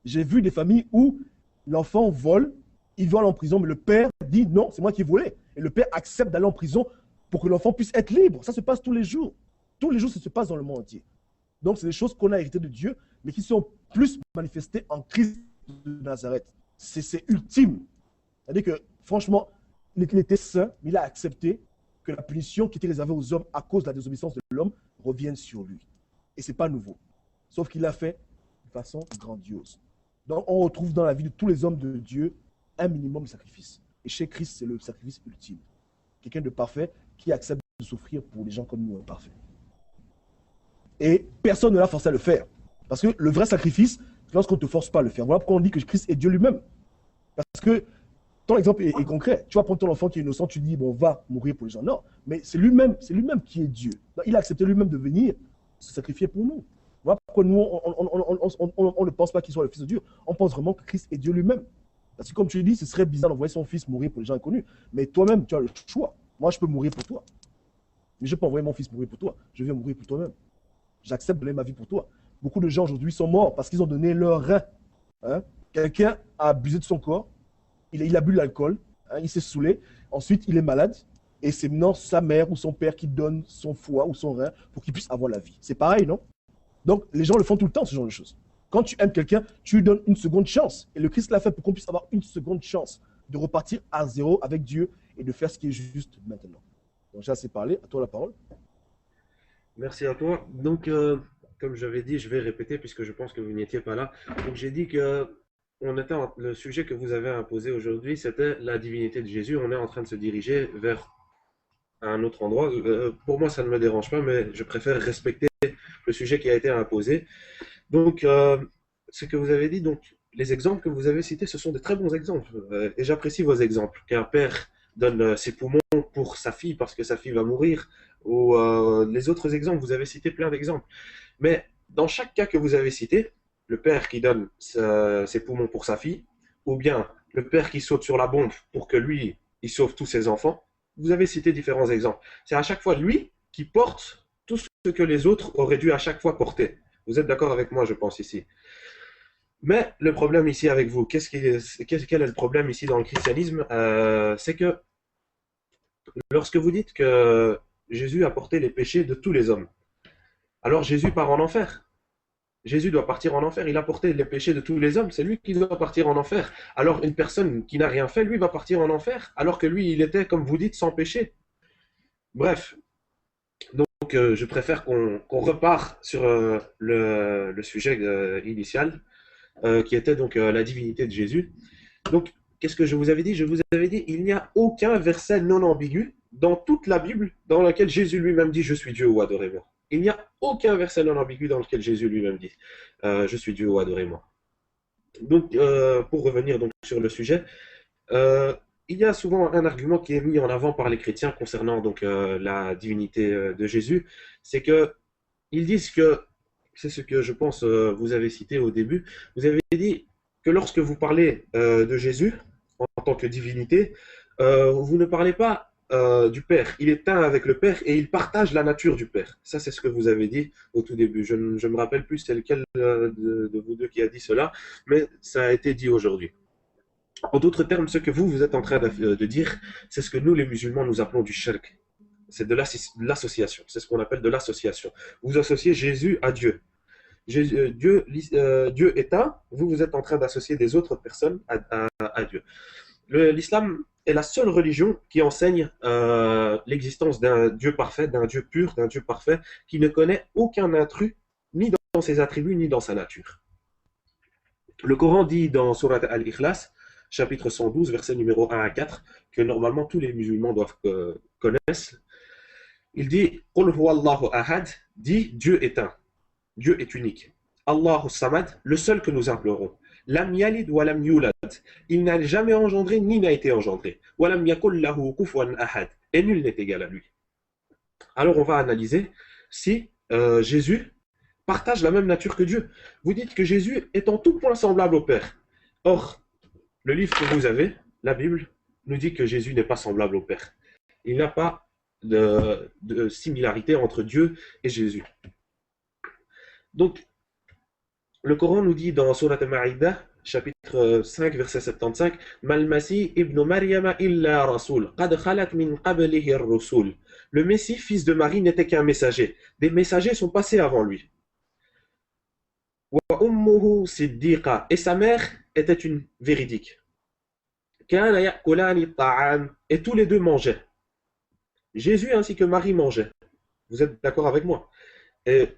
Speaker 4: J'ai vu des familles où l'enfant vole, il vole en prison, mais le père dit non, c'est moi qui volais. Et le père accepte d'aller en prison pour que l'enfant puisse être libre. Ça se passe tous les jours. Tous les jours, ça se passe dans le monde entier. Donc, c'est des choses qu'on a héritées de Dieu, mais qui sont plus manifestées en Christ de Nazareth. C'est ultime. C'est-à-dire que, franchement, il était saint, mais il a accepté que la punition qui était réservée aux hommes à cause de la désobéissance de l'homme revienne sur lui. Et ce n'est pas nouveau. Sauf qu'il l'a fait de façon grandiose. Donc, on retrouve dans la vie de tous les hommes de Dieu un minimum de sacrifice. Et chez Christ, c'est le sacrifice ultime. Quelqu'un de parfait qui accepte de souffrir pour les gens comme nous, imparfaits. Et personne ne l'a forcé à le faire. Parce que le vrai sacrifice, c'est lorsqu'on ne te force pas à le faire. Voilà pourquoi on dit que Christ est Dieu lui-même. Parce que ton exemple est concret. Tu vas prendre ton enfant qui est innocent, tu dis, bon, va mourir pour les gens. Non, mais c'est lui-même qui est Dieu. Donc, il a accepté lui-même de venir se sacrifier pour nous. Voilà pourquoi nous, on ne pense pas qu'il soit le Fils de Dieu. On pense vraiment que Christ est Dieu lui-même. Parce que comme tu dis, ce serait bizarre d'envoyer son fils mourir pour les gens inconnus. Mais toi-même, tu as le choix. Moi, je peux mourir pour toi. Mais je peux envoyer mon fils mourir pour toi. Je vais mourir pour toi-même. J'accepte de donner ma vie pour toi. Beaucoup de gens aujourd'hui sont morts parce qu'ils ont donné leur rein. Hein? Quelqu'un a abusé de son corps. Il a bu de l'alcool. Hein? Il s'est saoulé. Ensuite, il est malade. Et c'est maintenant sa mère ou son père qui donne son foie ou son rein pour qu'il puisse avoir la vie. C'est pareil, non? Donc, les gens le font tout le temps, ce genre de choses. Quand tu aimes quelqu'un, tu lui donnes une seconde chance. Et le Christ l'a fait pour qu'on puisse avoir une seconde chance de repartir à zéro avec Dieu et de faire ce qui est juste maintenant. Donc, j'ai assez parlé. À toi la parole.
Speaker 3: Merci à toi. Donc, comme j'avais dit, je vais répéter puisque je pense que vous n'étiez pas là. Donc, j'ai dit que le sujet que vous avez imposé aujourd'hui, c'était la divinité de Jésus. On est en train de se diriger vers un autre endroit. Pour moi, ça ne me dérange pas, mais je préfère respecter le sujet qui a été imposé. Donc, ce que vous avez dit, donc, les exemples que vous avez cités, ce sont de très bons exemples. Et j'apprécie vos exemples. Qu'un père donne ses poumons pour sa fille parce que sa fille va mourir, ou les autres exemples, vous avez cité plein d'exemples. Mais dans chaque cas que vous avez cité, le père qui donne ses poumons pour sa fille, ou bien le père qui saute sur la bombe pour que lui, il sauve tous ses enfants, vous avez cité différents exemples. C'est à chaque fois lui qui porte tout ce que les autres auraient dû à chaque fois porter. Vous êtes d'accord avec moi, je pense, ici. Mais le problème ici avec vous, quel est le problème ici dans le christianisme? C'est que lorsque vous dites que Jésus a porté les péchés de tous les hommes, alors Jésus part en enfer. Jésus doit partir en enfer, il a porté les péchés de tous les hommes, c'est lui qui doit partir en enfer. Alors une personne qui n'a rien fait, lui va partir en enfer, alors que lui, il était, comme vous dites, sans péché. Bref, donc je préfère qu'on repart sur le sujet initial, qui était donc la divinité de Jésus. Donc, qu'est-ce que je vous avais dit? Je vous avais dit, il n'y a aucun verset non ambigu dans toute la Bible dans lequel Jésus lui-même dit « Je suis Dieu ou adorez-moi ». Il n'y a aucun verset non ambigu dans lequel Jésus lui-même dit « Je suis Dieu ou adorez-moi ». Donc, pour revenir donc sur le sujet, il y a souvent un argument qui est mis en avant par les chrétiens concernant donc, la divinité de Jésus, c'est qu'ils disent que, c'est ce que je pense vous avez cité au début, vous avez dit que lorsque vous parlez de Jésus en tant que divinité, vous ne parlez pas du Père. Il est un avec le Père et il partage la nature du Père. Ça, c'est ce que vous avez dit au tout début. Je ne me rappelle plus c'est lequel de vous deux qui a dit cela, mais ça a été dit aujourd'hui. En d'autres termes, ce que vous êtes en train de dire, c'est ce que nous, les musulmans, nous appelons du shirk. C'est de l'association. C'est ce qu'on appelle de l'association. Vous associez Jésus à Dieu. Dieu est un, vous êtes en train d'associer des autres personnes à Dieu. L'islam est la seule religion qui enseigne l'existence d'un Dieu parfait, d'un Dieu pur, d'un Dieu parfait, qui ne connaît aucun intrus, ni dans ses attributs, ni dans sa nature. Le Coran dit dans Surat Al-Ikhlas, chapitre 112, verset numéro 1 à 4, que normalement tous les musulmans doivent connaître. Il dit « Qul huwa Allahu ahad » dit « Dieu est un ». Dieu est unique. Allahu Samad, le seul que nous implorons. Lam yalid wa lam yulad. Il n'a jamais engendré ni n'a été engendré. Wa lam yakul lahu kufuwan ahad. Et nul n'est égal à lui. Alors on va analyser si Jésus partage la même nature que Dieu. Vous dites que Jésus est en tout point semblable au Père. Or, le livre que vous avez, la Bible, nous dit que Jésus n'est pas semblable au Père. Il n'y a pas de similarité entre Dieu et Jésus. Donc, le Coran nous dit dans Surat Al-Ma'idah, chapitre 5, verset 75, Mal Masih ibn Maryama illa rasul, qad khalat min qablihi ar-rusul. Le Messie, fils de Marie, n'était qu'un messager. Des messagers sont passés avant lui. Wa ummuhu siddiqa. Et sa mère était une véridique. Kana ya'kulani at-ta'am. Et tous les deux mangeaient. Jésus ainsi que Marie mangeaient. Vous êtes d'accord avec moi? Et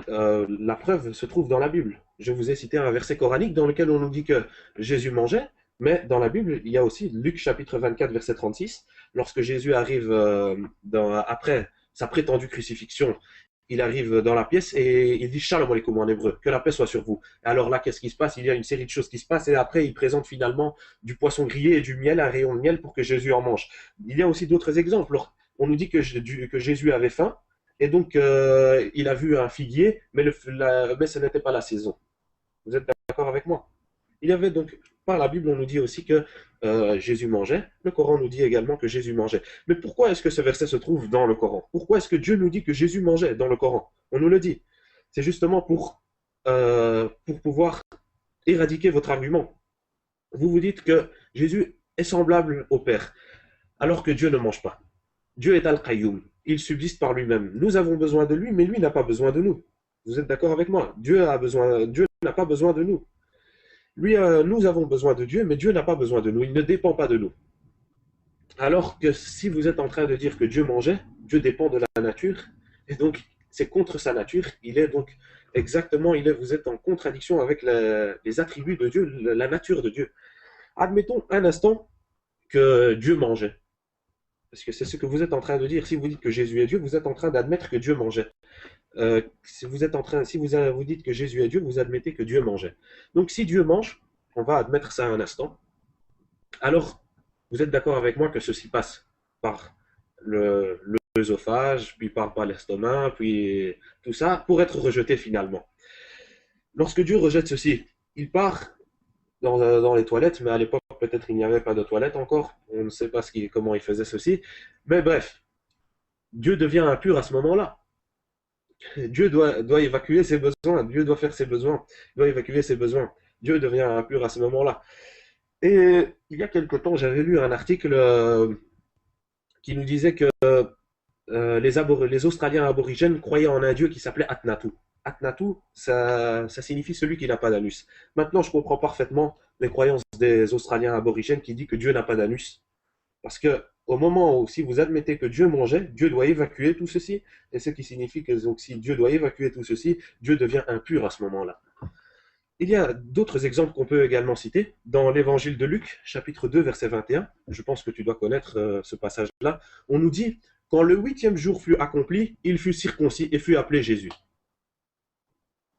Speaker 3: la preuve se trouve dans la Bible. Je vous ai cité un verset coranique dans lequel on nous dit que Jésus mangeait, mais dans la Bible, il y a aussi Luc chapitre 24, verset 36, lorsque Jésus arrive après sa prétendue crucifixion, il arrive dans la pièce et il dit Shalom aleichem en hébreu, que la paix soit sur vous. Et alors là, qu'est-ce qui se passe? Il y a une série de choses qui se passent et après, il présente finalement du poisson grillé et du miel, un rayon de miel pour que Jésus en mange. Il y a aussi d'autres exemples. On nous dit que Jésus avait faim. Et donc, il a vu un figuier, mais ce n'était pas la saison. Vous êtes d'accord avec moi? Il y avait donc, par la Bible, on nous dit aussi que Jésus mangeait. Le Coran nous dit également que Jésus mangeait. Mais pourquoi est-ce que ce verset se trouve dans le Coran? Pourquoi est-ce que Dieu nous dit que Jésus mangeait dans le Coran? On nous le dit. C'est justement pour pouvoir éradiquer votre argument. Vous vous dites que Jésus est semblable au Père, alors que Dieu ne mange pas. Dieu est Al-Qayyum. Il subsiste par lui-même. Nous avons besoin de lui, mais lui n'a pas besoin de nous. Vous êtes d'accord avec moi? Dieu n'a pas besoin de nous. Lui, nous avons besoin de Dieu, mais Dieu n'a pas besoin de nous. Il ne dépend pas de nous. Alors que si vous êtes en train de dire que Dieu mangeait, Dieu dépend de la nature, et donc c'est contre sa nature. Il est donc exactement, vous êtes en contradiction avec les attributs de Dieu, la nature de Dieu. Admettons un instant que Dieu mangeait. Parce que c'est ce que vous êtes en train de dire. Si vous dites que Jésus est Dieu, vous êtes en train d'admettre que Dieu mangeait. Si vous dites que Jésus est Dieu, vous admettez que Dieu mangeait. Donc si Dieu mange, on va admettre ça un instant. Alors, vous êtes d'accord avec moi que ceci passe par l'œsophage, puis par l'estomac, puis tout ça, pour être rejeté finalement. Lorsque Dieu rejette ceci, il part dans les toilettes, mais à l'époque, peut-être il n'y avait pas de toilettes encore. On ne sait pas comment il faisait ceci. Mais bref, Dieu devient impur à ce moment-là. Dieu doit évacuer ses besoins. Dieu doit faire ses besoins. Il doit évacuer ses besoins. Dieu devient impur à ce moment-là. Et il y a quelque temps, j'avais lu un article qui nous disait que les Australiens aborigènes croyaient en un dieu qui s'appelait Atnatu. Atnatu, ça signifie celui qui n'a pas d'anus. Maintenant, je comprends parfaitement les croyances des Australiens aborigènes qui disent que Dieu n'a pas d'anus. Parce que au moment où, si vous admettez que Dieu mangeait, Dieu doit évacuer tout ceci. Et ce qui signifie que donc, si Dieu doit évacuer tout ceci, Dieu devient impur à ce moment-là. Il y a d'autres exemples qu'on peut également citer. Dans l'évangile de Luc, chapitre 2, verset 21, je pense que tu dois connaître ce passage-là, on nous dit « Quand le 8e jour fut accompli, il fut circoncis et fut appelé Jésus. »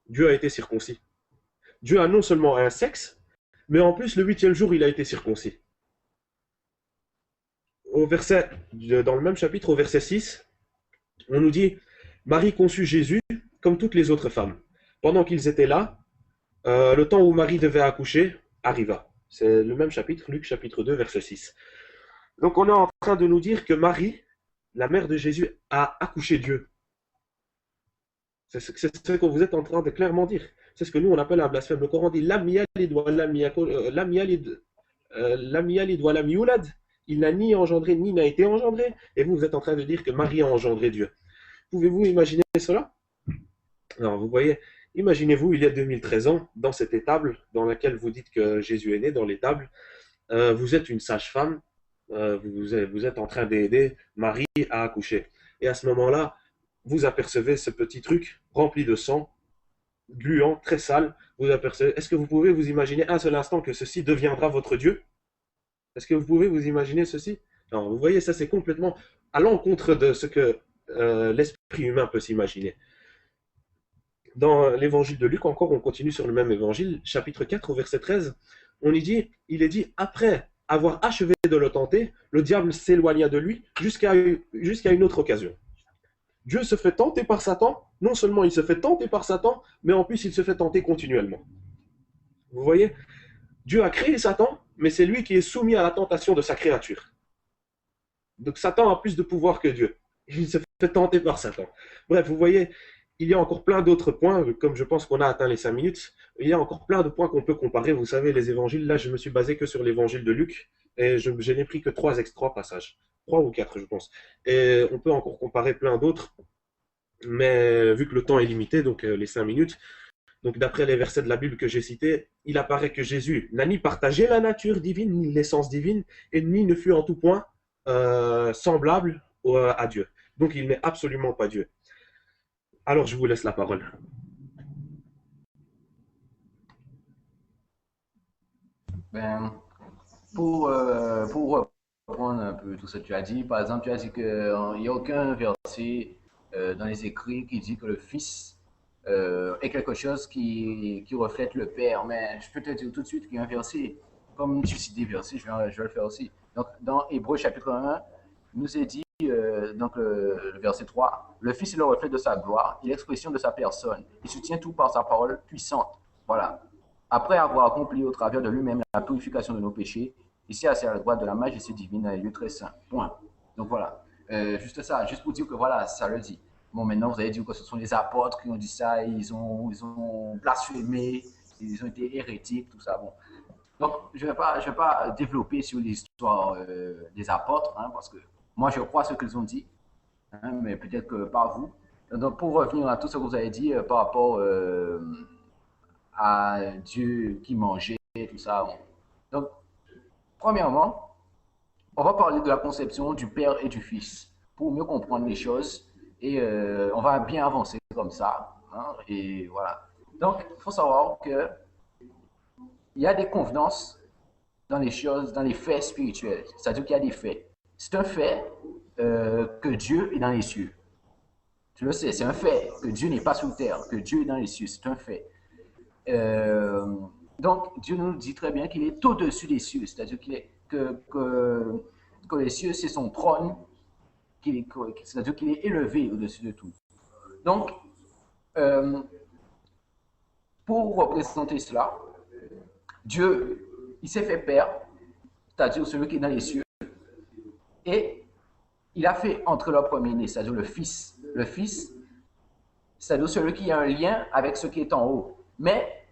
Speaker 3: Dieu a été circoncis. Dieu a non seulement un sexe, mais en plus, le 8e jour, il a été circoncis. Dans le même chapitre, au verset 6, on nous dit « Marie conçut Jésus comme toutes les autres femmes. Pendant qu'ils étaient là, le temps où Marie devait accoucher arriva. » C'est le même chapitre, Luc chapitre 2, verset 6. Donc on est en train de nous dire que Marie, la mère de Jésus, a accouché Dieu. C'est ce que vous êtes en train de clairement dire. C'est ce que nous on appelle un blasphème. Le Coran dit Lam yalid wa lam yulad. Il n'a ni engendré ni n'a été engendré. Et vous êtes en train de dire que Marie a engendré Dieu. Pouvez-vous imaginer cela? Alors vous voyez, imaginez-vous il y a 2013 ans, dans cette étable dans laquelle vous dites que Jésus est né, dans l'étable, vous êtes une sage-femme, vous êtes en train d'aider Marie à accoucher. Et à ce moment-là, vous apercevez ce petit truc rempli de sang, gluant, très sale. Vous apercevez. Est-ce que vous pouvez vous imaginer un seul instant que ceci deviendra votre Dieu? Est-ce que vous pouvez vous imaginer ceci? Alors, vous voyez, ça c'est complètement à l'encontre de ce que l'esprit humain peut s'imaginer. Dans l'évangile de Luc, encore, on continue sur le même évangile, chapitre 4, au verset 13, il est dit, après avoir achevé de le tenter, le diable s'éloigna de lui jusqu'à une autre occasion. Dieu se fait tenter par Satan, non seulement il se fait tenter par Satan, mais en plus il se fait tenter continuellement. Vous voyez, Dieu a créé Satan, mais c'est lui qui est soumis à la tentation de sa créature. Donc Satan a plus de pouvoir que Dieu. Il se fait tenter par Satan. Bref, vous voyez, il y a encore plein d'autres points, comme je pense qu'on a atteint les 5 minutes, il y a encore plein de points qu'on peut comparer. Vous savez, les évangiles, là, je me suis basé que sur l'évangile de Luc, et je n'ai pris que 3 passages. 3 ou 4, je pense. Et on peut encore comparer plein d'autres, mais vu que le temps est limité, donc les 5 minutes, donc d'après les versets de la Bible que j'ai cités, il apparaît que Jésus n'a ni partagé la nature divine, ni l'essence divine, et ni ne fut en tout point semblable à Dieu. Donc il n'est absolument pas Dieu. Alors je vous laisse la parole.
Speaker 5: Ben, pour reprendre un peu tout ce que tu as dit, par exemple, tu as dit qu'il n'y a aucun verset dans les écrits qui dit que le Fils est quelque chose qui reflète le Père. Mais je peux te dire tout de suite qu'il y a un verset, comme tu cites des versets, je vais le faire aussi. Donc, dans Hébreux chapitre 1, il nous est dit, donc le verset 3, le Fils est le reflet de sa gloire, il est l'expression de sa personne, il soutient tout par sa parole puissante. Voilà. Après avoir accompli au travers de lui-même la purification de nos péchés, ici assis à la droite de la majesté divine dans les lieux très saints. Point. Donc voilà. Juste ça, juste pour dire que voilà, ça le dit. Bon, maintenant, vous allez dire que ce sont les apôtres qui ont dit ça, ils ont blasphémé, ils ont été hérétiques, tout ça. Bon. Donc, je vais pas développer sur l'histoire des apôtres, hein, parce que moi, je crois ce qu'ils ont dit, hein, mais peut-être que pas vous. Donc, pour revenir à tout ce que vous avez dit par rapport à Dieu qui mangeait, tout ça. Bon. Donc, premièrement, on va parler de la conception du Père et du Fils pour mieux comprendre les choses et on va bien avancer comme ça. Hein, et voilà. Donc, il faut savoir que il y a des convenances dans les choses, dans les faits spirituels. C'est-à-dire qu'il y a des faits. C'est un fait que Dieu est dans les cieux. Tu le sais, c'est un fait que Dieu n'est pas sous terre, que Dieu est dans les cieux. C'est un fait. Donc, Dieu nous dit très bien qu'il est au-dessus des cieux, c'est-à-dire que les cieux, c'est son trône, c'est-à-dire qu'il est élevé au-dessus de tout. Donc, pour représenter cela, Dieu, il s'est fait Père, c'est-à-dire celui qui est dans les cieux, et il a fait entre le premier-né, c'est-à-dire le Fils. Le Fils, c'est-à-dire celui qui a un lien avec ce qui est en haut, mais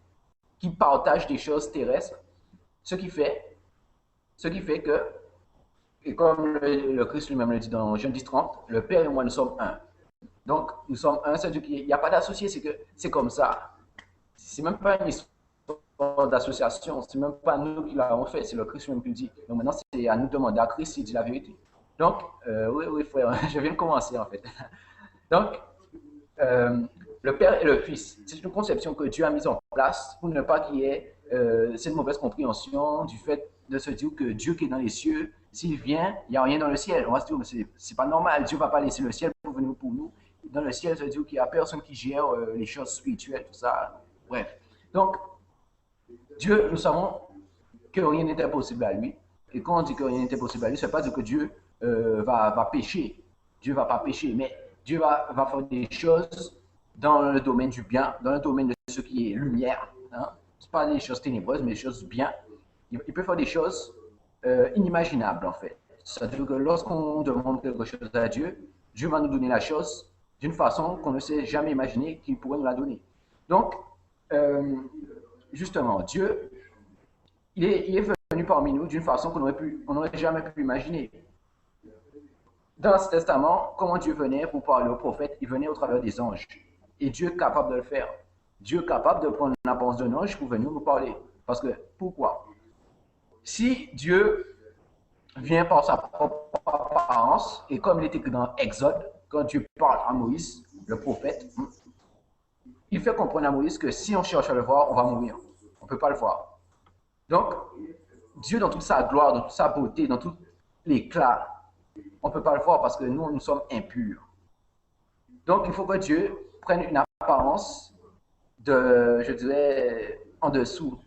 Speaker 5: qui partage des choses terrestres, ce qui fait que, et comme le Christ lui-même le dit dans Jean 10:30, le Père et moi, nous sommes un. Donc, nous sommes un, c'est-à-dire qu'il n'y a pas d'associé, c'est comme ça. C'est même pas une histoire d'association, c'est même pas nous qui l'avons fait, c'est le Christ lui-même qui le dit. Donc maintenant, c'est à nous de demander à Christ s'il dit la vérité. Donc, oui, frère, je viens de commencer en fait. Donc, le Père et le Fils, c'est une conception que Dieu a mise en place pour ne pas qu'il y ait cette mauvaise compréhension du fait de se dire que Dieu qui est dans les cieux, s'il vient, il n'y a rien dans le ciel. On va se dire que c'est pas normal, Dieu ne va pas laisser le ciel pour venir pour nous. Dans le ciel, ça veut dire qu'il n'y a personne qui gère les choses spirituelles, tout ça. Bref. Donc, Dieu, nous savons que rien n'était possible à lui. Et quand on dit que rien n'était possible à lui, ça ne veut pas dire que Dieu va pécher. Dieu ne va pas pécher, mais Dieu va faire des choses dans le domaine du bien, dans le domaine de ce qui est lumière. Hein. Ce pas des choses ténébreuses, mais des choses bien. Il peut faire des choses inimaginables, en fait. C'est-à-dire que lorsqu'on demande quelque chose à Dieu, Dieu va nous donner la chose d'une façon qu'on ne s'est jamais imaginé qu'il pourrait nous la donner. Donc, justement, Dieu, il est venu parmi nous d'une façon qu'on n'aurait jamais pu imaginer. Dans l'Ancien Testament, comment Dieu venait pour parler aux prophètes? Il venait au travers des anges. Et Dieu est capable de le faire. Dieu est capable de prendre l'apparence d'un ange pour venir nous parler. Parce que, pourquoi? Si Dieu vient par sa propre apparence, et comme il est écrit dans Exode, quand Dieu parle à Moïse, le prophète, il fait comprendre à Moïse que si on cherche à le voir, on va mourir. On ne peut pas le voir. Donc, Dieu, dans toute sa gloire, dans toute sa beauté, dans tout l'éclat, on ne peut pas le voir parce que nous sommes impurs. Donc, il faut que Dieu prenne une apparence je dirais, en dessous,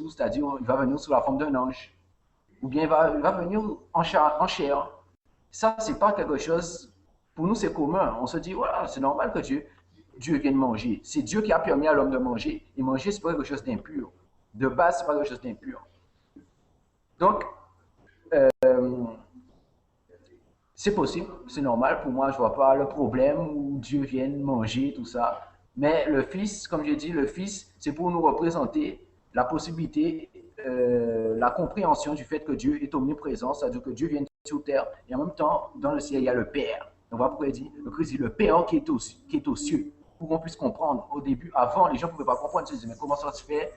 Speaker 5: c'est-à-dire il va venir sous la forme d'un ange, ou bien il va venir en chair. Ça, c'est pas quelque chose, pour nous c'est commun. On se dit, voilà, c'est normal que Dieu vienne manger. C'est Dieu qui a permis à l'homme de manger. Et manger, c'est pas quelque chose d'impur. De base, c'est pas quelque chose d'impur. Donc, c'est possible, c'est normal. Pour moi, je vois pas le problème où Dieu vienne manger, tout ça. Mais le Fils, comme j'ai dit, le Fils, c'est pour nous représenter la possibilité, la compréhension du fait que Dieu est omniprésent, c'est-à-dire que Dieu vient sur terre, et en même temps, dans le ciel, il y a le Père. Donc, voilà pourquoi il dit, le Christ dit le Père qui est aux cieux, pour qu'on puisse comprendre. Au début, avant, les gens ne pouvaient pas comprendre. Ils se disaient, mais comment ça se fait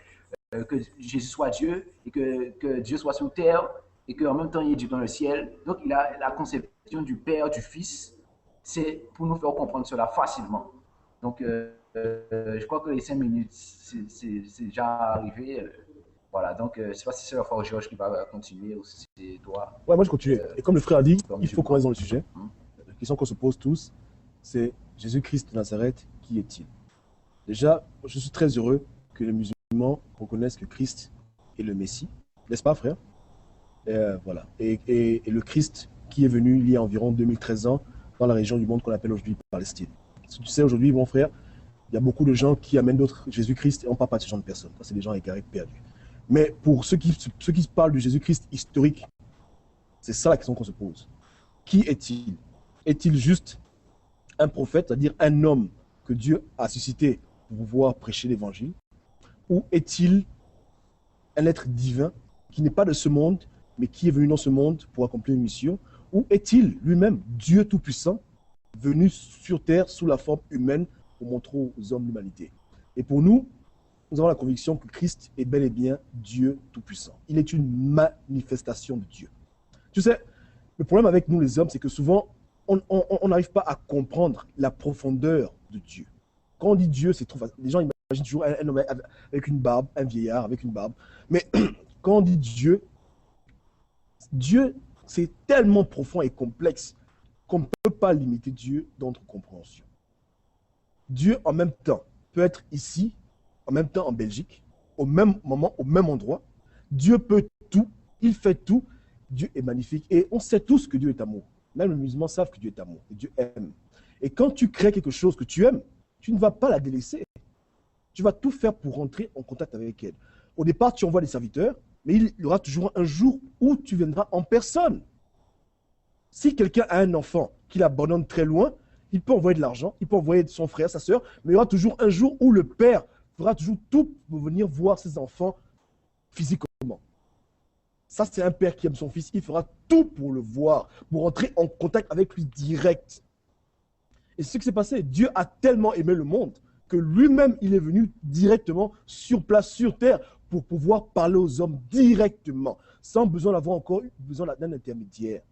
Speaker 5: que Jésus soit Dieu, et que Dieu soit sur terre, et qu'en même temps, il est Dieu dans le ciel. Donc, il a la conception du Père, du Fils, c'est pour nous faire comprendre cela facilement. Donc, je crois que les 5 minutes, c'est déjà arrivé. Voilà, donc je ne sais pas si c'est le frère Georges qui va continuer ou si c'est toi.
Speaker 4: Ouais, moi je continue. Et comme le frère a dit, il faut qu'on reste dans le sujet. La question qu'on se pose tous, c'est Jésus-Christ de Nazareth, qui est-il? Déjà, je suis très heureux que les musulmans reconnaissent que Christ est le Messie. N'est-ce pas, frère? Voilà. Et le Christ qui est venu il y a environ 2013 ans dans la région du monde qu'on appelle aujourd'hui Palestine. Si tu sais, aujourd'hui, mon frère, il y a beaucoup de gens qui amènent d'autres Jésus-Christ et on ne parle pas de ce genre de personnes. C'est des gens égarés, perdus. Mais pour ceux qui parlent du Jésus-Christ historique, c'est ça la question qu'on se pose. Qui est-il? Est-il juste un prophète, c'est-à-dire un homme que Dieu a suscité pour pouvoir prêcher l'évangile? Ou est-il un être divin qui n'est pas de ce monde, mais qui est venu dans ce monde pour accomplir une mission? Ou est-il lui-même Dieu Tout-Puissant, venu sur terre sous la forme humaine pour montrer aux hommes l'humanité? Et pour nous, nous avons la conviction que Christ est bel et bien Dieu Tout-Puissant. Il est une manifestation de Dieu. Tu sais, le problème avec nous les hommes, c'est que souvent, on n'arrive pas à comprendre la profondeur de Dieu. Quand on dit Dieu, c'est trop facile. Les gens imaginent toujours un homme avec une barbe, un vieillard avec une barbe. Mais quand on dit Dieu, c'est tellement profond et complexe qu'on ne peut pas limiter Dieu dans notre compréhension. Dieu, en même temps, peut être ici, en même temps en Belgique, au même moment, au même endroit. Dieu peut tout, il fait tout. Dieu est magnifique. Et on sait tous que Dieu est amour. Même les musulmans savent que Dieu est amour, et Dieu aime. Et quand tu crées quelque chose que tu aimes, tu ne vas pas la délaisser. Tu vas tout faire pour rentrer en contact avec elle. Au départ, tu envoies des serviteurs, mais il y aura toujours un jour où tu viendras en personne. Si quelqu'un a un enfant qu'il abandonne très loin, il peut envoyer de l'argent, il peut envoyer son frère, sa soeur, mais il y aura toujours un jour où le père fera toujours tout pour venir voir ses enfants physiquement. Ça, c'est un père qui aime son fils. Il fera tout pour le voir, pour entrer en contact avec lui direct. Et c'est ce qui s'est passé. Dieu a tellement aimé le monde que lui-même, il est venu directement sur place, sur terre, pour pouvoir parler aux hommes directement, sans besoin d'avoir encore besoin d'un intermédiaire.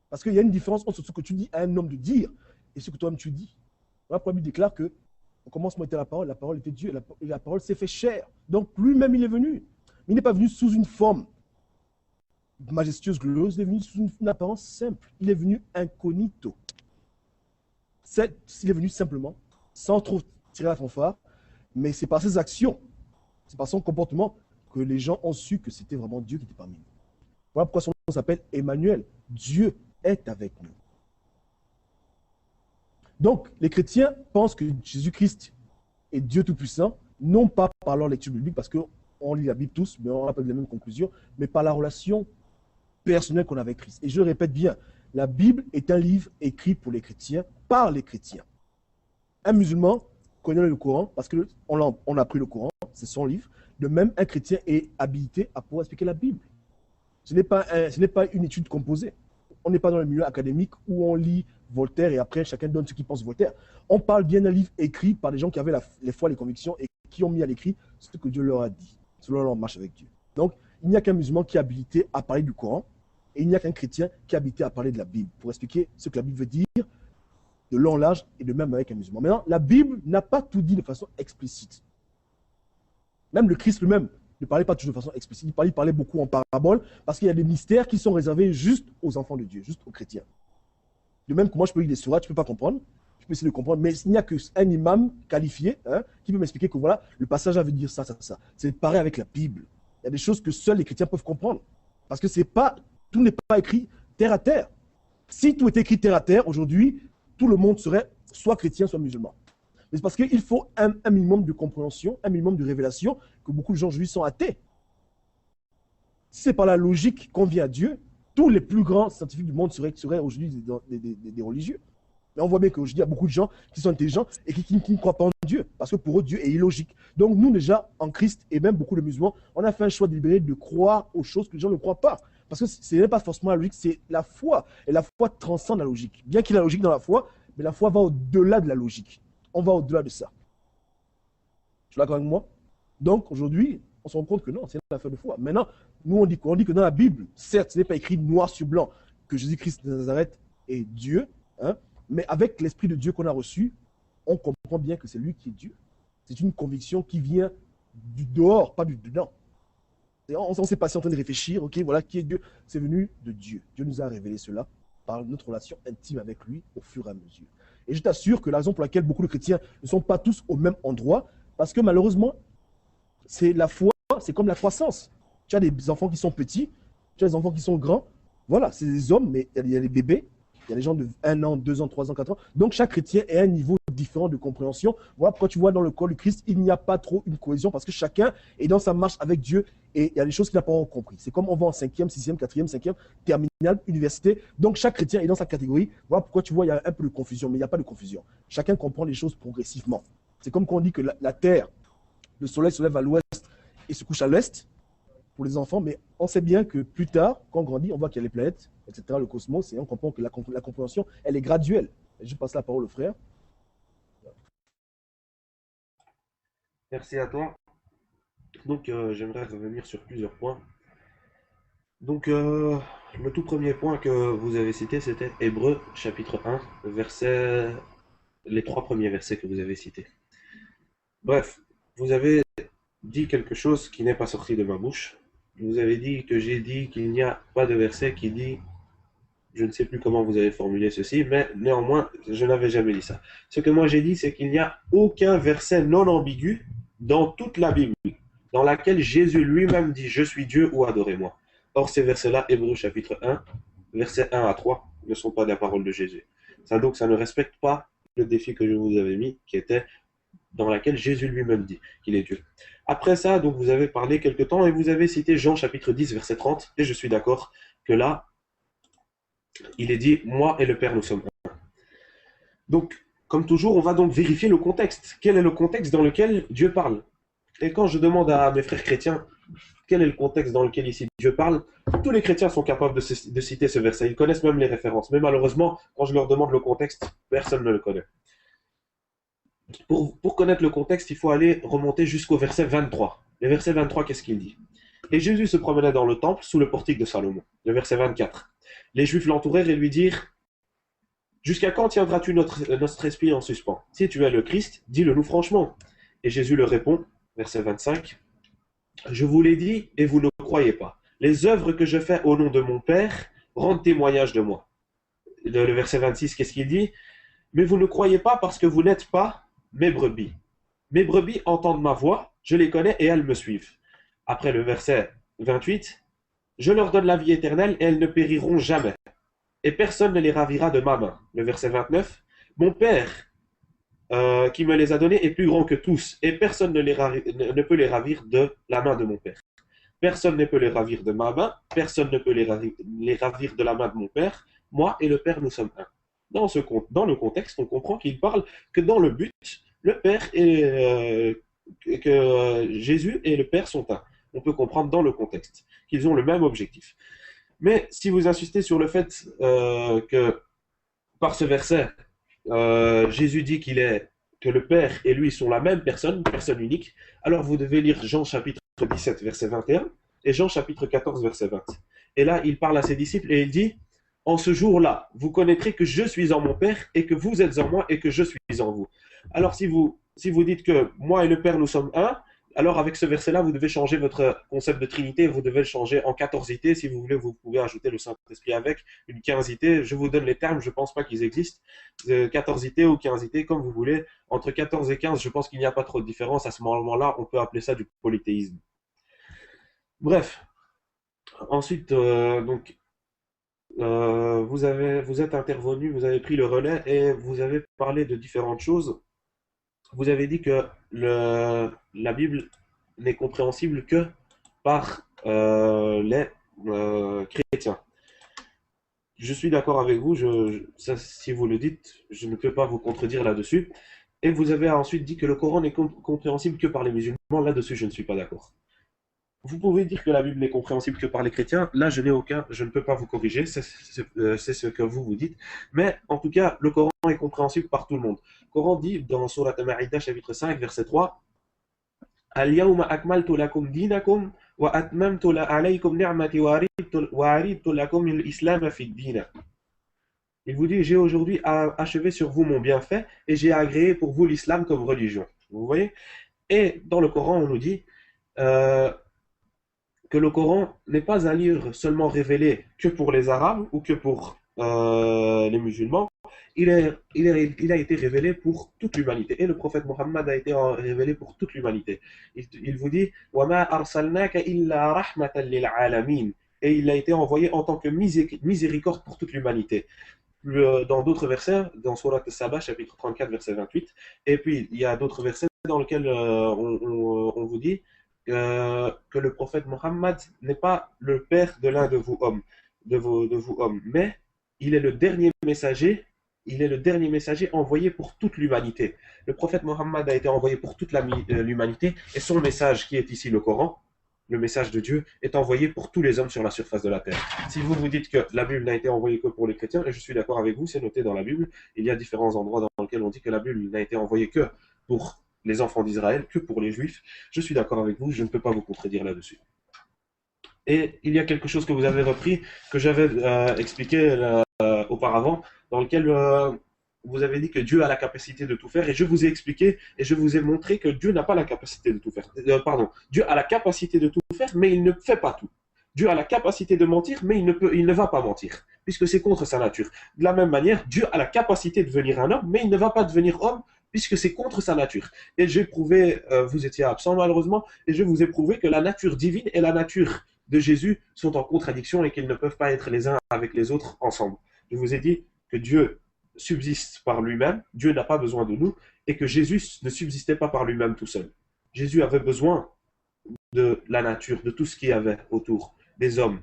Speaker 4: Parce qu'il y a une différence entre ce que tu dis à un homme de dire et ce que toi-même tu dis. La Bible déclare que au commencement était la parole était Dieu, et la parole s'est fait chair. Donc lui-même, il est venu. Il n'est pas venu sous une forme majestueuse, glorieuse, il est venu sous une apparence simple. Il est venu incognito. Il est venu simplement, sans trop tirer la fanfare, mais c'est par ses actions, c'est par son comportement que les gens ont su que c'était vraiment Dieu qui était parmi nous. Voilà pourquoi son nom s'appelle Emmanuel. Dieu est avec nous. Donc, les chrétiens pensent que Jésus-Christ est Dieu Tout-Puissant, non pas par leur lecture biblique, parce qu'on lit la Bible tous, mais on n'a pas les mêmes conclusions, mais par la relation personnelle qu'on a avec Christ. Et je le répète bien, la Bible est un livre écrit pour les chrétiens, par les chrétiens. Un musulman connaît le Coran, parce qu'on a pris le Coran, c'est son livre. De même, un chrétien est habilité à pouvoir expliquer la Bible. Ce n'est pas une étude composée. On n'est pas dans le milieu académique où on lit Voltaire et après chacun donne ce qu'il pense de Voltaire. On parle bien d'un livre écrit par des gens qui avaient les foi, les convictions et qui ont mis à l'écrit ce que Dieu leur a dit, selon leur marche avec Dieu. Donc, il n'y a qu'un musulman qui est habilité à parler du Coran et il n'y a qu'un chrétien qui est habilité à parler de la Bible pour expliquer ce que la Bible veut dire de long en large et de même avec un musulman. Maintenant, la Bible n'a pas tout dit de façon explicite. Même le Christ lui-même ne parlait pas toujours de façon explicite. Il parlait beaucoup en parabole parce qu'il y a des mystères qui sont réservés juste aux enfants de Dieu, juste aux chrétiens. De même que moi, je peux lire des sourates, je ne peux pas comprendre. Je peux essayer de comprendre, mais il n'y a qu'un imam qualifié hein, qui peut m'expliquer que voilà, le passage veut dire ça, ça, ça. C'est pareil avec la Bible. Il y a des choses que seuls les chrétiens peuvent comprendre. Parce que tout n'est pas écrit terre à terre. Si tout était écrit terre à terre, aujourd'hui, tout le monde serait soit chrétien, soit musulman. Mais c'est parce qu'il faut un minimum de compréhension, un minimum de révélation, que beaucoup de gens aujourd'hui sont athées. Si c'est par la logique qu'on vient à Dieu, tous les plus grands scientifiques du monde seraient aujourd'hui des religieux. Mais on voit bien qu'aujourd'hui, il y a beaucoup de gens qui sont intelligents et qui ne croient pas en Dieu. Parce que pour eux, Dieu est illogique. Donc nous, déjà, en Christ, et même beaucoup de musulmans, on a fait un choix délibéré de croire aux choses que les gens ne croient pas. Parce que ce n'est pas forcément la logique, c'est la foi. Et la foi transcende la logique. Bien qu'il y ait la logique dans la foi, mais la foi va au-delà de la logique. On va au-delà de ça. Tu es d'accord avec moi? Donc aujourd'hui, on se rend compte que non, c'est une affaire de foi. Maintenant, nous, on dit quoi? On dit que dans la Bible, certes, ce n'est pas écrit noir sur blanc que Jésus-Christ de Nazareth est Dieu, hein, mais avec l'Esprit de Dieu qu'on a reçu, on comprend bien que c'est lui qui est Dieu. C'est une conviction qui vient du dehors, pas du dedans. On ne s'est pas en train de réfléchir, ok, voilà, qui est Dieu? C'est venu de Dieu. Dieu nous a révélé cela par notre relation intime avec lui au fur et à mesure. Et je t'assure que la raison pour laquelle beaucoup de chrétiens ne sont pas tous au même endroit, parce que malheureusement, c'est la foi, c'est comme la croissance. Tu as des enfants qui sont petits, tu as des enfants qui sont grands. Voilà, c'est des hommes, mais il y a des bébés, il y a des gens de 1 an, 2 ans, 3 ans, 4 ans. Donc chaque chrétien est à un niveau différent de compréhension. Voilà pourquoi tu vois dans le corps du Christ, il n'y a pas trop une cohésion, parce que chacun est dans sa marche avec Dieu et il y a des choses qu'il n'a pas encore compris. C'est comme on va en 5e, 6e, 4e, 5e, terminale, université. Donc chaque chrétien est dans sa catégorie. Voilà pourquoi tu vois, il y a un peu de confusion, mais il n'y a pas de confusion. Chacun comprend les choses progressivement. C'est comme quand on dit que la Terre, le soleil se lève à l'ouest et se couche à l'est pour les enfants, mais on sait bien que plus tard, quand on grandit, on voit qu'il y a les planètes, etc., le cosmos, et on comprend que la compréhension, elle est graduelle. Et je passe la parole au frère.
Speaker 3: Merci à toi. Donc, j'aimerais revenir sur plusieurs points. Donc, le tout premier point que vous avez cité, c'était Hébreux, chapitre 1, les 3 premiers versets que vous avez cités. Bref, vous avez dit quelque chose qui n'est pas sorti de ma bouche. Vous avez dit que j'ai dit qu'il n'y a pas de verset qui dit, je ne sais plus comment vous avez formulé ceci, mais néanmoins, je n'avais jamais dit ça. Ce que moi j'ai dit, c'est qu'il n'y a aucun verset non ambigu dans toute la Bible, dans laquelle Jésus lui-même dit « Je suis Dieu » ou « Adorez-moi ». Or, ces versets-là, Hébreux chapitre 1, versets 1 à 3, ne sont pas la parole de Jésus. Donc, ça ne respecte pas le défi que je vous avais mis, qui était dans laquelle Jésus lui-même dit qu'il est Dieu. Après ça, donc, vous avez parlé quelque temps et vous avez cité Jean chapitre 10, verset 30, et je suis d'accord que là, il est dit « Moi et le Père, nous sommes un ». Donc, comme toujours, on va donc vérifier le contexte. Quel est le contexte dans lequel Dieu parle? Et quand je demande à mes frères chrétiens quel est le contexte dans lequel ici Dieu parle, tous les chrétiens sont capables de citer ce verset. Ils connaissent même les références. Mais malheureusement, quand je leur demande le contexte, personne ne le connaît. Pour connaître le contexte, il faut aller remonter jusqu'au verset 23. Le verset 23, qu'est-ce qu'il dit? Et Jésus se promenait dans le temple sous le portique de Salomon. Le verset 24. Les Juifs l'entourèrent et lui dirent: jusqu'à quand tiendras-tu notre esprit en suspens? Si tu es le Christ, dis-le-nous franchement. Et Jésus leur répond, verset 25, je vous l'ai dit et vous ne croyez pas. Les œuvres que je fais au nom de mon Père rendent témoignage de moi. Le verset 26, qu'est-ce qu'il dit? Mais vous ne croyez pas parce que vous n'êtes pas mes brebis. Mes brebis entendent ma voix, je les connais et elles me suivent. Après le verset 28, je leur donne la vie éternelle et elles ne périront jamais. Et personne ne les ravira de ma main. Le verset 29, mon Père qui me les a donnés est plus grand que tous, et personne ne peut les ravir de la main de mon Père. Personne ne peut les ravir de ma main, personne ne peut les ravir de la main de mon Père. Moi et le Père, nous sommes un. Dans le contexte, on comprend qu'il parle que dans le but, le Père et que Jésus et le Père sont un. On peut comprendre dans le contexte qu'ils ont le même objectif. Mais si vous insistez sur le fait que par ce verset, Jésus dit que le Père et lui sont la même personne, personne unique, alors vous devez lire Jean chapitre 17, verset 21 et Jean chapitre 14, verset 20. Et là, il parle à ses disciples et il dit, en ce jour-là, vous connaîtrez que je suis en mon Père et que vous êtes en moi et que je suis en vous. Alors si vous dites que moi et le Père nous sommes un, alors avec ce verset-là, vous devez changer votre concept de Trinité, vous devez le changer en 14ité. Si vous voulez, vous pouvez ajouter le Saint-Esprit avec une 15ité. Je vous donne les termes, je ne pense pas qu'ils existent. 14ité ou 15ité, comme vous voulez. Entre 14 et 15, je pense qu'il n'y a pas trop de différence. À ce moment-là, on peut appeler ça du polythéisme. Bref. Ensuite, vous êtes intervenu, vous avez pris le relais et vous avez parlé de différentes choses. Vous avez dit que la Bible n'est compréhensible que par les chrétiens. Je suis d'accord avec vous, ça, si vous le dites, je ne peux pas vous contredire là-dessus. Et vous avez ensuite dit que le Coran n'est compréhensible que par les musulmans. Là-dessus, je ne suis pas d'accord. Vous pouvez dire que la Bible n'est compréhensible que par les chrétiens. Là, je ne peux pas vous corriger. C'est ce que vous dites. Mais en tout cas, le Coran est compréhensible par tout le monde. Le Coran dit dans Sourate Al-Ma'ida, chapitre 5, verset 3, Al-yawma akmaltu lakum dinakum wa atmamtu alaykum ni'mati wa aridtu lakum al-islam fi ad-din. Il vous dit, j'ai aujourd'hui achevé sur vous mon bienfait et j'ai agréé pour vous l'islam comme religion. Vous voyez? Et dans le Coran, on nous dit que le Coran n'est pas un livre seulement révélé que pour les Arabes ou que pour les musulmans. Il a été révélé pour toute l'humanité. Et le prophète Mohammed a été révélé pour toute l'humanité. Il vous dit وَمَا أَرْسَلْنَاكَ إِلَّا رَحْمَةً لِلْعَالَمِينَ. Et il a été envoyé en tant que miséricorde pour toute l'humanité. Dans d'autres versets, dans Surat Al-Saba, chapitre 34, verset 28. Et puis, il y a d'autres versets dans lesquels on vous dit que le prophète Mohammed n'est pas le père de l'un de vous hommes, mais il est le dernier messager. Il est le dernier messager envoyé pour toute l'humanité. Le prophète Mohammed a été envoyé pour toute l'humanité et son message, qui est ici le Coran, le message de Dieu, est envoyé pour tous les hommes sur la surface de la terre. Si vous dites que la Bible n'a été envoyée que pour les chrétiens, et je suis d'accord avec vous, c'est noté dans la Bible, il y a différents endroits dans lesquels on dit que la Bible n'a été envoyée que pour les enfants d'Israël, que pour les Juifs. Je suis d'accord avec vous, je ne peux pas vous contredire là-dessus. Et il y a quelque chose que vous avez repris, que j'avais expliqué auparavant, dans lequel vous avez dit que Dieu a la capacité de tout faire, et je vous ai expliqué et je vous ai montré que Dieu n'a pas la capacité de tout faire. Dieu a la capacité de tout faire, mais il ne fait pas tout. Dieu a la capacité de mentir, mais il ne va pas mentir, puisque c'est contre sa nature. De la même manière, Dieu a la capacité de devenir un homme, mais il ne va pas devenir homme, puisque c'est contre sa nature. Et j'ai prouvé, vous étiez absent malheureusement, et je vous ai prouvé que la nature divine et la nature de Jésus sont en contradiction et qu'ils ne peuvent pas être les uns avec les autres ensemble. Je vous ai dit que Dieu subsiste par lui-même, Dieu n'a pas besoin de nous, et que Jésus ne subsistait pas par lui-même tout seul. Jésus avait besoin de la nature, de tout ce qu'il y avait autour, des hommes.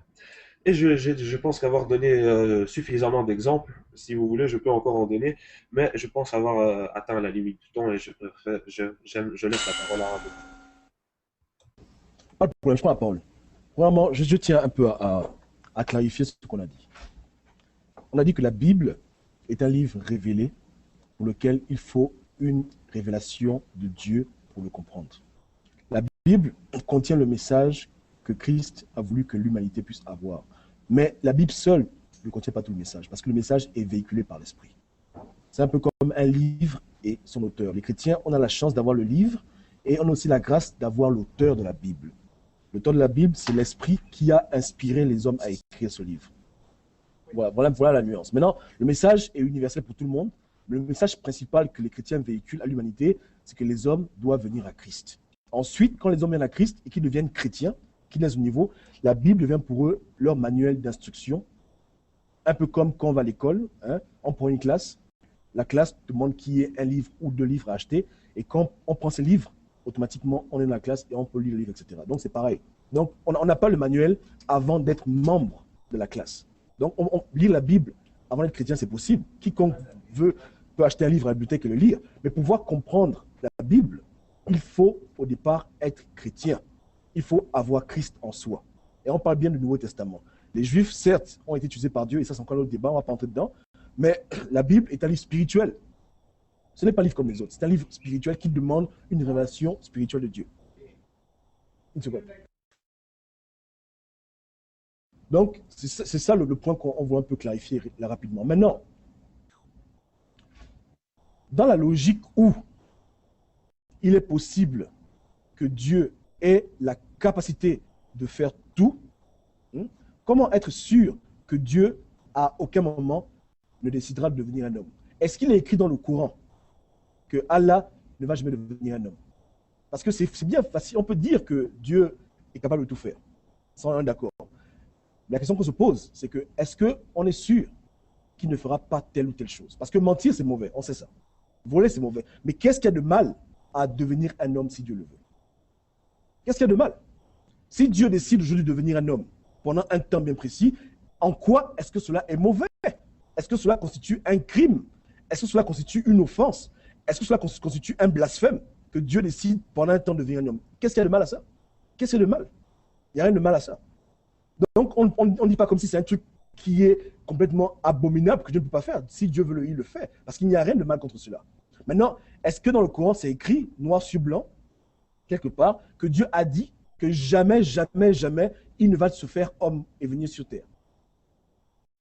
Speaker 3: Et je pense qu'avoir donné suffisamment d'exemples, si vous voulez, je peux encore en donner, mais je pense avoir atteint la limite du temps et je laisse la parole à Rabbi.
Speaker 4: Pas de problème, je prends la parole. Vraiment, je tiens un peu à clarifier ce qu'on a dit. On a dit que la Bible est un livre révélé pour lequel il faut une révélation de Dieu pour le comprendre. La Bible contient le message que Christ a voulu que l'humanité puisse avoir. Mais la Bible seule ne contient pas tout le message, parce que le message est véhiculé par l'Esprit. C'est un peu comme un livre et son auteur. Les chrétiens, on a la chance d'avoir le livre et on a aussi la grâce d'avoir l'auteur de la Bible. L'auteur de la Bible, c'est l'Esprit qui a inspiré les hommes à écrire ce livre. Voilà la nuance. Maintenant, le message est universel pour tout le monde. Le message principal que les chrétiens véhiculent à l'humanité, c'est que les hommes doivent venir à Christ. Ensuite, quand les hommes viennent à Christ et qu'ils deviennent chrétiens, qu'ils naissent au niveau, la Bible devient pour eux leur manuel d'instruction. Un peu comme quand on va à l'école, hein, on prend une classe, la classe demande qu'il y ait un livre ou deux livres à acheter, et quand on prend ces livres, automatiquement, on est dans la classe et on peut lire le livre, etc. Donc, c'est pareil. Donc, on n'a pas le manuel avant d'être membre de la classe. Donc, lire la Bible avant d'être chrétien, c'est possible. Quiconque peut acheter un livre à la bibliothèque et le lire. Mais pour pouvoir comprendre la Bible, il faut au départ être chrétien. Il faut avoir Christ en soi. Et on parle bien du Nouveau Testament. Les Juifs, certes, ont été utilisés par Dieu, et ça, c'est encore un autre débat, on ne va pas entrer dedans. Mais la Bible est un livre spirituel. Ce n'est pas un livre comme les autres. C'est un livre spirituel qui demande une révélation spirituelle de Dieu. Une seconde. Donc, c'est ça le point qu'on veut un peu clarifier là rapidement. Maintenant, dans la logique où il est possible que Dieu ait la capacité de faire tout? Comment être sûr que Dieu, à aucun moment, ne décidera de devenir un homme? Est-ce qu'il est écrit dans le Coran que Allah ne va jamais devenir un homme? Parce que c'est bien facile, on peut dire que Dieu est capable de tout faire, sans un d'accord. La question qu'on se pose, c'est que est-ce qu'on est sûr qu'il ne fera pas telle ou telle chose? Parce que mentir, c'est mauvais, on sait ça. Voler, c'est mauvais. Mais qu'est-ce qu'il y a de mal à devenir un homme si Dieu le veut? Qu'est-ce qu'il y a de mal? Si Dieu décide aujourd'hui de devenir un homme pendant un temps bien précis, en quoi est-ce que cela est mauvais? Est-ce que cela constitue un crime? Est-ce que cela constitue une offense? Est-ce que cela constitue un blasphème que Dieu décide pendant un temps de devenir un homme? Qu'est-ce qu'il y a de mal à ça? Qu'est-ce qu'il y a de mal? Il n'y a rien de mal à ça. Donc, on ne dit pas comme si c'est un truc qui est complètement abominable que Dieu ne peut pas faire. Si Dieu veut il le fait. Parce qu'il n'y a rien de mal contre cela. Maintenant, est-ce que dans le Coran, c'est écrit, noir sur blanc, quelque part, que Dieu a dit que jamais, jamais, jamais, il ne va se faire homme et venir sur terre?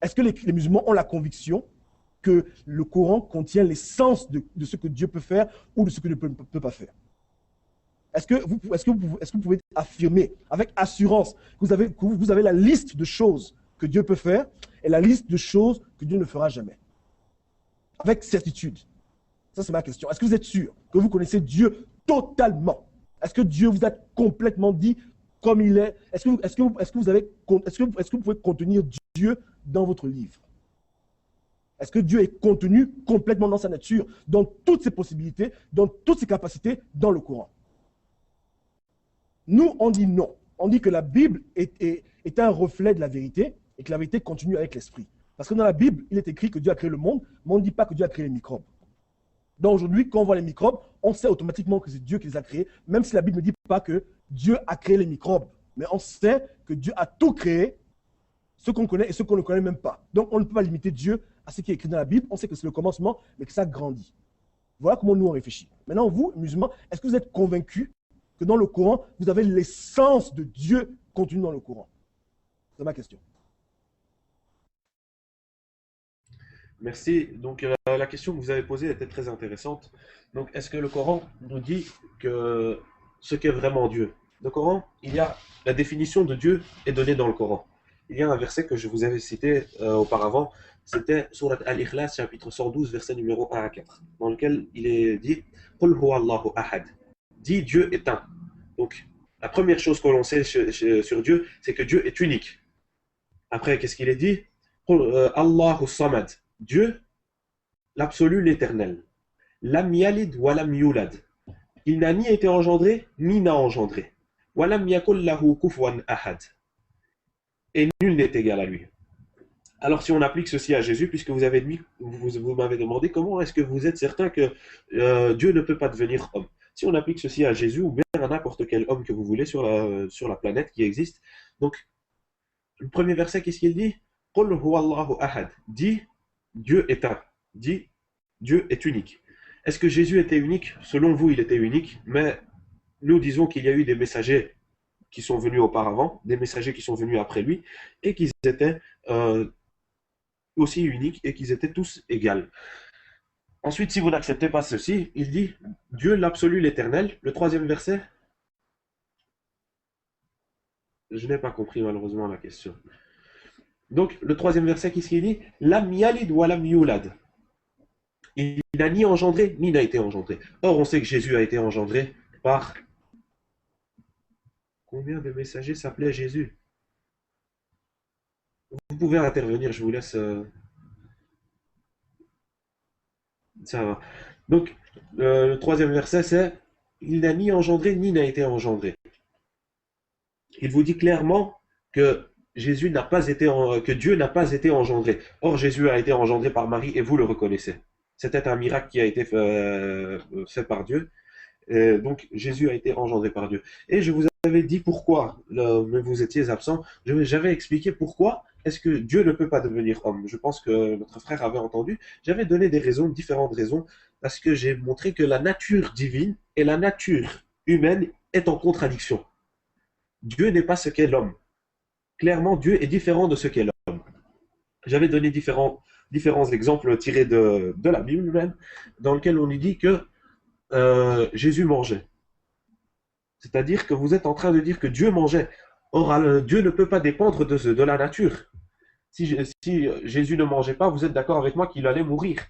Speaker 4: Est-ce que les musulmans ont la conviction que le Coran contient l'essence de ce que Dieu peut faire ou de ce que Dieu ne peut pas faire? Est-ce que vous pouvez affirmer avec assurance que vous avez la liste de choses que Dieu peut faire et la liste de choses que Dieu ne fera jamais? Avec certitude. Ça, c'est ma question. Est-ce que vous êtes sûr que vous connaissez Dieu totalement? Est-ce que Dieu vous a complètement dit comme il est? Est-ce que vous pouvez contenir Dieu dans votre livre? Est-ce que Dieu est contenu complètement dans sa nature, dans toutes ses possibilités, dans toutes ses capacités, dans le Coran? Nous, on dit non. On dit que la Bible est un reflet de la vérité et que la vérité continue avec l'esprit. Parce que dans la Bible, il est écrit que Dieu a créé le monde, mais on ne dit pas que Dieu a créé les microbes. Donc aujourd'hui, quand on voit les microbes, on sait automatiquement que c'est Dieu qui les a créés, même si la Bible ne dit pas que Dieu a créé les microbes. Mais on sait que Dieu a tout créé, ce qu'on connaît et ce qu'on ne connaît même pas. Donc on ne peut pas limiter Dieu à ce qui est écrit dans la Bible. On sait que c'est le commencement, mais que ça grandit. Voilà comment nous on réfléchit. Maintenant, vous, musulmans, est-ce que vous êtes convaincus que dans le Coran, vous avez l'essence de Dieu contenue dans le Coran? C'est ma question.
Speaker 3: Merci. Donc, la question que vous avez posée était très intéressante. Donc, est-ce que le Coran nous dit que ce qu'est vraiment Dieu? Le Coran, la définition de Dieu est donnée dans le Coran. Il y a un verset que je vous avais cité auparavant, c'était Surat Al-Ikhlas, chapitre 112, verset numéro 1 à 4, dans lequel il est dit Qul huwa Allahu ahad. Dit Dieu est un. Donc, la première chose que l'on sait sur Dieu, c'est que Dieu est unique. Après, qu'est-ce qu'il est dit? Allahu samad. Dieu, l'absolu, l'éternel. Lam yalid wa lam yulad. Il n'a ni été engendré, ni n'a engendré. Wa lam yakul lahu kufuwan ahad. Et nul n'est égal à lui. Alors si on applique ceci à Jésus, puisque vous m'avez demandé comment est-ce que vous êtes certain que Dieu ne peut pas devenir homme. Si on applique ceci à Jésus ou bien à n'importe quel homme que vous voulez sur la planète qui existe, donc le premier verset, qu'est-ce qu'il dit? Qul huwa Allahu ahad. Dit Dieu est un. Dit Dieu est unique. Est-ce que Jésus était unique? Selon vous, il était unique, mais nous disons qu'il y a eu des messagers qui sont venus auparavant, des messagers qui sont venus après lui, et qu'ils étaient aussi uniques et qu'ils étaient tous égaux. Ensuite, si vous n'acceptez pas ceci, il dit Dieu l'absolu, l'éternel. Le troisième verset, je n'ai pas compris malheureusement la question. Donc, le troisième verset, qu'est-ce qu'il dit? Lam yalid wa lam yulad. Il n'a ni engendré, ni n'a été engendré. Or, on sait que Jésus a été engendré par... Combien de messagers s'appelaient Jésus? Vous pouvez intervenir, je vous laisse... Ça va. Donc, le troisième verset, c'est il n'a ni engendré, ni n'a été engendré. Il vous dit clairement que Jésus n'a pas été que Dieu n'a pas été engendré. Or, Jésus a été engendré par Marie et vous le reconnaissez. C'était un miracle qui a été fait par Dieu. Donc, Jésus a été engendré par Dieu. Et je vous avais dit pourquoi, mais vous étiez absent. J'avais expliqué pourquoi est-ce que Dieu ne peut pas devenir homme. Je pense que notre frère avait entendu. J'avais donné des raisons, différentes raisons, parce que j'ai montré que la nature divine et la nature humaine est en contradiction. Dieu n'est pas ce qu'est l'homme. Clairement, Dieu est différent de ce qu'est l'homme. J'avais donné différents exemples tirés de la Bible même, dans lesquels on nous dit que Jésus mangeait. C'est-à-dire que vous êtes en train de dire que Dieu mangeait. Or, Dieu ne peut pas dépendre de la nature. Si Jésus ne mangeait pas, vous êtes d'accord avec moi qu'il allait mourir.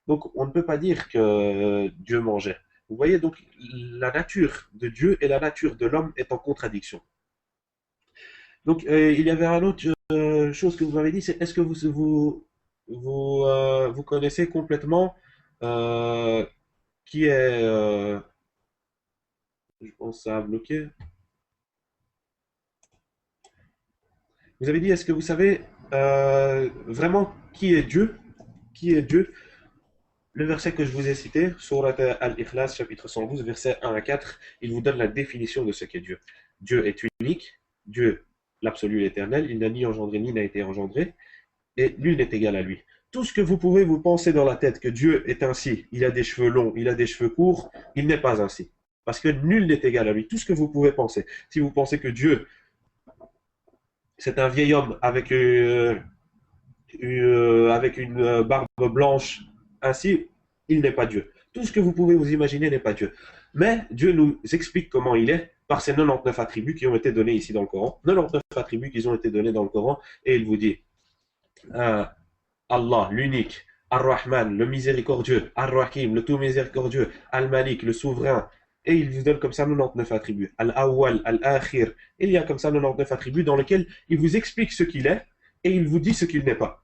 Speaker 3: Donc, on ne peut pas dire que Dieu mangeait. Vous voyez, donc, la nature de Dieu et la nature de l'homme est en contradiction. Donc, il y avait une autre chose que vous m'avez dit, c'est est-ce que vous connaissez complètement euh, qui est... je pense que ça a bloqué. Vous avez dit, est-ce que vous savez vraiment qui est Dieu? Qui est Dieu? Le verset que je vous ai cité, Surat Al-Ikhlas, chapitre 112, versets 1 à 4, il vous donne la définition de ce qu'est Dieu. Dieu est unique, Dieu, l'absolu, l'éternel, il n'a ni engendré ni n'a été engendré, et nul n'est égal à lui. Tout ce que vous pouvez vous penser dans la tête que Dieu est ainsi, il a des cheveux longs, il a des cheveux courts, il n'est pas ainsi. Parce que nul n'est égal à lui. Tout ce que vous pouvez penser. Si vous pensez que Dieu, c'est un vieil homme avec une barbe blanche, ainsi, il n'est pas Dieu. Tout ce que vous pouvez vous imaginer n'est pas Dieu. Mais Dieu nous explique comment il est par ces 99 attributs qui ont été donnés ici dans le Coran. 99 attributs qui ont été donnés dans le Coran. Et il vous dit, Allah, l'unique, Ar-Rahman, le miséricordieux, Ar-Rahim, le tout miséricordieux, Al-Malik, le souverain. Et il vous donne comme ça 99 attributs. Al-Awwal, Al-Akhir. Il y a comme ça 99 attributs dans lesquels il vous explique ce qu'il est et il vous dit ce qu'il n'est pas.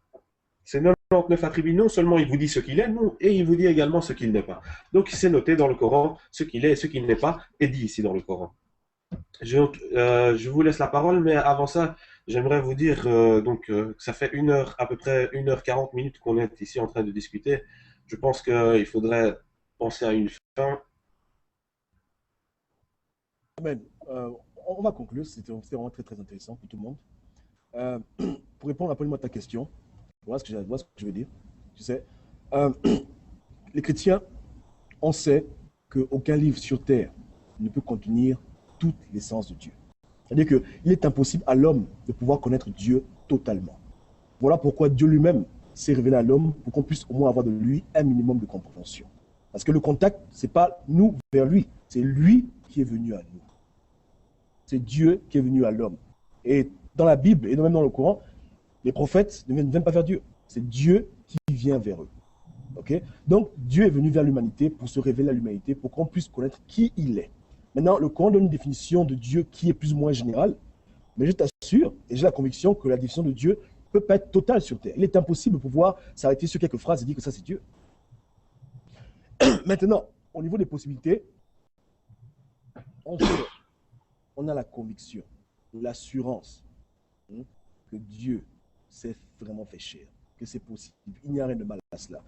Speaker 3: C'est 99 attributs, non seulement il vous dit ce qu'il est, non, et il vous dit également ce qu'il n'est pas. Donc c'est noté dans le Coran, ce qu'il est et ce qu'il n'est pas, est dit ici dans le Coran. Je vous laisse la parole, mais avant ça, j'aimerais vous dire que ça fait à peu près 1h40 minutes qu'on est ici en train de discuter. Je pense qu'il faudrait penser à une fin.
Speaker 4: Amen. On va conclure, c'était vraiment très très intéressant pour tout le monde. Pour répondre à ta question, voilà ce que je veux dire. Tu sais, les chrétiens, on sait qu'aucun livre sur terre ne peut contenir toute l'essence de Dieu. C'est-à-dire qu'il est impossible à l'homme de pouvoir connaître Dieu totalement. Voilà pourquoi Dieu lui-même s'est révélé à l'homme pour qu'on puisse au moins avoir de lui un minimum de compréhension. Parce que le contact, ce n'est pas nous vers lui, c'est lui qui est venu à nous. C'est Dieu qui est venu à l'homme. Et dans la Bible et même dans le Coran, les prophètes ne viennent pas vers Dieu. C'est Dieu qui vient vers eux. Okay? Donc, Dieu est venu vers l'humanité pour se révéler à l'humanité, pour qu'on puisse connaître qui il est. Maintenant, le Coran donne une définition de Dieu qui est plus ou moins générale, mais je t'assure, et j'ai la conviction que la définition de Dieu ne peut pas être totale sur Terre. Il est impossible de pouvoir s'arrêter sur quelques phrases et dire que ça, c'est Dieu. Maintenant, au niveau des possibilités, on a la conviction, l'assurance que Dieu s'est vraiment fait chair, que c'est possible. Il n'y a rien de mal à cela.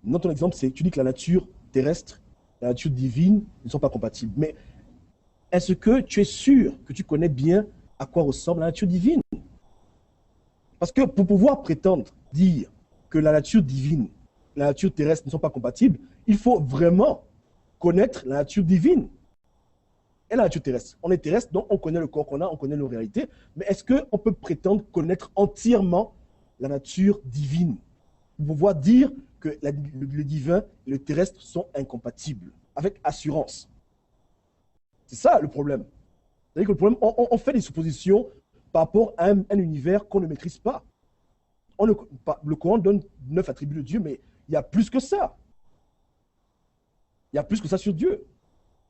Speaker 4: Notre exemple, c'est que tu dis que la nature terrestre, la nature divine ne sont pas compatibles. Mais est-ce que tu es sûr que tu connais bien à quoi ressemble la nature divine? Parce que pour pouvoir prétendre dire que la nature divine, la nature terrestre ne sont pas compatibles, il faut vraiment connaître la nature divine et la nature terrestre. On est terrestre, donc on connaît le corps qu'on a, on connaît nos réalités, mais est-ce qu'on peut prétendre connaître entièrement la nature divine pour pouvoir dire que le divin et le terrestre sont incompatibles avec assurance? C'est ça le problème. C'est-à-dire que le problème, on fait des suppositions par rapport à un univers qu'on ne maîtrise pas. Le Coran donne 9 attributs de Dieu, mais il y a plus que ça. Il y a plus que ça sur Dieu.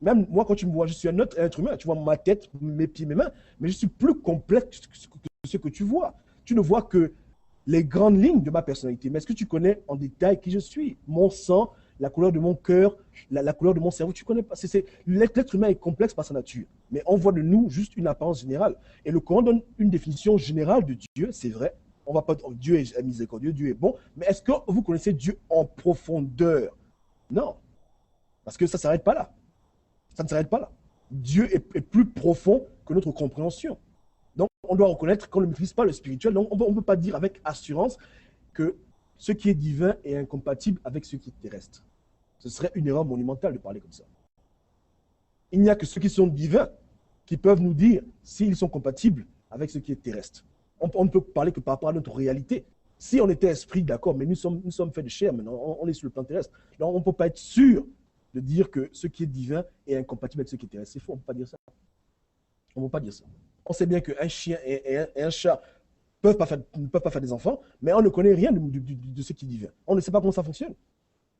Speaker 4: Même moi, quand tu me vois, je suis un autre être humain. Tu vois ma tête, mes pieds, mes mains, mais je suis plus complexe que ce que tu vois. Tu ne vois que les grandes lignes de ma personnalité. Mais est-ce que tu connais en détail qui je suis? Mon sang, la couleur de mon cœur, la couleur de mon cerveau, tu connais pas. L'être humain est complexe par sa nature. Mais on voit de nous juste une apparence générale. Et le Coran donne une définition générale de Dieu, c'est vrai. On va pas dire Dieu est miséricordieux, Dieu est bon. Mais est-ce que vous connaissez Dieu en profondeur? Non. Parce que ça ne s'arrête pas là. Ça ne s'arrête pas là. Dieu est plus profond que notre compréhension. Donc, on doit reconnaître qu'on ne maîtrise pas le spirituel. Donc, on ne peut pas dire avec assurance que ce qui est divin est incompatible avec ce qui est terrestre. Ce serait une erreur monumentale de parler comme ça. Il n'y a que ceux qui sont divins qui peuvent nous dire s'ils sont compatibles avec ce qui est terrestre. On ne peut parler que par rapport à notre réalité. Si on était esprit, d'accord, mais nous sommes faits de chair maintenant, on est sur le plan terrestre. Donc, on ne peut pas être sûr de dire que ce qui est divin est incompatible avec ce qui est terrestre. C'est faux, on ne peut pas dire ça. On ne peut pas dire ça. On sait bien qu'un chien et un chat ne peuvent pas faire des enfants, mais on ne connaît rien de ce qui est divin. On ne sait pas comment ça fonctionne.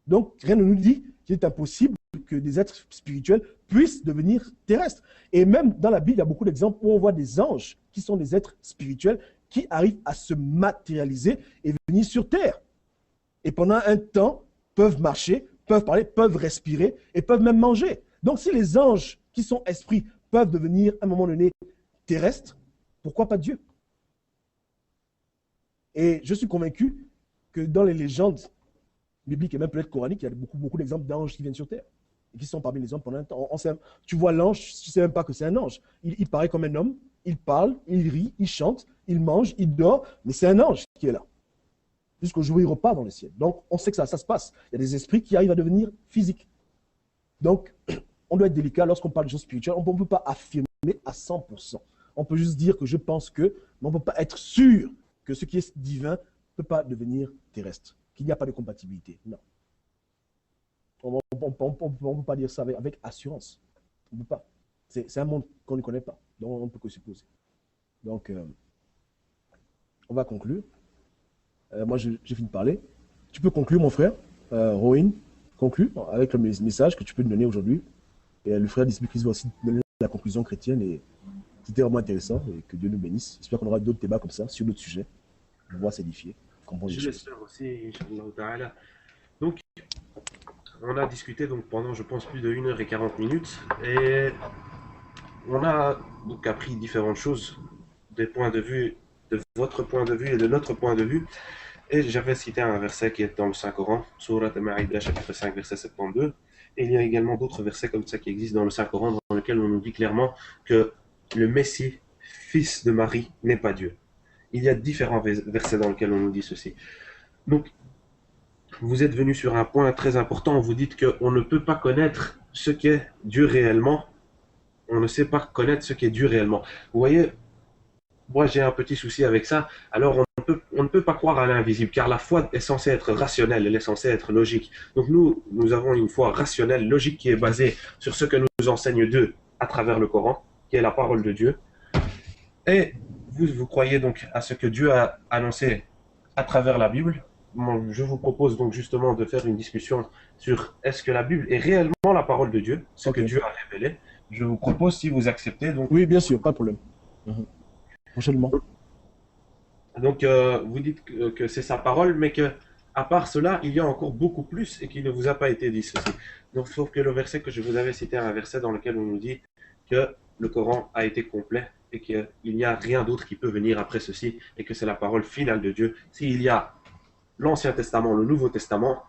Speaker 4: Donc, rien ne nous dit qu'il est impossible que des êtres spirituels puissent devenir terrestres. Et même dans la Bible, il y a beaucoup d'exemples où on voit des anges qui sont des êtres spirituels qui arrivent à se matérialiser et venir sur terre. Et pendant un temps, peuvent marcher, peuvent parler, peuvent respirer et peuvent même manger. Donc, si les anges qui sont esprits peuvent devenir à un moment donné terrestres, pourquoi pas Dieu? Et je suis convaincu que dans les légendes bibliques et même peut-être coraniques, il y a beaucoup d'exemples d'anges qui viennent sur terre et qui sont parmi les hommes pendant un temps. Tu vois l'ange, tu ne sais même pas que c'est un ange. Il paraît comme un homme, il parle, il rit, il chante, il mange, il dort, mais c'est un ange qui est là. Jusqu'au jour où il repart dans le ciel. Donc, on sait que ça se passe. Il y a des esprits qui arrivent à devenir physiques. Donc, on doit être délicat lorsqu'on parle de choses spirituelles. On ne peut pas affirmer à 100%. On peut juste dire que je pense que, mais on ne peut pas être sûr que ce qui est divin ne peut pas devenir terrestre, qu'il n'y a pas de compatibilité. Non. On ne peut pas dire ça avec assurance. On ne peut pas. C'est un monde qu'on ne connaît pas, donc on ne peut que supposer. Donc, on va conclure. Moi, j'ai fini de parler. Tu peux conclure, mon frère. Rohin, conclue avec le message que tu peux nous donner aujourd'hui. Et le frère Disbikis va aussi donner la conclusion chrétienne. Et c'était vraiment intéressant. Et que Dieu nous bénisse. J'espère qu'on aura d'autres débats comme ça sur d'autres sujets. On va s'édifier.
Speaker 3: Je l'espère aussi, Inch'Allah. Donc, on a discuté donc, pendant, je pense, plus de 1h40. Et on a donc appris différentes choses, des points de vue, de votre point de vue et de notre point de vue. Et j'avais cité un verset qui est dans le Saint-Coran, Surat Al-Ma'ida, chapitre 5, verset 72. Et il y a également d'autres versets comme ça qui existent dans le Saint-Coran, dans lesquels on nous dit clairement que le Messie, fils de Marie, n'est pas Dieu. Il y a différents versets dans lesquels on nous dit ceci. Donc, vous êtes venu sur un point très important, vous dites qu'on ne peut pas connaître ce qu'est Dieu réellement. On ne sait pas connaître ce qu'est Dieu réellement. Vous voyez, moi j'ai un petit souci avec ça. Alors on ne peut pas croire à l'invisible, car la foi est censée être rationnelle, elle est censée être logique. Donc nous avons une foi rationnelle, logique, qui est basée sur ce que nous enseigne Dieu à travers le Coran, qui est la parole de Dieu. Et vous croyez donc à ce que Dieu a annoncé à travers la Bible. Je vous propose donc justement de faire une discussion sur est-ce que la Bible est réellement la parole de Dieu, ce que Dieu a révélé. Je vous propose, si vous acceptez. Donc...
Speaker 4: Oui, bien sûr, pas de problème. Prochainement.
Speaker 3: Donc, vous dites que c'est sa parole, mais que à part cela, il y a encore beaucoup plus et qui ne vous a pas été dit ceci. Donc, sauf que le verset que je vous avais cité est un verset dans lequel on nous dit que le Coran a été complet et qu'il n'y a rien d'autre qui peut venir après ceci et que c'est la parole finale de Dieu. S'il y a l'Ancien Testament, le Nouveau Testament,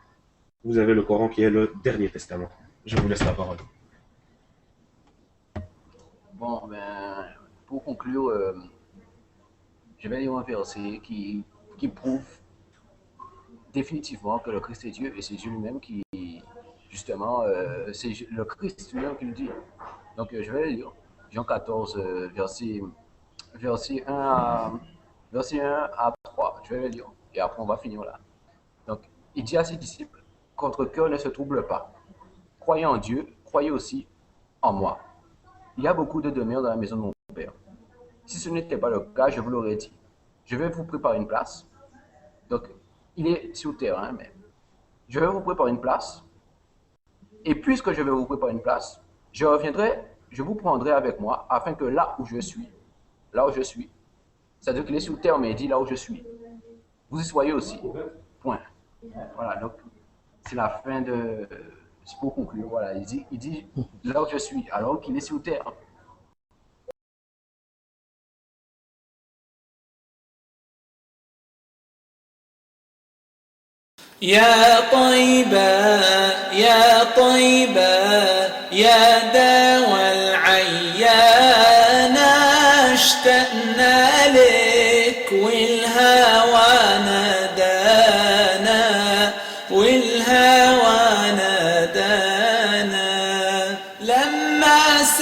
Speaker 3: vous avez le Coran qui est le dernier testament. Je vous laisse la parole.
Speaker 5: Bon, ben, pour conclure, je vais lire un verset qui prouve définitivement que le Christ est Dieu et c'est Dieu lui-même qui, justement, c'est le Christ lui-même qui le dit. Donc, je vais lire Jean 14, verset 1 à 3. Je vais le lire et après on va finir là. Donc, il dit à ses disciples, votre cœur ne se trouble pas. Croyez en Dieu, croyez aussi en moi. Il y a beaucoup de demeures dans la maison de mon Père. Si ce n'était pas le cas, je vous l'aurais dit. Je vais vous préparer une place. Donc, il est sur terre, hein, mais je vais vous préparer une place. Et puisque je vais vous préparer une place, je reviendrai, je vous prendrai avec moi, afin que là où je suis, c'est-à-dire qu'il est sur terre, mais il dit là où je suis, vous y soyez aussi. Point. Voilà, donc c'est la fin de... C'est pour conclure, voilà, il dit là où je suis, alors qu'il est sur terre.
Speaker 2: يا طيبة يا طيبة يا داوى العيان اشتقنا لك والهوى